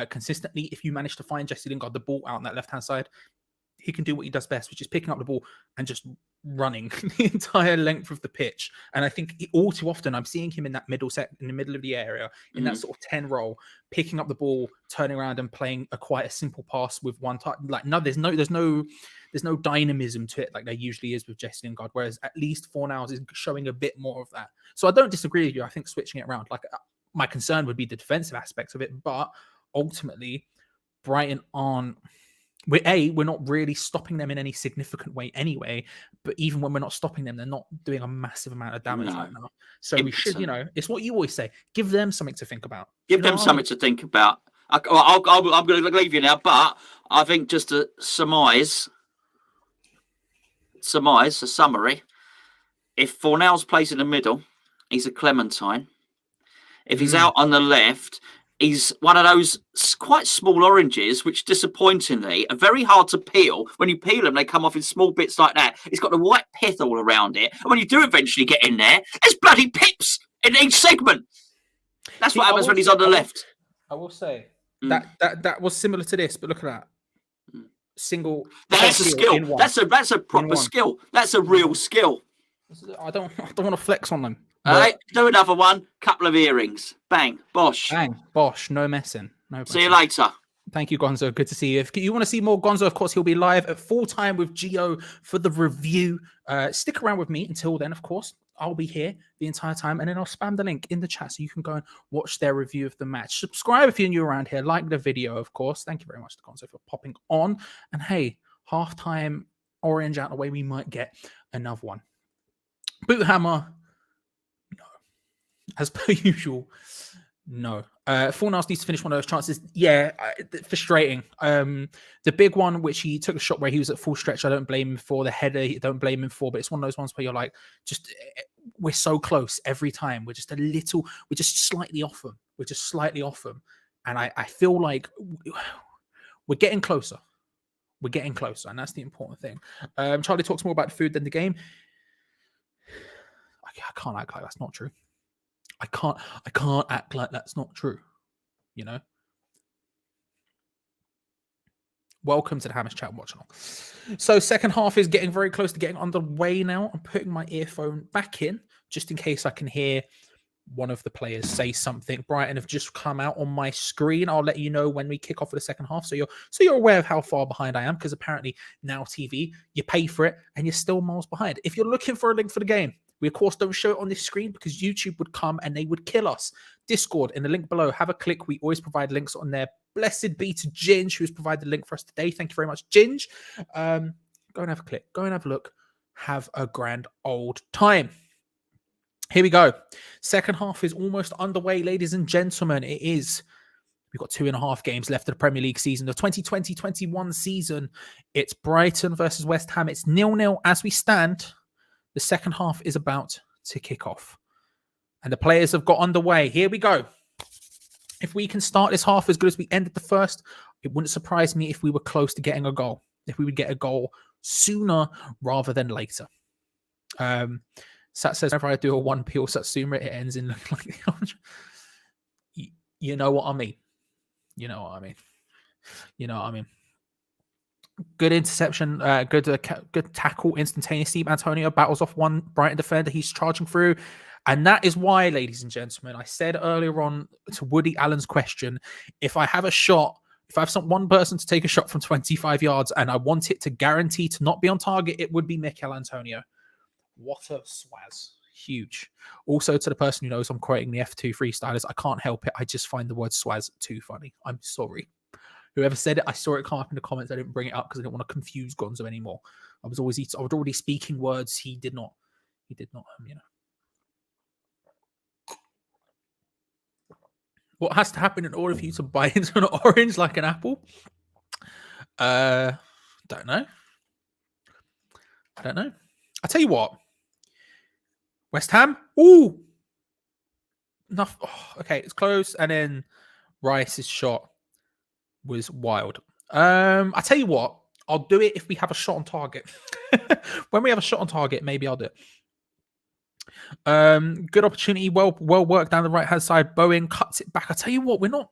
consistently. If you manage to find Jesse Lingard the ball out on that left-hand side, he can do what he does best, which is picking up the ball and just running the entire length of the pitch. And I think all too often I'm seeing him in that middle set, in the middle of the area, in that sort of 10 role, picking up the ball, turning around and playing quite a simple pass with one touch. Like there's no dynamism to it like there usually is with Jesse Lingard, whereas at least Fornals is showing a bit more of that. So I don't disagree with you. I think switching it around, like my concern would be the defensive aspects of it, but ultimately Brighton aren't. We're not really stopping them in any significant way anyway, but even when we're not stopping them, they're not doing a massive amount of damage right now. So we should, it's what you always say, give them something to think about. Give them something to think about. I'm going to leave you now, but I think just to surmise, a summary, if Fornals plays in the middle, he's a clementine. If he's out on the left, he's one of those quite small oranges, which disappointingly are very hard to peel. When you peel them, they come off in small bits like that. It's got the white pith all around it. And when you do eventually get in there, there's bloody pips in each segment. That's what happens when he's on the left. I will say that was similar to this, but look at that. Single. That's a skill. That's a proper skill. That's a real skill. I don't want to flex on them. All right, do another one. Couple of earrings. Bang, bosh. Bang, bosh. No messing. No. See you later. Thank you, Gonzo. Good to see you. If you want to see more Gonzo, of course, he'll be live at full time with Geo for the review. Stick around with me until then, of course. I'll be here the entire time, and then I'll spam the link in the chat so you can go and watch their review of the match. Subscribe if you're new around here. Like the video, of course. Thank you very much to Gonzo for popping on. And hey, halftime orange out of the way, we might get another one. Boot hammer. As per usual, no. Fornals needs to finish one of those chances. Yeah, frustrating. The big one, which he took a shot where he was at full stretch, I don't blame him for. The header, I don't blame him for. But it's one of those ones where you're like, we're so close every time. We're just slightly off them. We're just slightly off them. And I feel like we're getting closer. We're getting closer. And that's the important thing. Charlie talks more about the food than the game. I can't act like that's not true. I can't act like that's not true, you know. Welcome to the Hammers Chat Watch channel. So second half is getting very close to getting underway now. I'm putting my earphone back in just in case I can hear one of the players say something. Brighton have just come out on my screen. I'll let you know when we kick off for the second half, so you're aware of how far behind I am, because apparently Now TV, you pay for it and you're still miles behind. If you're looking for a link for the game, we, of course, don't show it on this screen because YouTube would come and they would kill us. Discord, in the link below, have a click. We always provide links on there. Blessed be to Ginge, who's provided the link for us today. Thank you very much, Ginge. Go and have a click. Go and have a look. Have a grand old time. Here we go. Second half is almost underway, ladies and gentlemen. It is We've got 2.5 games left of the Premier League season, the 2020-21 season. It's Brighton versus West Ham. It's 0-0 as we stand. The second half is about to kick off. And the players have got underway. Here we go. If we can start this half as good as we ended the first, it wouldn't surprise me if we were close to getting a goal. If we would get a goal sooner rather than later. Sat says, whenever I do a 1p or Satsuma, it ends in looking like the you know what I mean. You know what I mean. You know what I mean. Good interception, good tackle instantaneously. Antonio battles off one Brighton defender. He's charging through. And that is why, ladies and gentlemen, I said earlier on to Woody Allen's question, if I have a shot, if I have one person to take a shot from 25 yards and I want it to guarantee to not be on target, it would be Mikel Antonio. What a swaz. Huge. Also, to the person who knows I'm quoting the F2 freestylers, I can't help it. I just find the word swaz too funny. I'm sorry. Whoever said it, I saw it come up in the comments. I didn't bring it up because I didn't want to confuse Gonzo anymore. I was already speaking words he did not, What has to happen in order for you to buy into an orange like an apple? Don't know. I don't know. I'll tell you what. West Ham. Ooh. Enough. Oh, okay, it's close. And then Rice's shot was wild. I'll tell you what. I'll do it if we have a shot on target. When we have a shot on target, maybe I'll do it. Good opportunity, well worked down the right hand side. Bowen cuts it back. I tell you what, we're not,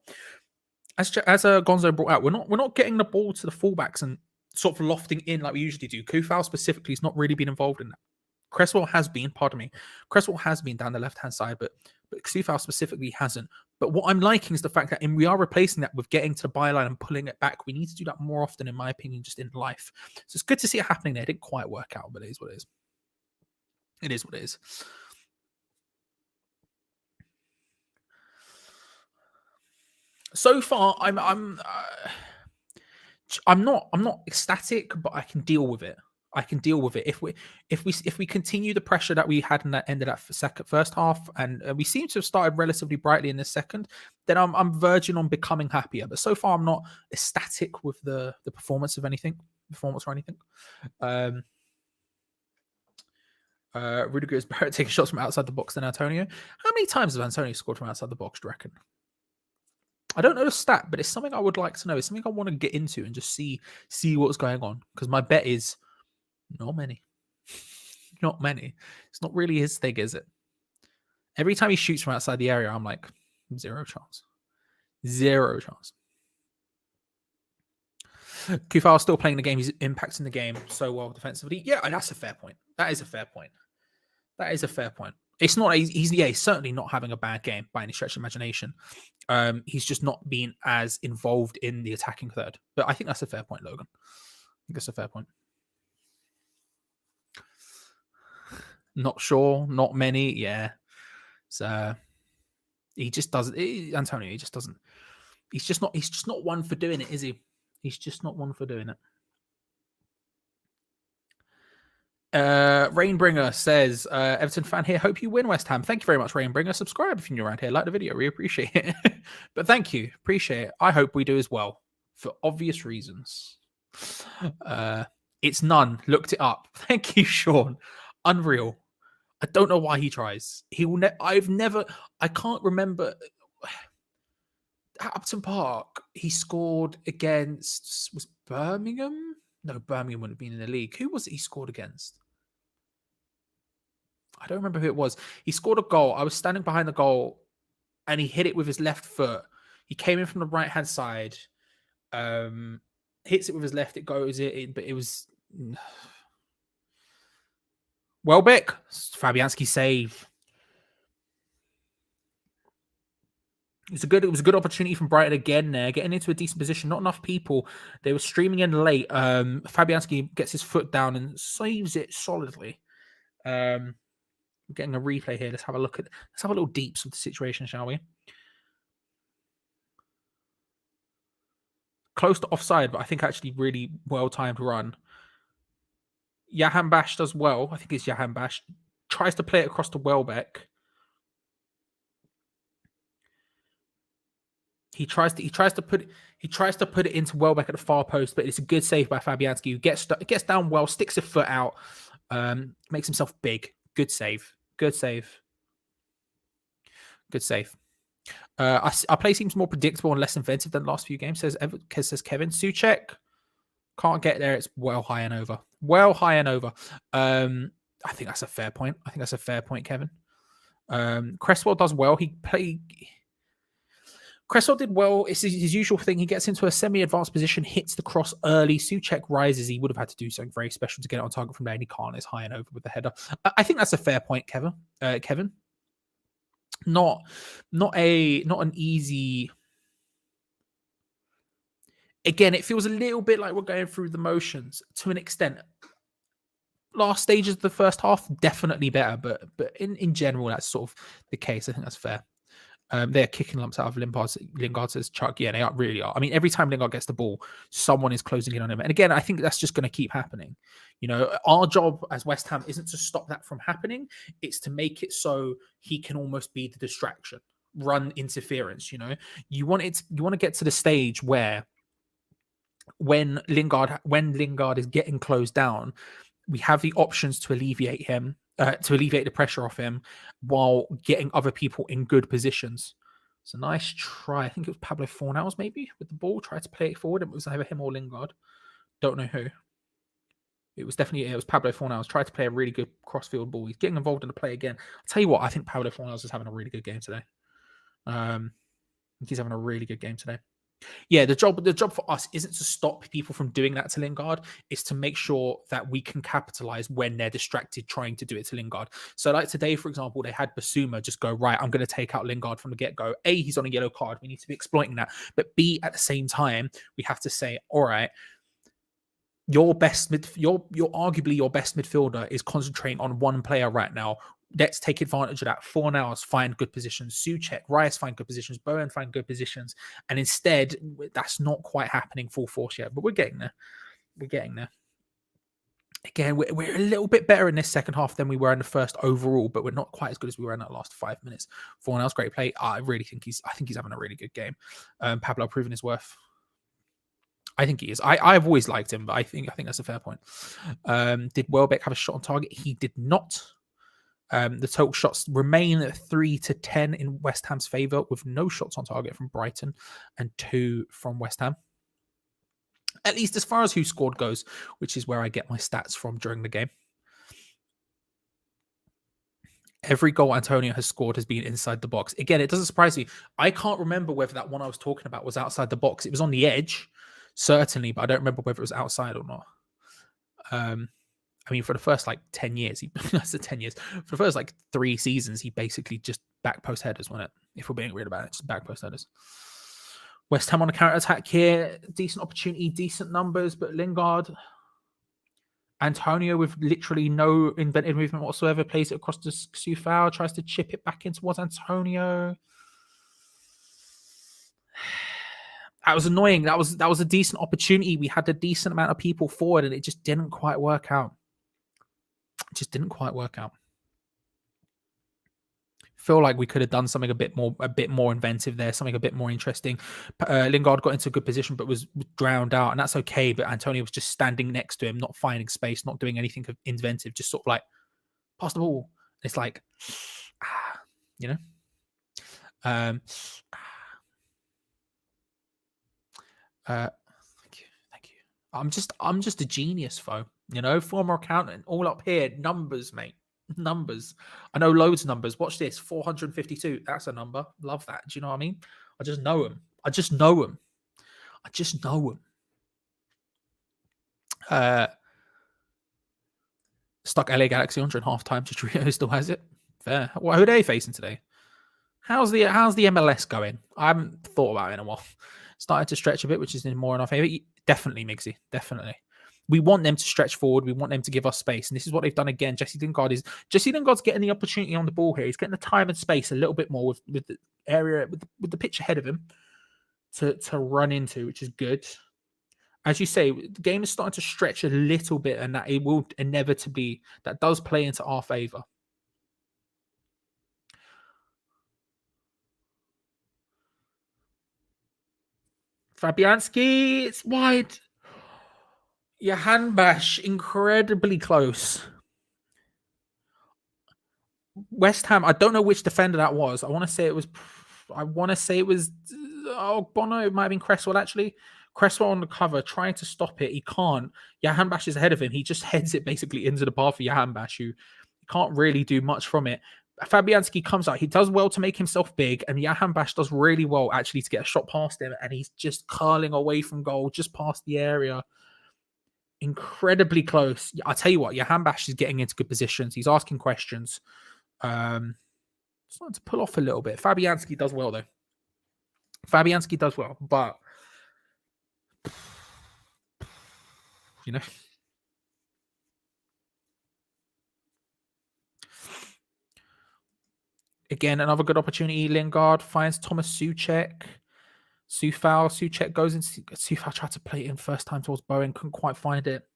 as Gonzo brought out, we're not getting the ball to the fullbacks and sort of lofting in like we usually do. Kufal specifically has not really been involved in that. Cresswell has been down the left hand side, but Kufal specifically hasn't. But what I'm liking is the fact that we are replacing that with getting to the byline and pulling it back. We need to do that more often, in my opinion, just in life. So it's good to see it happening there. It didn't quite work out, but it is what it is. It is what it is. So far, I'm not ecstatic, but I can deal with it. If we continue the pressure that we had in that end of that first half, and we seem to have started relatively brightly in the second, then I'm verging on becoming happier. But so far, I'm not ecstatic with the performance or anything. Rudiger is better at taking shots from outside the box than Antonio. How many times has Antonio scored from outside the box, do you reckon? I don't know the stat, but it's something I would like to know. It's something I want to get into and just see what's going on. Because my bet is not many. Not many. It's not really his thing, is it? Every time he shoots from outside the area, I'm like, 0 chance. 0 chance. Kufal still playing the game. He's impacting the game so well defensively. Yeah, that's a fair point. That is a fair point. It's not. He's certainly not having a bad game by any stretch of imagination. He's just not being as involved in the attacking third. But I think that's a fair point, Logan. I think that's a fair point. Not sure. Not many. Yeah. So he just doesn't. Antonio. He just doesn't. He's just not one for doing it, is he? He's just not one for doing it. Rainbringer says, Everton fan here. Hope you win, West Ham. Thank you very much, Rainbringer. Subscribe if you're new around here. Like the video. We appreciate it. But thank you. Appreciate it. I hope we do as well for obvious reasons. It's none. Looked it up. Thank you, Sean. Unreal. I don't know why he tries. He will. I can't remember. At Upton Park, he scored against, was Birmingham? No, Birmingham wouldn't have been in the league. Who was it he scored against? I don't remember who it was. He scored a goal. I was standing behind the goal and he hit it with his left foot. He came in from the right-hand side, hits it with his left, it goes in, but it was Welbeck. Fabianski save. It was a good opportunity from Brighton again there, getting into a decent position. Not enough people. They were streaming in late. Fabianski gets his foot down and saves it solidly. We're getting a replay here. Let's have a little deeps of the situation, shall we? Close to offside, but I think actually really well-timed run. Jahan Bash does well. I think it's Jahan Bash. Tries to play it across to Welbeck. He tries to put it into Welbeck at the far post, but it's a good save by Fabianski, who gets down well, sticks a foot out, makes himself big. Good save. Good save. Good save. Our play seems more predictable and less inventive than the last few games, says Kevin. Souček can't get there. It's well high and over. Well high and over. I think that's a fair point. Kevin. Cresswell does well. Cresswell did well. It's his usual thing. He gets into a semi-advanced position, hits the cross early. Souček rises. He would have had to do something very special to get it on target from there, and he can't. It's high and over with the header. I think that's a fair point, Kevin. Not an easy. Again, it feels a little bit like we're going through the motions to an extent. Last stages of the first half, definitely better, but in general, that's sort of the case. I think that's fair. They're kicking lumps out of Lingard, says Chuck. Yeah, they really are. I mean, every time Lingard gets the ball, someone is closing in on him. And again, I think that's just going to keep happening. You know, our job as West Ham isn't to stop that from happening. It's to make it so he can almost be the distraction, run interference. You know, you want to get to the stage where when Lingard is getting closed down, we have the options to alleviate him. To alleviate the pressure off him while getting other people in good positions. It's a nice try. I think it was Pablo Fornals maybe with the ball. Tried to play it forward. It was either him or Lingard. Don't know who. It was Pablo Fornals. Tried to play a really good crossfield ball. He's getting involved in the play again. I'll tell you what, I think Pablo Fornals is having a really good game today. I think he's having a really good game today. Yeah, the job for us isn't to stop people from doing that to Lingard. It's to make sure that we can capitalize when they're distracted trying to do it to Lingard. So like today, for example, they had Basuma just go, right, I'm going to take out Lingard from the get-go. A, he's on a yellow card. We need to be exploiting that. But B, at the same time, we have to say, all right, your arguably your best midfielder is concentrating on one player right now. Let's take advantage of that. Fornals find good positions. Souček, Rice find good positions. Bowen find good positions. And instead, that's not quite happening full force yet. But we're getting there. Again, we're a little bit better in this second half than we were in the first overall, but we're not quite as good as we were in that last 5 minutes. Fornals, great play. I think he's having a really good game. Pablo proving his worth. I think he is. I've always liked him, but I think that's a fair point. Did Welbeck have a shot on target? He did not. The total shots remain at 3-10 in West Ham's favour, with no shots on target from Brighton and 2 from West Ham. At least as far as who scored goes, which is where I get my stats from during the game. Every goal Antonio has scored has been inside the box. Again, it doesn't surprise me. I can't remember whether that one I was talking about was outside the box. It was on the edge, certainly, but I don't remember whether it was outside or not. I mean, for the first 10 years, that's the 10 years. For the first 3 seasons, he basically just back post headers, wasn't it? If we're being real about it, just back post headers. West Ham on a counter attack here. Decent opportunity, decent numbers, but Lingard, Antonio with literally no inventive movement whatsoever, plays it across to Soufal, tries to chip it back in towards Antonio. That was annoying. That was a decent opportunity. We had a decent amount of people forward, and it just didn't quite work out. Feel like we could have done something a bit more inventive there, something a bit more interesting. Lingard got into a good position, but was drowned out, and that's okay. But Antonio was just standing next to him, not finding space, not doing anything inventive, just sort of pass the ball. It's you know. Thank you. I'm just a genius, Fo. You know, former accountant, all up here, numbers, mate. Numbers. I know loads of numbers. Watch this, 452. That's a number. Love that. Do you know what I mean? I just know them. Stuck LA Galaxy under in halftime. Chicharito still has it. Fair. Who are they facing today? How's the MLS going? I haven't thought about it in a while. Started to stretch a bit, which is more in our favour. Definitely, Migsy. Definitely. We want them to stretch forward. We want them to give us space. And this is what they've done again. Jesse Lingard's getting the opportunity on the ball here. He's getting the time and space a little bit more with the area, with the pitch ahead of him to run into, which is good. As you say, the game is starting to stretch a little bit, and that it will inevitably, that does play into our favour. Fabianski, it's wide. Johan Bash, incredibly close. West Ham, I don't know which defender that was. I want to say it was. Oh, Bono. It might have been Cresswell actually. Cresswell on the cover, trying to stop it. He can't. Johan Bash is ahead of him. He just heads it basically into the path of Johan Bash, who can't really do much from it. Fabianski comes out. He does well to make himself big, and Johan Bash does really well actually to get a shot past him, and he's just curling away from goal, just past the area. Incredibly close. I'll tell you what, Johan Bash is getting into good positions. He's asking questions. Starting to pull off a little bit. Fabianski does well, though. Fabianski does well, but you know. Again, another good opportunity. Lingard finds Thomas Souček. Souček goes in. Soufal tried to play it in first time towards Bowen. Couldn't quite find it.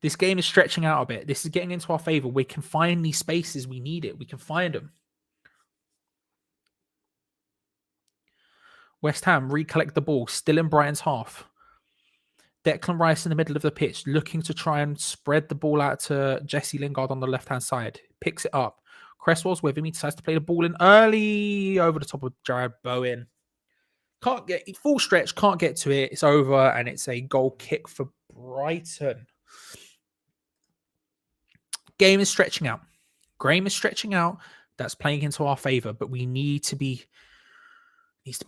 This game is stretching out a bit. This is getting into our favor. We can find these spaces. We need it. We can find them. West Ham recollect the ball. Still in Brighton's half. Declan Rice in the middle of the pitch, looking to try and spread the ball out to Jesse Lingard on the left-hand side. Picks it up. Cresswell's with him. He decides to play the ball in early over the top of Jared Bowen. Can't get full stretch. Can't get to it. It's over, and it's a goal kick for Brighton. Game is stretching out. Game is stretching out. That's playing into our favor, but we need to be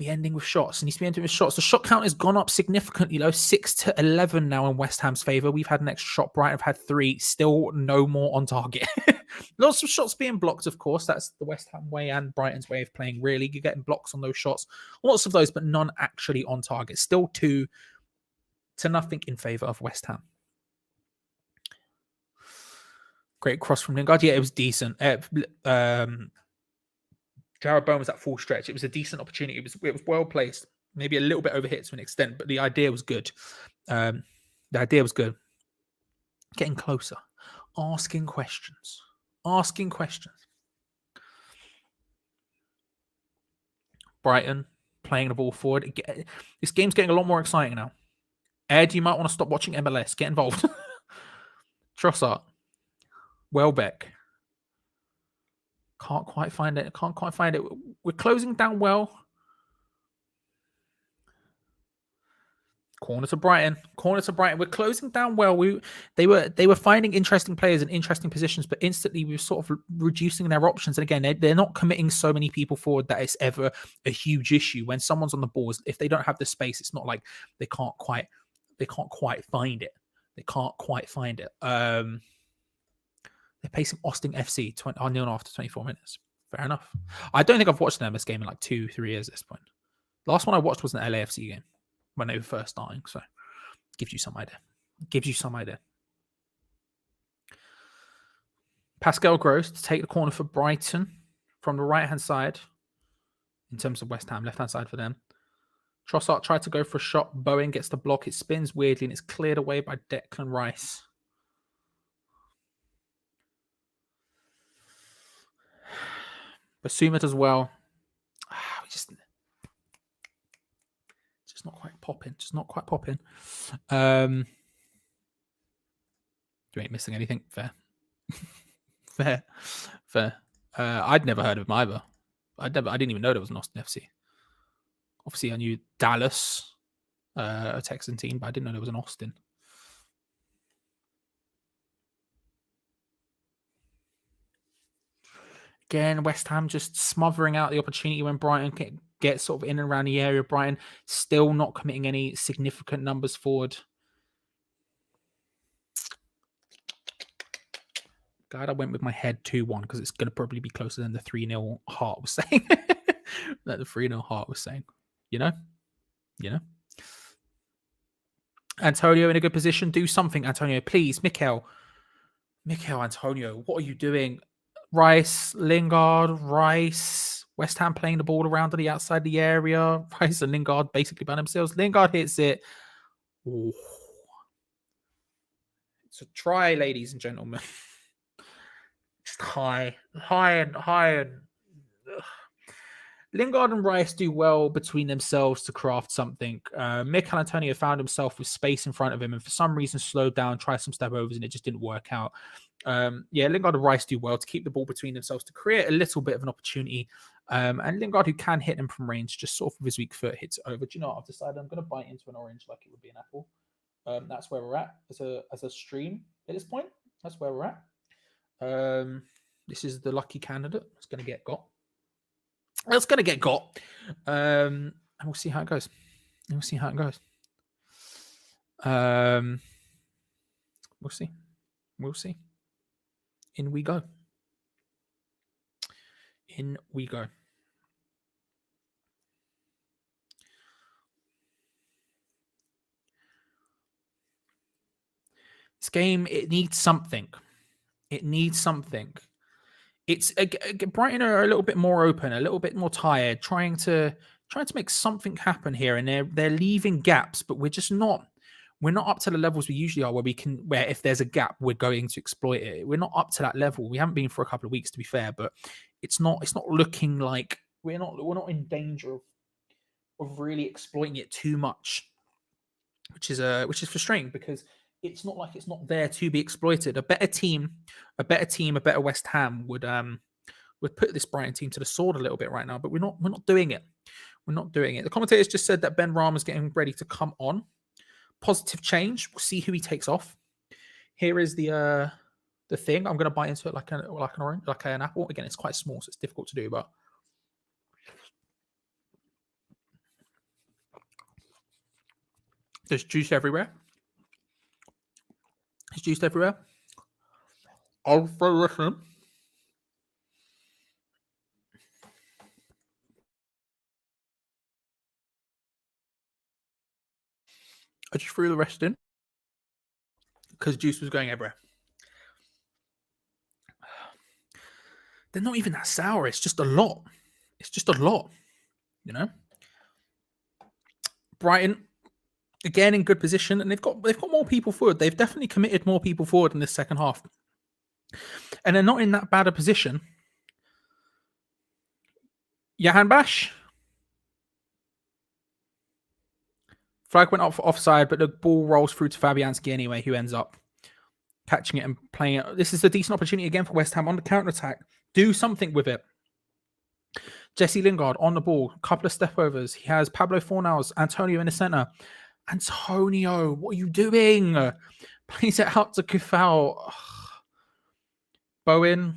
ending with shots. It needs to be ending with shots. The shot count has gone up significantly, though. 6-11 now in West Ham's favor. We've had an extra shot. Brighton have had 3. Still no more on target. Lots of shots being blocked, of course. That's the West Ham way and Brighton's way of playing, really. You're getting blocks on those shots. Lots of those, but none actually on target. Still 2-0 in favor of West Ham. Great cross from Lingard. Yeah, it was decent. Jared Bowen was at full stretch. It was a decent opportunity. It was well placed. Maybe a little bit overhit to an extent, but the idea was good. The idea was good. Getting closer. Asking questions. Brighton playing the ball forward. This game's getting a lot more exciting now. Ed, you might want to stop watching MLS. Get involved. Trossard. Welbeck. Can't quite find it. We're closing down well. Corner to Brighton. We're closing down well. They were finding interesting players in interesting positions, but instantly we were sort of reducing their options. And again, they're not committing so many people forward that it's ever a huge issue. When someone's on the ball, if they don't have the space, it's not like they can't quite find it. They're pacing Austin FC 0-0 after 24 minutes. Fair enough. I don't think I've watched an MS game in like 2-3 years at this point. Last one I watched was an LAFC game when they were first starting. So gives you some idea. Pascal Gross to take the corner for Brighton from the right-hand side in terms of West Ham, left-hand side for them. Trossard tried to go for a shot. Bowen gets the block. It spins weirdly and it's cleared away by Declan Rice. Basuma does well. Just not quite popping. You ain't missing anything. Fair. I'd never heard of him either. I didn't even know there was an Austin FC. Obviously, I knew Dallas, a Texan team, but I didn't know there was an Austin. Again, West Ham just smothering out the opportunity when Brighton gets sort of in and around the area. Brighton still not committing any significant numbers forward. God, I went with my head 2-1 because it's going to probably be closer than the 3-0 heart was saying. That the 3-0 heart was saying. You know? Antonio in a good position. Do something, Antonio. Please, Mikel, Antonio, what are you doing? Rice, Lingard, West Ham playing the ball around to the outside of the area. Rice and Lingard basically by themselves. Lingard hits it. Ooh. It's a try, ladies and gentlemen. Just high and ugh. Lingard and Rice do well between themselves to craft something. Mikel Antonio found himself with space in front of him and for some reason slowed down, tried some step overs, and it just didn't work out. Lingard and Rice do well to keep the ball between themselves to create a little bit of an opportunity. And Lingard, who can hit them from range, just sort of with his weak foot hits it over. Do you know what? I've decided I'm going to bite into an orange like it would be an apple. That's where we're at as a stream at this point. That's where we're at. This is the lucky candidate. It's going to get got. It's going to get got. And we'll see how it goes. We'll see. We'll see. In we go. This game, it needs something. It's Brighton are a little bit more open, a little bit more tired, trying to make something happen here, and they're leaving gaps, but we're not up to the levels we usually are, where if there's a gap, we're going to exploit it. We're not up to that level. We haven't been for a couple of weeks, to be fair, but it's not looking like we're not in danger of really exploiting it too much, which is frustrating because it's not like it's not there to be exploited. A better team, a better West Ham would put this Brighton team to the sword a little bit right now, but we're not doing it. The commentators just said that Ben Rama's getting ready to come on. Positive change. We'll see who he takes off. Here is the thing. I'm going to bite into it like an orange, like an apple. Again, it's quite small, so it's difficult to do, but there's juice everywhere. I'll throw this in. I just threw the rest in because juice was going everywhere. They're not even that sour. It's just a lot. You know. Brighton again in good position, and they've got more people forward. They've definitely committed more people forward in this second half, and they're not in that bad a position. Jahan Bash. Flag went up for offside, but the ball rolls through to Fabianski anyway, who ends up catching it and playing it. This is a decent opportunity again for West Ham on the counter-attack. Do something with it. Jesse Lingard on the ball, a couple of step overs. He has Pablo Fornals, Antonio in the centre. Antonio, what are you doing? Plays it out to Kufal. Bowen.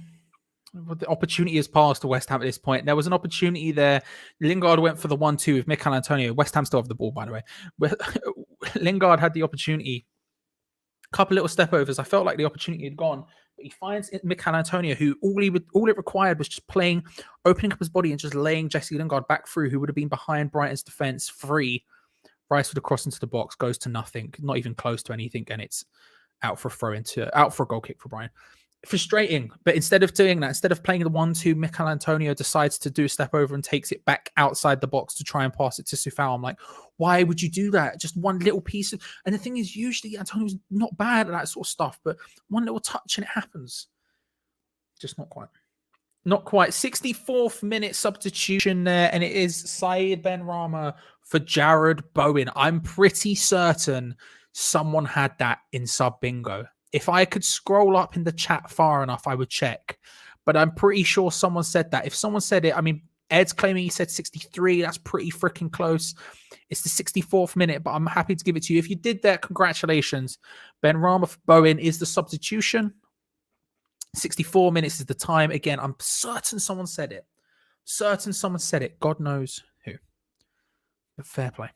The opportunity has passed to West Ham at this point. There was an opportunity there. Lingard went for the 1-2 with Mikel Antonio. West Ham still have the ball, by the way. Lingard had the opportunity. A couple little step overs. I felt like the opportunity had gone, but he finds Mikel Antonio, who all it required was just opening up his body and just laying Jesse Lingard back through, who would have been behind Brighton's defense free. Rice would have crossed into the box, goes to nothing, not even close to anything, and it's out for a goal kick for Brighton. Frustrating, but instead of doing that, instead of playing the 1-2, Mikel Antonio decides to do a step over and takes it back outside the box to try and pass it to Sufal. I'm like, why would you do that? Just one little piece of, and the thing is, usually Antonio's not bad at that sort of stuff, but one little touch and it happens. Just not quite. 64th minute substitution there, and it is Saeed Benrahma for Jared Bowen. I'm pretty certain someone had that in sub bingo. If I could scroll up in the chat far enough, I would check. But I'm pretty sure someone said that. If someone said it, I mean, Ed's claiming he said 63. That's pretty freaking close. It's the 64th minute, but I'm happy to give it to you. If you did that, congratulations. Benrahma for Bowen is the substitution. 64 minutes is the time. Again, I'm certain someone said it. God knows who. But fair play.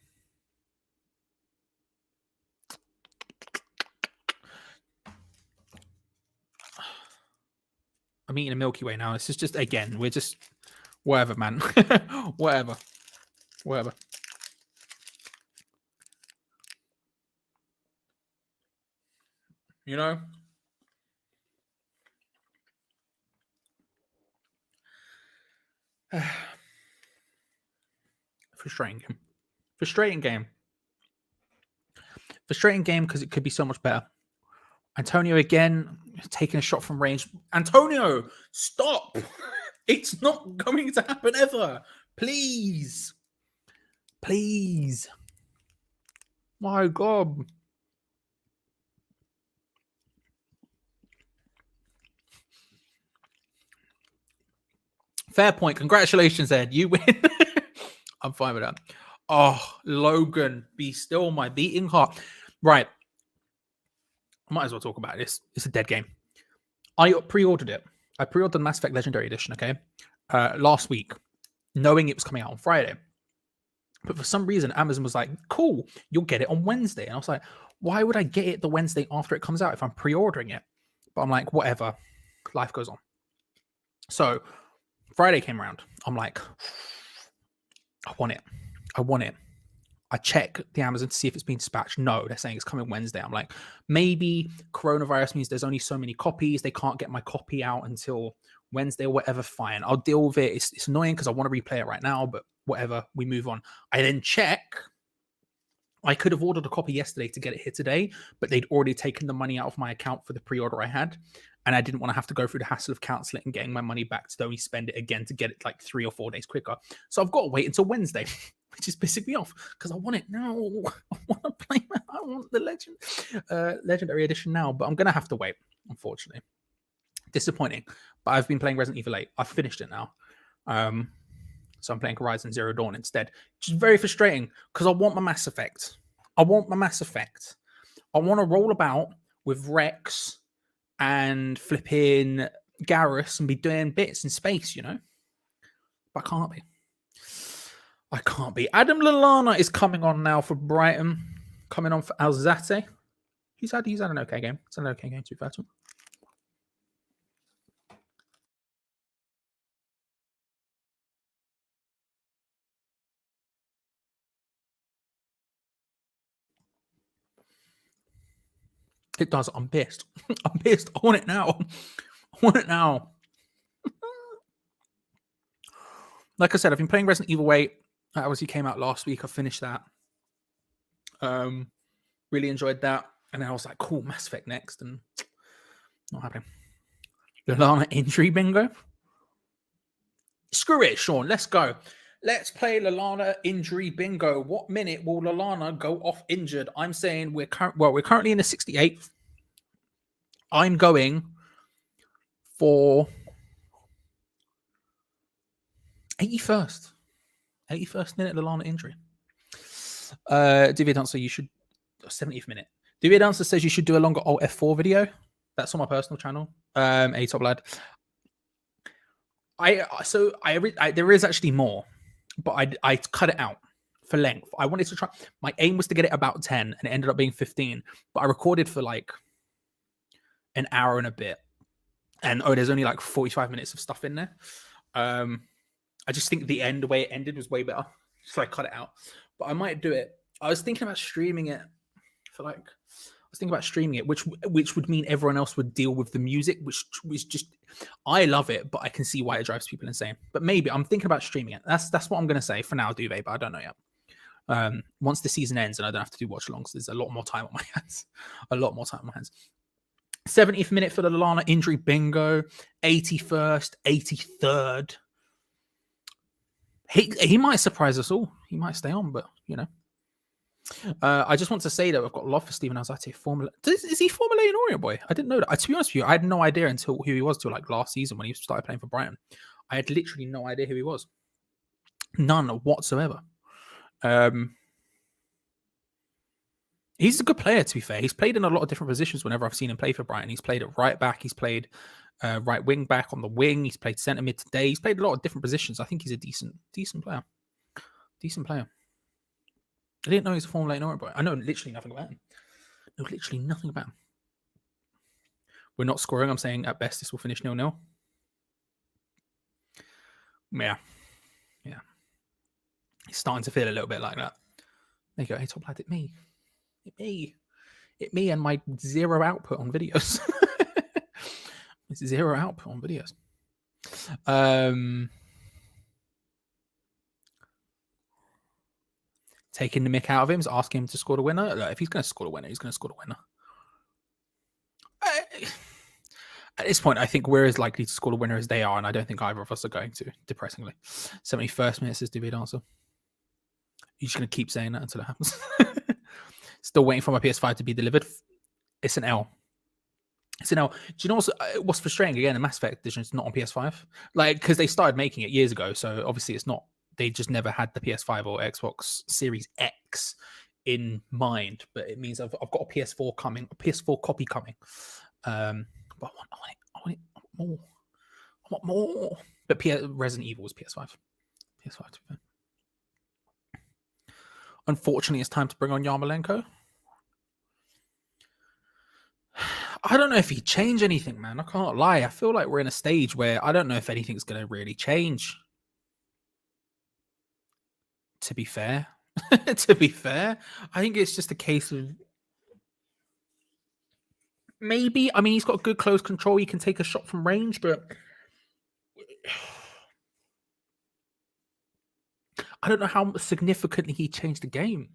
I'm eating a Milky Way now. This is just, again, we're just, whatever, man. Whatever. You know? Frustrating game because it could be so much better. Antonio again taking a shot from range. Antonio, stop! It's not going to happen ever. Please. Please. My God. Fair point. Congratulations, Ed. You win. I'm fine with that. Oh, Logan, be still my beating heart. Right. I might as well talk about this. It's a dead game. I pre-ordered it. I pre-ordered the Mass Effect Legendary Edition, okay? Last week, knowing it was coming out on Friday. But for some reason, Amazon was like, cool, you'll get it on Wednesday. And I was like, why would I get it the Wednesday after it comes out if I'm pre-ordering it? But I'm like, whatever. Life goes on. So Friday came around. I'm like, I want it. I want it. I check the Amazon to see if it's been dispatched. No, they're saying it's coming Wednesday. I'm like, maybe coronavirus means there's only so many copies. They can't get my copy out until Wednesday or whatever. Fine. I'll deal with it. It's annoying because I want to replay it right now, but whatever. We move on. I then check. I could have ordered a copy yesterday to get it here today, but they'd already taken the money out of my account for the pre-order I had. And I didn't want to have to go through the hassle of cancelling and getting my money back to only spend it again to get it like 3 or 4 days quicker. So I've got to wait until Wednesday, which is pissing me off because I want it now. I want to play that. I want the Legendary Edition now, but I'm going to have to wait, unfortunately. Disappointing. But I've been playing Resident Evil 8. I've finished it now. So I'm playing Horizon Zero Dawn instead, which is very frustrating because I want my Mass Effect. I want my Mass Effect. I want to roll about with Rex and flipping Garrus and be doing bits in space, you know? But I can't be. I can't be. Adam Lallana is coming on now for Brighton, coming on for Alzate. He's had an okay game. It's an okay game to be fair to him. It does. I'm pissed. I'm pissed. I want it now. I want it now. Like I said, I've been playing Resident Evil 8. That obviously came out last week. I finished that. Really enjoyed that. And then I was like, cool, Mass Effect next. And not happening. Lallana injury bingo. Screw it, Sean. Let's go. Let's play Lallana injury bingo. What minute will Lallana go off injured? I'm saying we're currently in the 68th. I'm going for 81st. 81st minute Lallana injury. Divya Dancer, you should 70th minute. Divya Dancer says you should do a longer Alt F4 video. That's on my personal channel. A top lad. There is actually more, but I cut it out for length. I wanted to try. My aim was to get it about 10, and it ended up being 15. But I recorded for like an hour and a bit, and there's only like 45 minutes of stuff in there. I just think the end, the way it ended, was way better, so I cut it out. But I might do it. I was thinking about streaming it which would mean everyone else would deal with the music, which was just, I love it, but I can see why it drives people insane. But maybe I'm thinking about streaming it. That's what I'm going to say for now, Duvet, but I don't know yet. Once the season ends and I don't have to do watch alongs, there's a lot more time on my hands. 70th minute for the Lallana injury bingo. 81st, 83rd. He might surprise us all. He might stay on, but you know. I just want to say that I've got love for Steven Alzate. Is he Formula E Orient boy? I didn't know that. To be honest with you, I had no idea until who he was till like last season when he started playing for Brighton. I had literally no idea who he was. None whatsoever. He's a good player, to be fair. He's played in a lot of different positions whenever I've seen him play for Brighton. He's played at right back. He's played right wing back on the wing. He's played centre mid today. He's played a lot of different positions. I think he's a decent player. Decent player. I didn't know he's a Formula 1 boy. I know literally nothing about him. We're not scoring. I'm saying at best this will finish 0-0. Yeah. It's starting to feel a little bit like that. There you go. Hey, top lad, it me and my zero output on videos. It's zero output on videos. Taking the mick out of him is asking him to score the winner. Look, if he's going to score the winner, he's going to score the winner. At this point, I think we're as likely to score a winner as they are, and I don't think either of us are going to, depressingly. 71st minute, says David Ansel. You're just going to keep saying that until it happens. Still waiting for my PS5 to be delivered. It's an L. It's an L. Do you know what's frustrating? Again, the Mass Effect edition is not on PS5. Like, because they started making it years ago, so obviously it's not. They just never had the PS5 or Xbox Series X in mind. But it means I've got a PS4 coming, a PS4 copy coming. But I want more. But Resident Evil was PS5. PS5 to be fair. Unfortunately, it's time to bring on Yarmolenko. I don't know if he'd change anything, man. I can't lie. I feel like we're in a stage where I don't know if anything's going to really change. To be fair. To be fair. I think it's just a case of maybe. I mean, he's got good close control. He can take a shot from range, but I don't know how significantly he changed the game.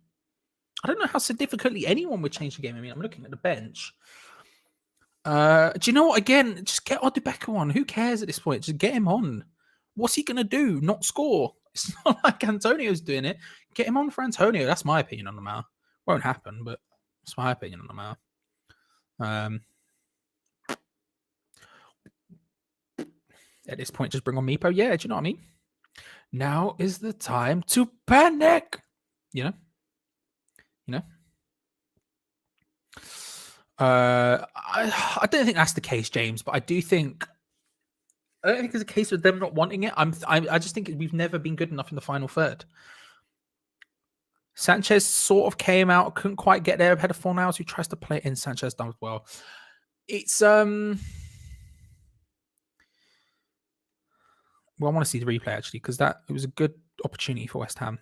I don't know how significantly anyone would change the game. I mean, I'm looking at the bench. Do you know what? Again, just get Odubeka on. Who cares at this point? Just get him on. What's he going to do? Not score? It's not like Antonio's doing it. Get him on for Antonio. That's my opinion on the matter. Won't happen, but that's my opinion on the matter. At this point, just bring on Meepo. Yeah, do you know what I mean? Now is the time to panic. You know? I don't think that's the case, James, but I don't think it's a case of them not wanting it. I just think we've never been good enough in the final third. Sanchez sort of came out, couldn't quite get there ahead of Fornals, who tries to play it in. Sanchez done well. It's well, I want to see the replay actually, because it was a good opportunity for West Ham.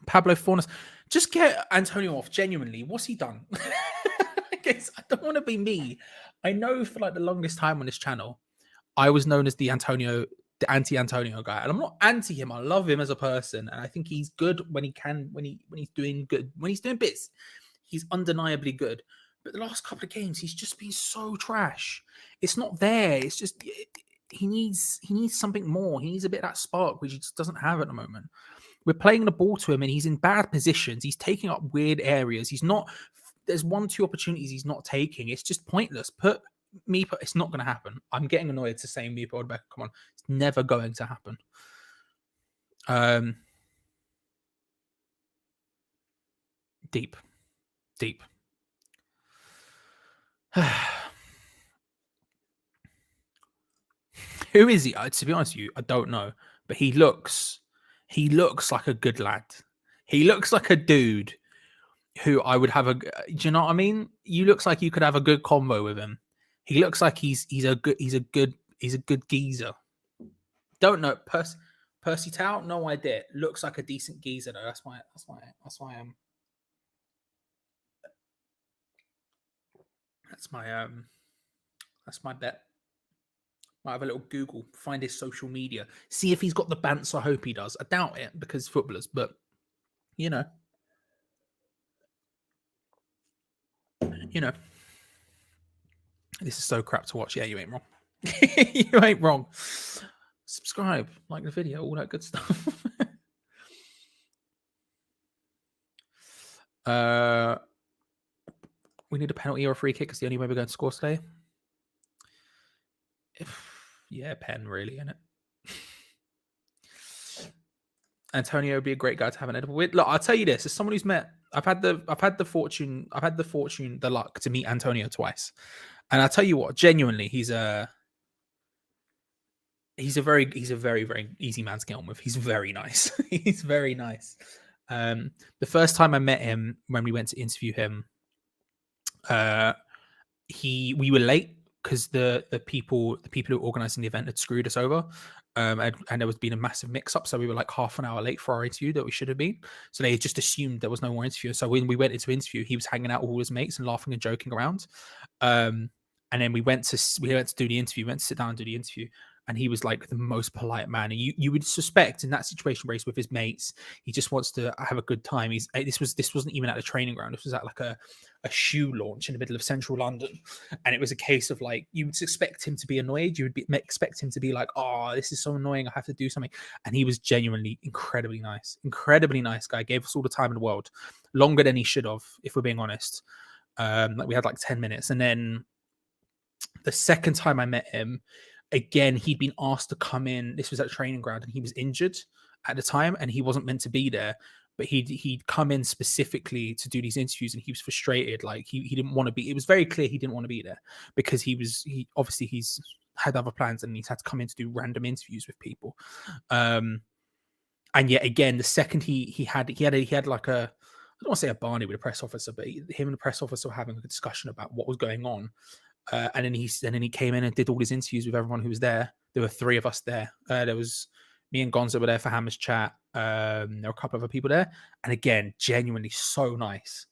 Pablo Fornas, just get Antonio off. Genuinely, what's he done? I guess I don't want to be me. I know for like the longest time on this channel, I was known as the anti-Antonio guy, and I'm not anti him. I love him as a person, and I think he's good when he can, when he's doing good, when he's doing bits. He's undeniably good. But the last couple of games, he's just been so trash. It's not there. It's just he needs something more. He needs a bit of that spark, which he just doesn't have at the moment. We're playing the ball to him, and he's in bad positions. He's taking up weird areas. There's 1-2 opportunities he's not taking. It's just pointless. It's not going to happen. I'm getting annoyed to say Meepo Odubeka. Come on. It's never going to happen. Deep. Who is he? To be honest with you, I don't know. But he looks like a good lad. He looks like a dude who I would have do you know what I mean? You looks like you could have a good combo with him. He looks like he's a good geezer. Don't know. Percy Tau, no idea. Looks like a decent geezer though. That's my bet. Might have a little Google, find his social media, see if he's got the bants. I hope he does. I doubt it because footballers, but you know. This is so crap to watch. Yeah, you ain't wrong. You ain't wrong. Subscribe, like the video, all that good stuff. We need a penalty or a free kick. It's the only way we're going to score today. Yeah, pen really, isn't it? Antonio would be a great guy to have an edible with. Look, I'll tell you this: as someone who's I've had the luck to meet Antonio twice, and I'll tell you what, genuinely, he's a very, very easy man to get on with. He's very nice. He's very nice. The first time I met him, when we went to interview him, we were late because the people who were organizing the event had screwed us over. And there was been a massive mix-up, so we were like half an hour late for our interview that we should have been. So they just assumed there was no more interview. So when we went into interview, he was hanging out with all his mates and laughing and joking around. And then we went to do the interview, went to sit down and do the interview. and he was like the most polite man. And you would suspect in that situation where he's with his mates, he just wants to have a good time. This wasn't even at a training ground. This was at like a shoe launch in the middle of central London, and it was a case of like you would expect him to be annoyed. You would expect him to be like, "Oh, this is so annoying. I have to do something." And he was genuinely incredibly nice guy. Gave us all the time in the world, longer than he should have, if we're being honest. Like we had like 10 minutes, and then the second time I met him, again, he'd been asked to come in. This was at a training ground, and he was injured at the time, and he wasn't meant to be there. But he'd come in specifically to do these interviews, and he was frustrated. Like he didn't want to be. It was very clear he didn't want to be there because he's had other plans, and he's had to come in to do random interviews with people. And yet again, the second he had like a, I don't want to say a Barney with a press officer, but him and the press officer were having a discussion about what was going on. And then he came in and did all his interviews with everyone who was there. There were 3 of us there. There was me and Gonzo were there for Hammer's chat. There were a couple of other people there. And again, genuinely so nice.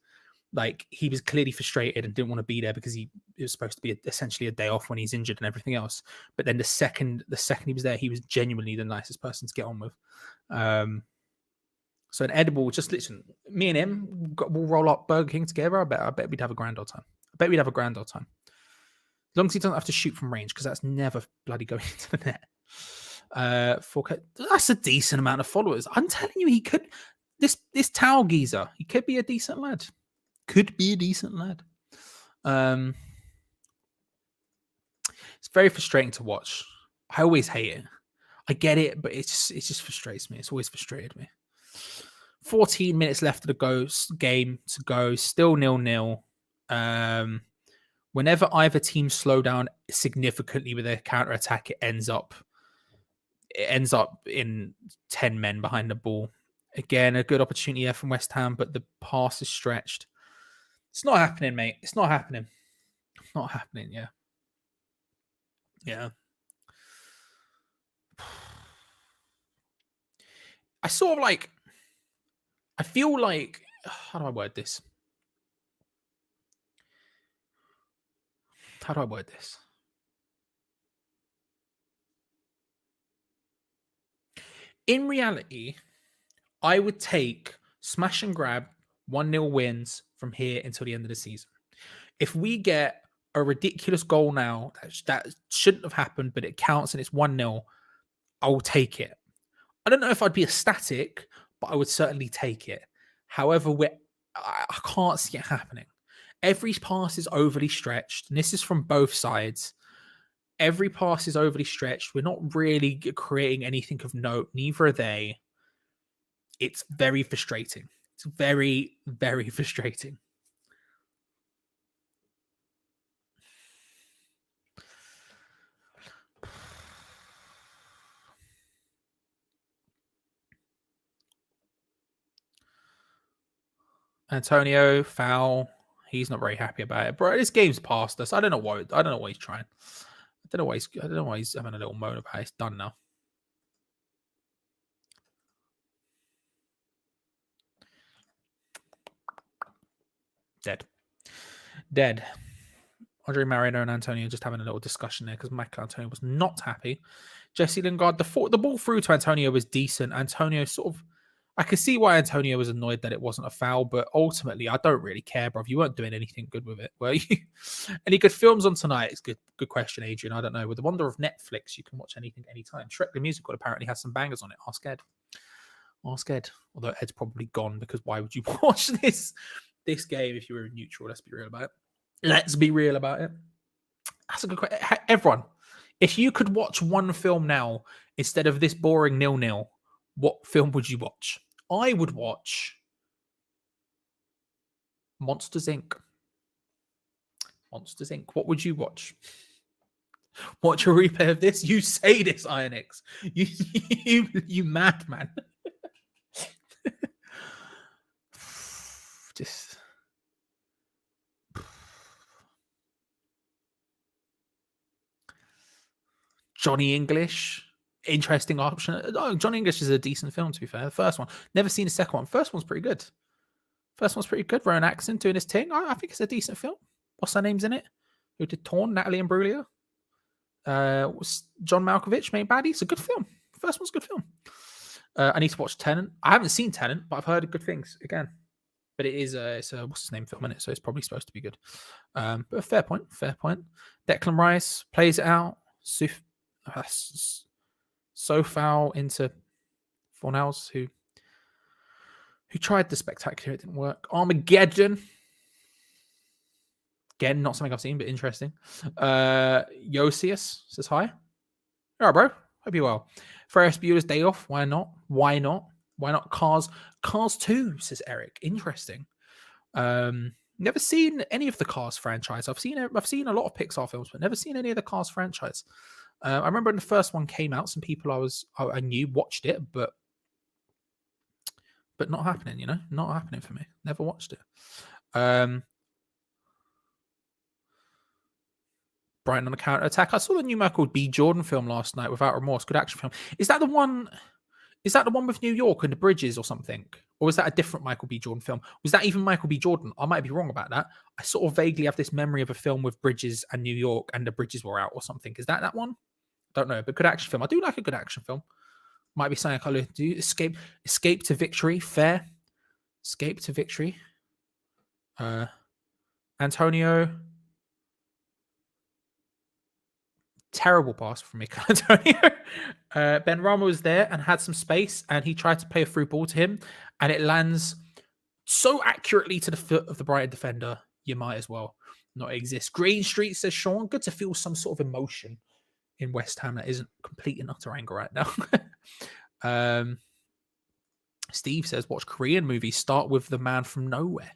Like he was clearly frustrated and didn't want to be there because it was supposed to be essentially a day off when he's injured and everything else. But then the second he was there, he was genuinely the nicest person to get on with. So an edible, just listen, me and him, we'll roll up Burger King together. I bet we'd have a grand old time. As long as he doesn't have to shoot from range, because that's never bloody going into the net. 4K, that's a decent amount of followers. I'm telling you, he could, this towel geezer, he could be a decent lad. It's very frustrating to watch. I always hate it. I get it, but it just frustrates me. It's always frustrated me. 14 minutes left of the game to go, still 0-0. Whenever either team slow down significantly with their counter attack, it ends up in 10 men behind the ball. Again, a good opportunity here from West Ham, but the pass is stretched. It's not happening, mate. It's not happening. Not happening. Yeah. I feel like, how do I word this? In reality, I would take smash and grab 1-0 wins from here until the end of the season. If we get a ridiculous goal now that shouldn't have happened, but it counts and it's 1-0, I will take it. I don't know if I'd be ecstatic, but I would certainly take it. However, I can't see it happening. Every pass is overly stretched, and this is from both sides. Every pass is overly stretched. We're not really creating anything of note. Neither are they. It's very frustrating. It's very, very frustrating. Antonio, foul. He's not very happy about it. Bro, this game's past us. I don't know what he's trying. I don't know why he's having a little moan about it. It's done now. Dead. Andre Marino and Antonio just having a little discussion there because Michael Antonio was not happy. Jesse Lingard, the ball through to Antonio was decent. Antonio I could see why Antonio was annoyed that it wasn't a foul, but ultimately, I don't really care, bro. You weren't doing anything good with it, were you? Any good films on tonight? It's good question, Adrian. I don't know. With the wonder of Netflix, you can watch anything anytime. Shrek the Musical apparently has some bangers on it. Ask Ed. Although Ed's probably gone because why would you watch this game if you were neutral? Let's be real about it. That's a good question. Everyone, if you could watch one film now instead of this boring 0-0, what film would you watch? I would watch Monsters Inc. What would you watch? Watch a replay of this? You say this, Ionix. You madman. Just Johnny English. Interesting option. Oh, Johnny English is a decent film, to be fair. The first one. Never seen the second one. First one's pretty good. Rowan Atkinson doing his thing. I think it's a decent film. What's her name's in it? Who did Torn? Natalie Imbruglia. Was John Malkovich, main baddie. It's a good film. First one's a good film. I need to watch Tenet. I haven't seen Tenet, but I've heard good things again. But it's a what's his name film in it, so it's probably supposed to be good. But a fair point. Declan Rice plays it out. So foul into Fornals, who tried the spectacular, it didn't work. Armageddon. Again, not something I've seen, but interesting. Yosius says hi. All right, bro. Hope you're well. Ferris Bueller's Day Off. Why not? Cars 2, says Eric. Interesting. Never seen any of the Cars franchise. I've seen a lot of Pixar films, but never seen any of the Cars franchise. I remember when the first one came out, some people I knew watched it, but not happening, not happening for me. Never watched it. Brighton on the counter attack. I saw the new Michael B. Jordan film last night, Without Remorse. Good action film. Is that the one with New York and the bridges or something? Or was that a different Michael B. Jordan film? Was that even Michael B. Jordan? I might be wrong about that. I sort of vaguely have this memory of a film with bridges and New York and the bridges were out or something. Is that one? Don't know, but good action film. I do like a good action film. Might be something I do. Escape to Victory. Fair. Escape to Victory. Antonio. Terrible pass from Mikel Antonio. Ben Rama was there and had some space, and he tried to play a through ball to him, and it lands so accurately to the foot of the Brighton defender, you might as well not exist. Green Street says, Sean, good to feel some sort of emotion in West Ham that isn't complete and utter anger right now. Steve says, watch Korean movies. Start with The Man from Nowhere.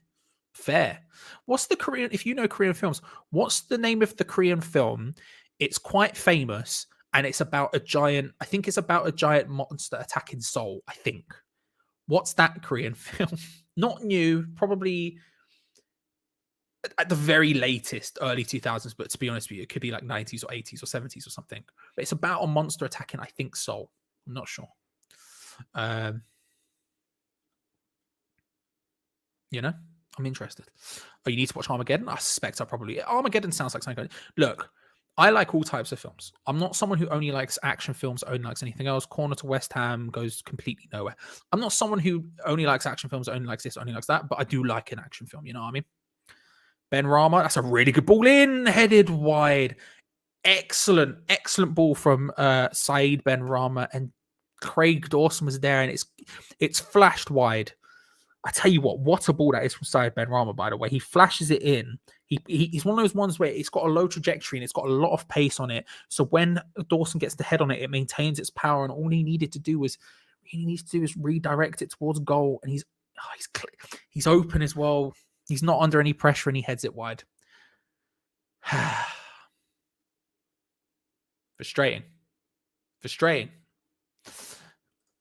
Fair. What's the Korean, if you know Korean films, what's the name of the Korean film? It's quite famous, and it's about a giant monster attacking Seoul, I think. What's that Korean film? Not new, probably at the very latest, early 2000s, but to be honest with you, it could be like 90s or 80s or 70s or something. But it's about a monster attacking, I think, Seoul. I'm not sure. I'm interested. Oh, you need to watch Armageddon? I suspect Armageddon sounds like something. Look, I like all types of films. I'm not someone who only likes action films, only likes anything else. Corner to West Ham goes completely nowhere. I'm not someone who only likes action films, only likes this, only likes that, but I do like an action film, you know what I mean? Ben Rama, that's a really good ball in, headed wide. Excellent ball from Saeed Ben Rama, and Craig Dawson was there, and it's flashed wide. I tell you what a ball that is from Saeed Ben Rama, by the way. He flashes it in. He's one of those ones where it's got a low trajectory and it's got a lot of pace on it. So when Dawson gets the head on it, it maintains its power, and all he needs to do is redirect it towards goal. And he's open as well. He's not under any pressure, and he heads it wide. Frustrating.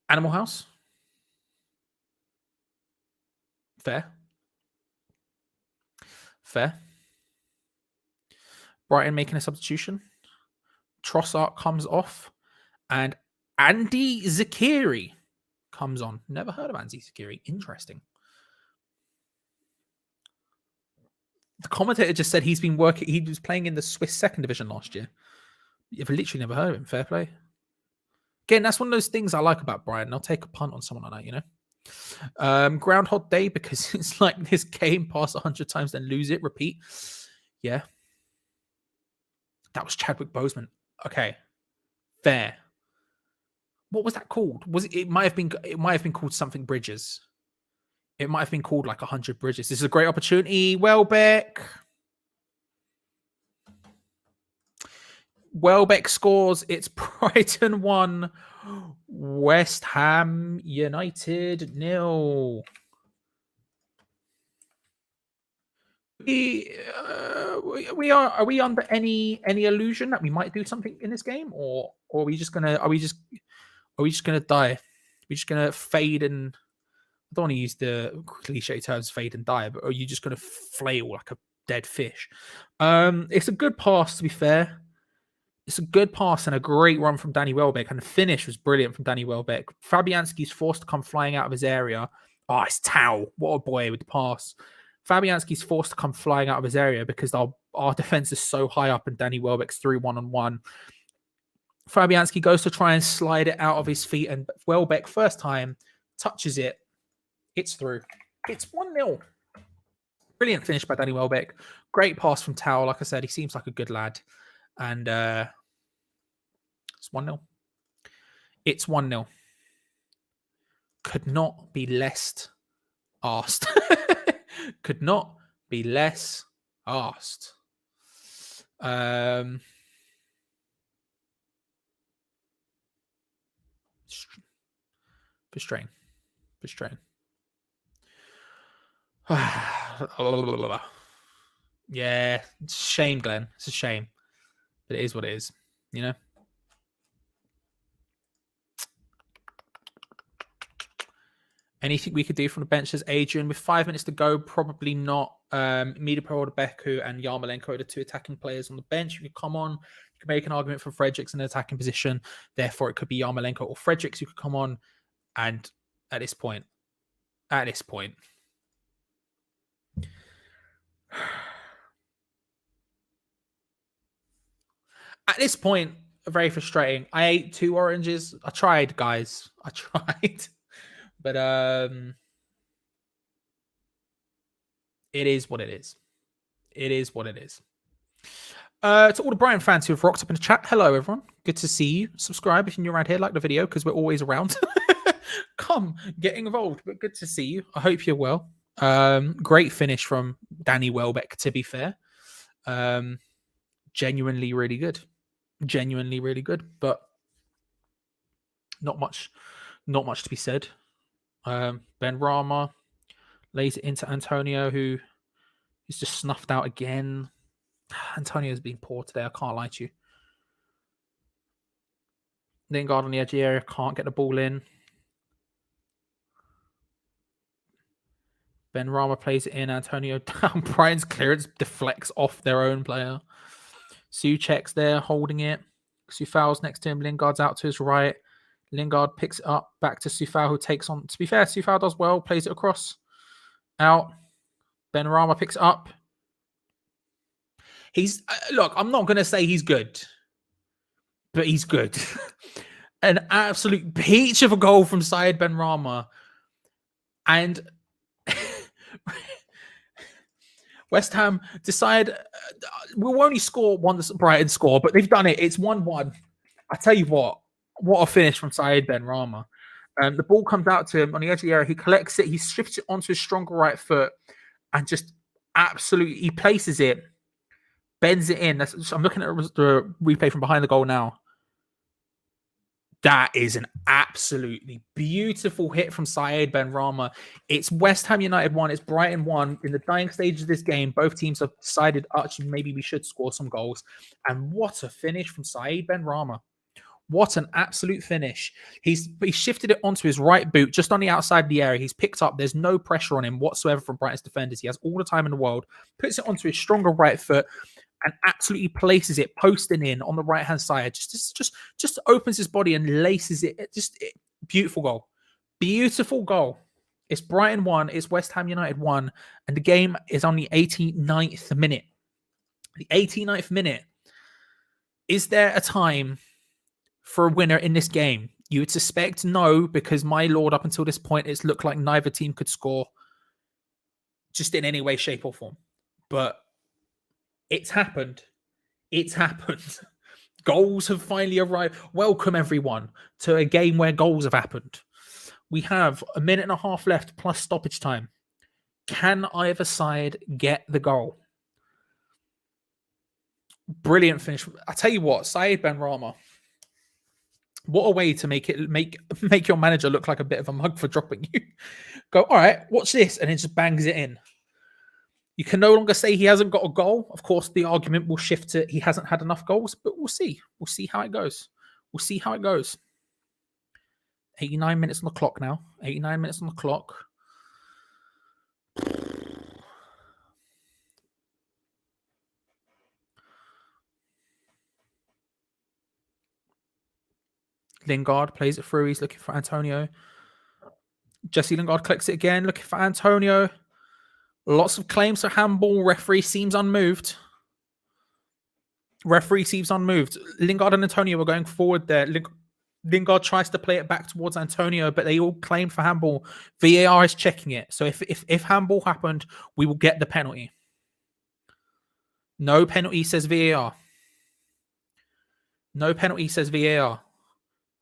Animal House. Fair. Brighton making a substitution. Trossard comes off, and Andy Zakiri comes on. Never heard of Andy Zakiri. Interesting. The commentator just said he was playing in the Swiss second division last year. You've literally never heard of him. Fair play. Again, that's one of those things I like about Brighton. I'll take a punt on someone like that, Groundhog Day, because it's like this game, pass 100 times, then lose it, repeat. Yeah. That was Chadwick Boseman. Okay. Fair. What was that called? It might have been called something Bridges. It might have been called like 100 Bridges. This is a great opportunity. Welbeck scores. It's Brighton 1, West Ham United 0. Are we under any illusion that we might do something in this game, or are we just gonna die? We're just gonna fade, and I don't want to use the cliche terms fade and die, but are you just gonna flail like a dead fish? It's a good pass, to be fair. It's a good pass and a great run from Danny Welbeck, and the finish was brilliant from Danny Welbeck. Fabianski's forced to come flying out of his area. Oh, it's Tao. What a boy with the pass. Fabianski's forced to come flying out of his area because our defense is so high up, and Danny Welbeck's through 1-on-1. Fabianski goes to try and slide it out of his feet, and Welbeck, first time, touches it. It's through. It's 1-0. Brilliant finish by Danny Welbeck. Great pass from Tao. Like I said, he seems like a good lad. And it's 1-0. It's 1-0. Could not be less asked. Could not be less asked. Frustrating. Yeah, it's a shame, Glenn. It's a shame. But it is what it is, you know? Anything we could do from the bench as Adrian? With 5 minutes to go, probably not. Miedema, BRIWHU, and Yarmolenko are the 2 attacking players on the bench. You could come on. You could make an argument for Fredericks in an attacking position. Therefore, it could be Yarmolenko or Fredericks who could come on. And at this point, at this point, very frustrating. I ate 2 oranges. I tried, guys. I tried. But it is what it is. It is what it is. To all the Brighton fans who have rocked up in the chat, hello everyone. Good to see you. Subscribe if you're new around here, like the video because we're always around. Come, get involved. But good to see you. I hope you're well. Great finish from Danny Welbeck, to be fair. Genuinely really good. Genuinely really good. But not much to be said. Ben Rama lays it into Antonio, who is just snuffed out again. Antonio's been poor today, I can't lie to you. Lingard on the edge of the area, can't get the ball in. Ben Rama plays it in, Antonio down. Brighton's clearance deflects off their own player. Souček's there, holding it. Soufal's next to him, Lingard's out to his right. Lingard picks it up, back to Soufal, who takes on. To be fair, Soufal does well, plays it across. Out. Ben Rama picks it up. He's look, I'm not going to say he's good, but he's good. An absolute peach of a goal from Syed Ben Rama. And West Ham decide we'll only score once Brighton score, but they've done it. It's 1-1. I tell you what a finish from Syed Ben Rama. The ball comes out to him on the edge of the area. He collects it. He shifts it onto his stronger right foot and just absolutely he places it. Bends it in. I'm looking at the replay from behind the goal now. That is an absolutely beautiful hit from Syed Ben Rama. It's West Ham United 1. It's Brighton 1. In the dying stages of this game, both teams have decided, actually, maybe we should score some goals. And what a finish from Syed Ben Rama. What an absolute finish. He shifted it onto his right boot, just on the outside of the area. He's picked up. There's no pressure on him whatsoever from Brighton's defenders. He has all the time in the world. Puts it onto his stronger right foot. And absolutely places it posting in on the right hand side. Just opens his body and laces it. Beautiful goal. Beautiful goal. It's Brighton 1. It's West Ham United 1. And the game is on the 89th minute. The 89th minute. Is there a time for a winner in this game? You would suspect no, because my lord, up until this point, it's looked like neither team could score just in any way, shape, or form. But it's happened. It's happened. Goals have finally arrived. Welcome, everyone, to a game where goals have happened. We have a minute and a half left plus stoppage time. Can either side get the goal? Brilliant finish. I tell you what, Syed Ben Rama. What a way to make your manager look like a bit of a mug for dropping you. Go, all right, watch this, and then just bangs it in. You can no longer say he hasn't got a goal. Of course, the argument will shift to he hasn't had enough goals, but we'll see. We'll see how it goes. We'll see how it goes. 89 minutes on the clock now. 89 minutes on the clock. Lingard plays it through. He's looking for Antonio. Jesse Lingard collects it again, looking for Antonio. Lots of claims for handball. Referee seems unmoved. Referee seems unmoved. Lingard and Antonio were going forward there. Lingard tries to play it back towards Antonio, but they all claimed for handball. VAR is checking it. So if handball happened, we will get the penalty. No penalty, says VAR. No penalty, says VAR.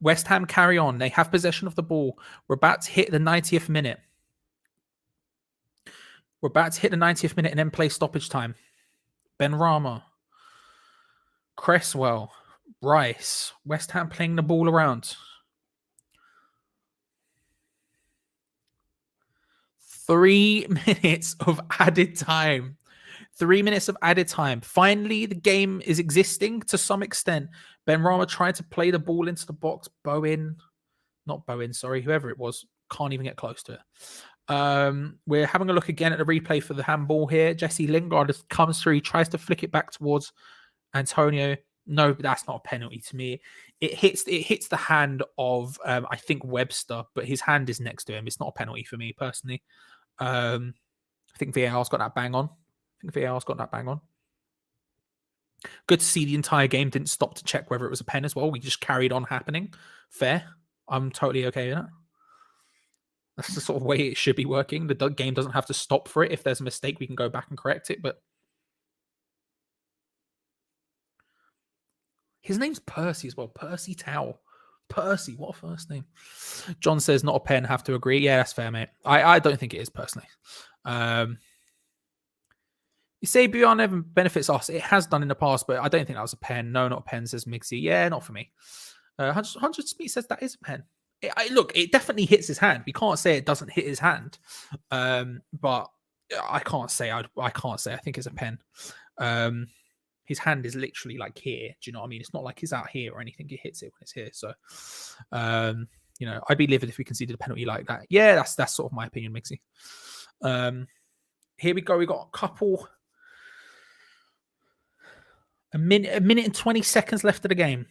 West Ham carry on. They have possession of the ball. We're about to hit the 90th minute. We're about to hit the 90th minute and then play stoppage time. Benrahma. Cresswell. Rice. West Ham playing the ball around. 3 minutes of added time. 3 minutes of added time. Finally, the game is existing to some extent. Benrahma tried to play the ball into the box. Whoever it was, can't even get close to it. We're having a look again at the replay for the handball here. Jesse Lingard comes through. He tries to flick it back towards Antonio. No, that's not a penalty to me. It hits the hand of I think Webster, but his hand is next to him. It's not a penalty for me personally. I think VAR's got that bang on. Good to see the entire game didn't stop to check whether it was a pen as well. We just carried on happening. Fair. I'm totally okay with that. That's the sort of way it should be working. The game doesn't have to stop for it. If there's a mistake, we can go back and correct it. But his name's Percy as well. Percy Towell. Percy, what a first name. John says, not a pen, have to agree. Yeah, that's fair, mate. I don't think it is, personally. You say BR never benefits us. It has done in the past, but I don't think that was a pen. No, not a pen, says Mixie. Yeah, not for me. 100 Smith says that is a pen. Look, it definitely hits his hand. We can't say it doesn't hit his hand. But I can't say. I can't say. I think it's a pen. His hand is literally like here. Do you know what I mean? It's not like he's out here or anything. He hits it when it's here. So, I'd be livid if we conceded a penalty like that. Yeah, that's sort of my opinion, Mixie. Here we go. We got a couple. A minute and 20 seconds left of the game.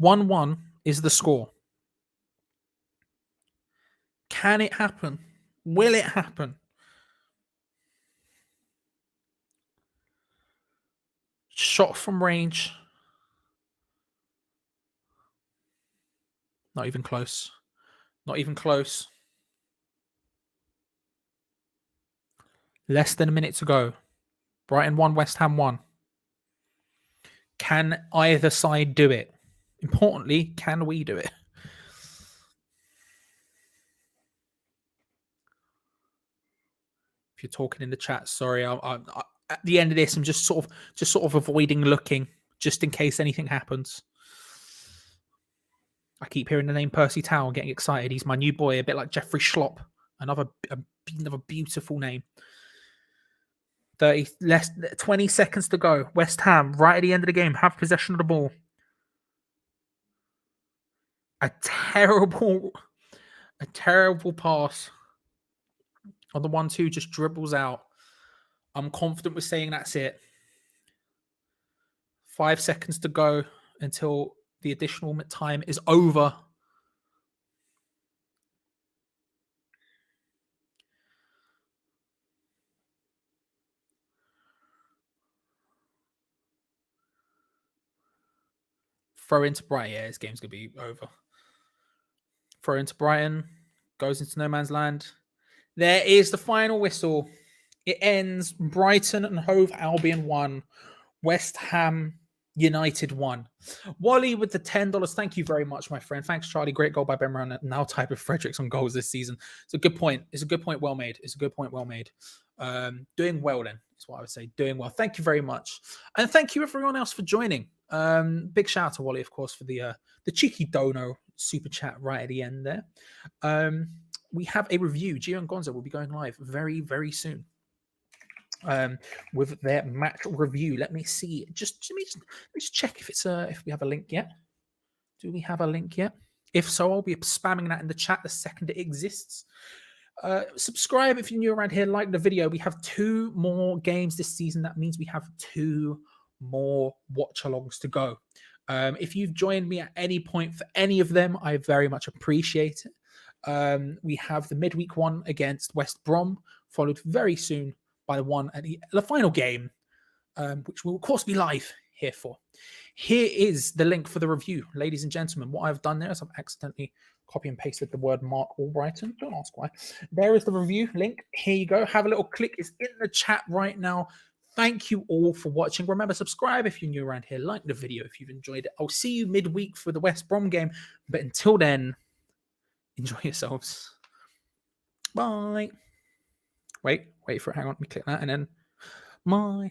1-1 is the score. Can it happen? Will it happen? Shot from range. Not even close. Not even close. Less than a minute to go. Brighton 1, West Ham 1. Can either side do it? Importantly, can we do it? If you're talking in the chat, sorry. I at the end of this, I'm just sort of avoiding looking, just in case anything happens. I keep hearing the name Percy Towell, getting excited. He's my new boy, a bit like Jeffrey Schlopp. Another beautiful name. 20 seconds to go. West Ham, right at the end of the game, have possession of the ball. A terrible pass on the 1-2 just dribbles out. I'm confident with saying that's it. 5 seconds to go until the additional time is over. Throw into Brighton. Yeah, this game's going to be over. Throw into Brighton. Goes into no man's land. There is the final whistle. It ends Brighton and Hove Albion 1. West Ham United 1. Wally with the $10. Thank you very much, my friend. Thanks, Charlie. Great goal by Ben Brown. Now type of Fredericks on goals this season. It's a good point. It's a good point. Well made. Doing well then. That's what I would say. Doing well. Thank you very much. And thank you everyone else for joining. Big shout out to Wally, of course, for the cheeky dono super chat right at the end there. We have a review. Geo Gonzo will be going live very, very soon. With their match review. Let me see. Let me just check if we have a link yet. Do we have a link yet? If so, I'll be spamming that in the chat the second it exists. Subscribe if you're new around here. Like the video. We have 2 more games this season. That means we have 2 more watch-alongs to go. If you've joined me at any point for any of them, I very much appreciate it. We have the midweek one against West Brom, followed very soon by the one at the final game, which will, of course, be live here for. Here is the link for the review, ladies and gentlemen. What I've done there is I've accidentally copy and pasted the word Mark Albrighton. Don't ask why. There is the review link. Here you go. Have a little click. It's in the chat right now. Thank you all for watching. Remember, subscribe if you're new around here. Like the video if you've enjoyed it. I'll see you midweek for the West Brom game. But until then, enjoy yourselves. Bye. Wait for it. Hang on. Let me click that and then bye.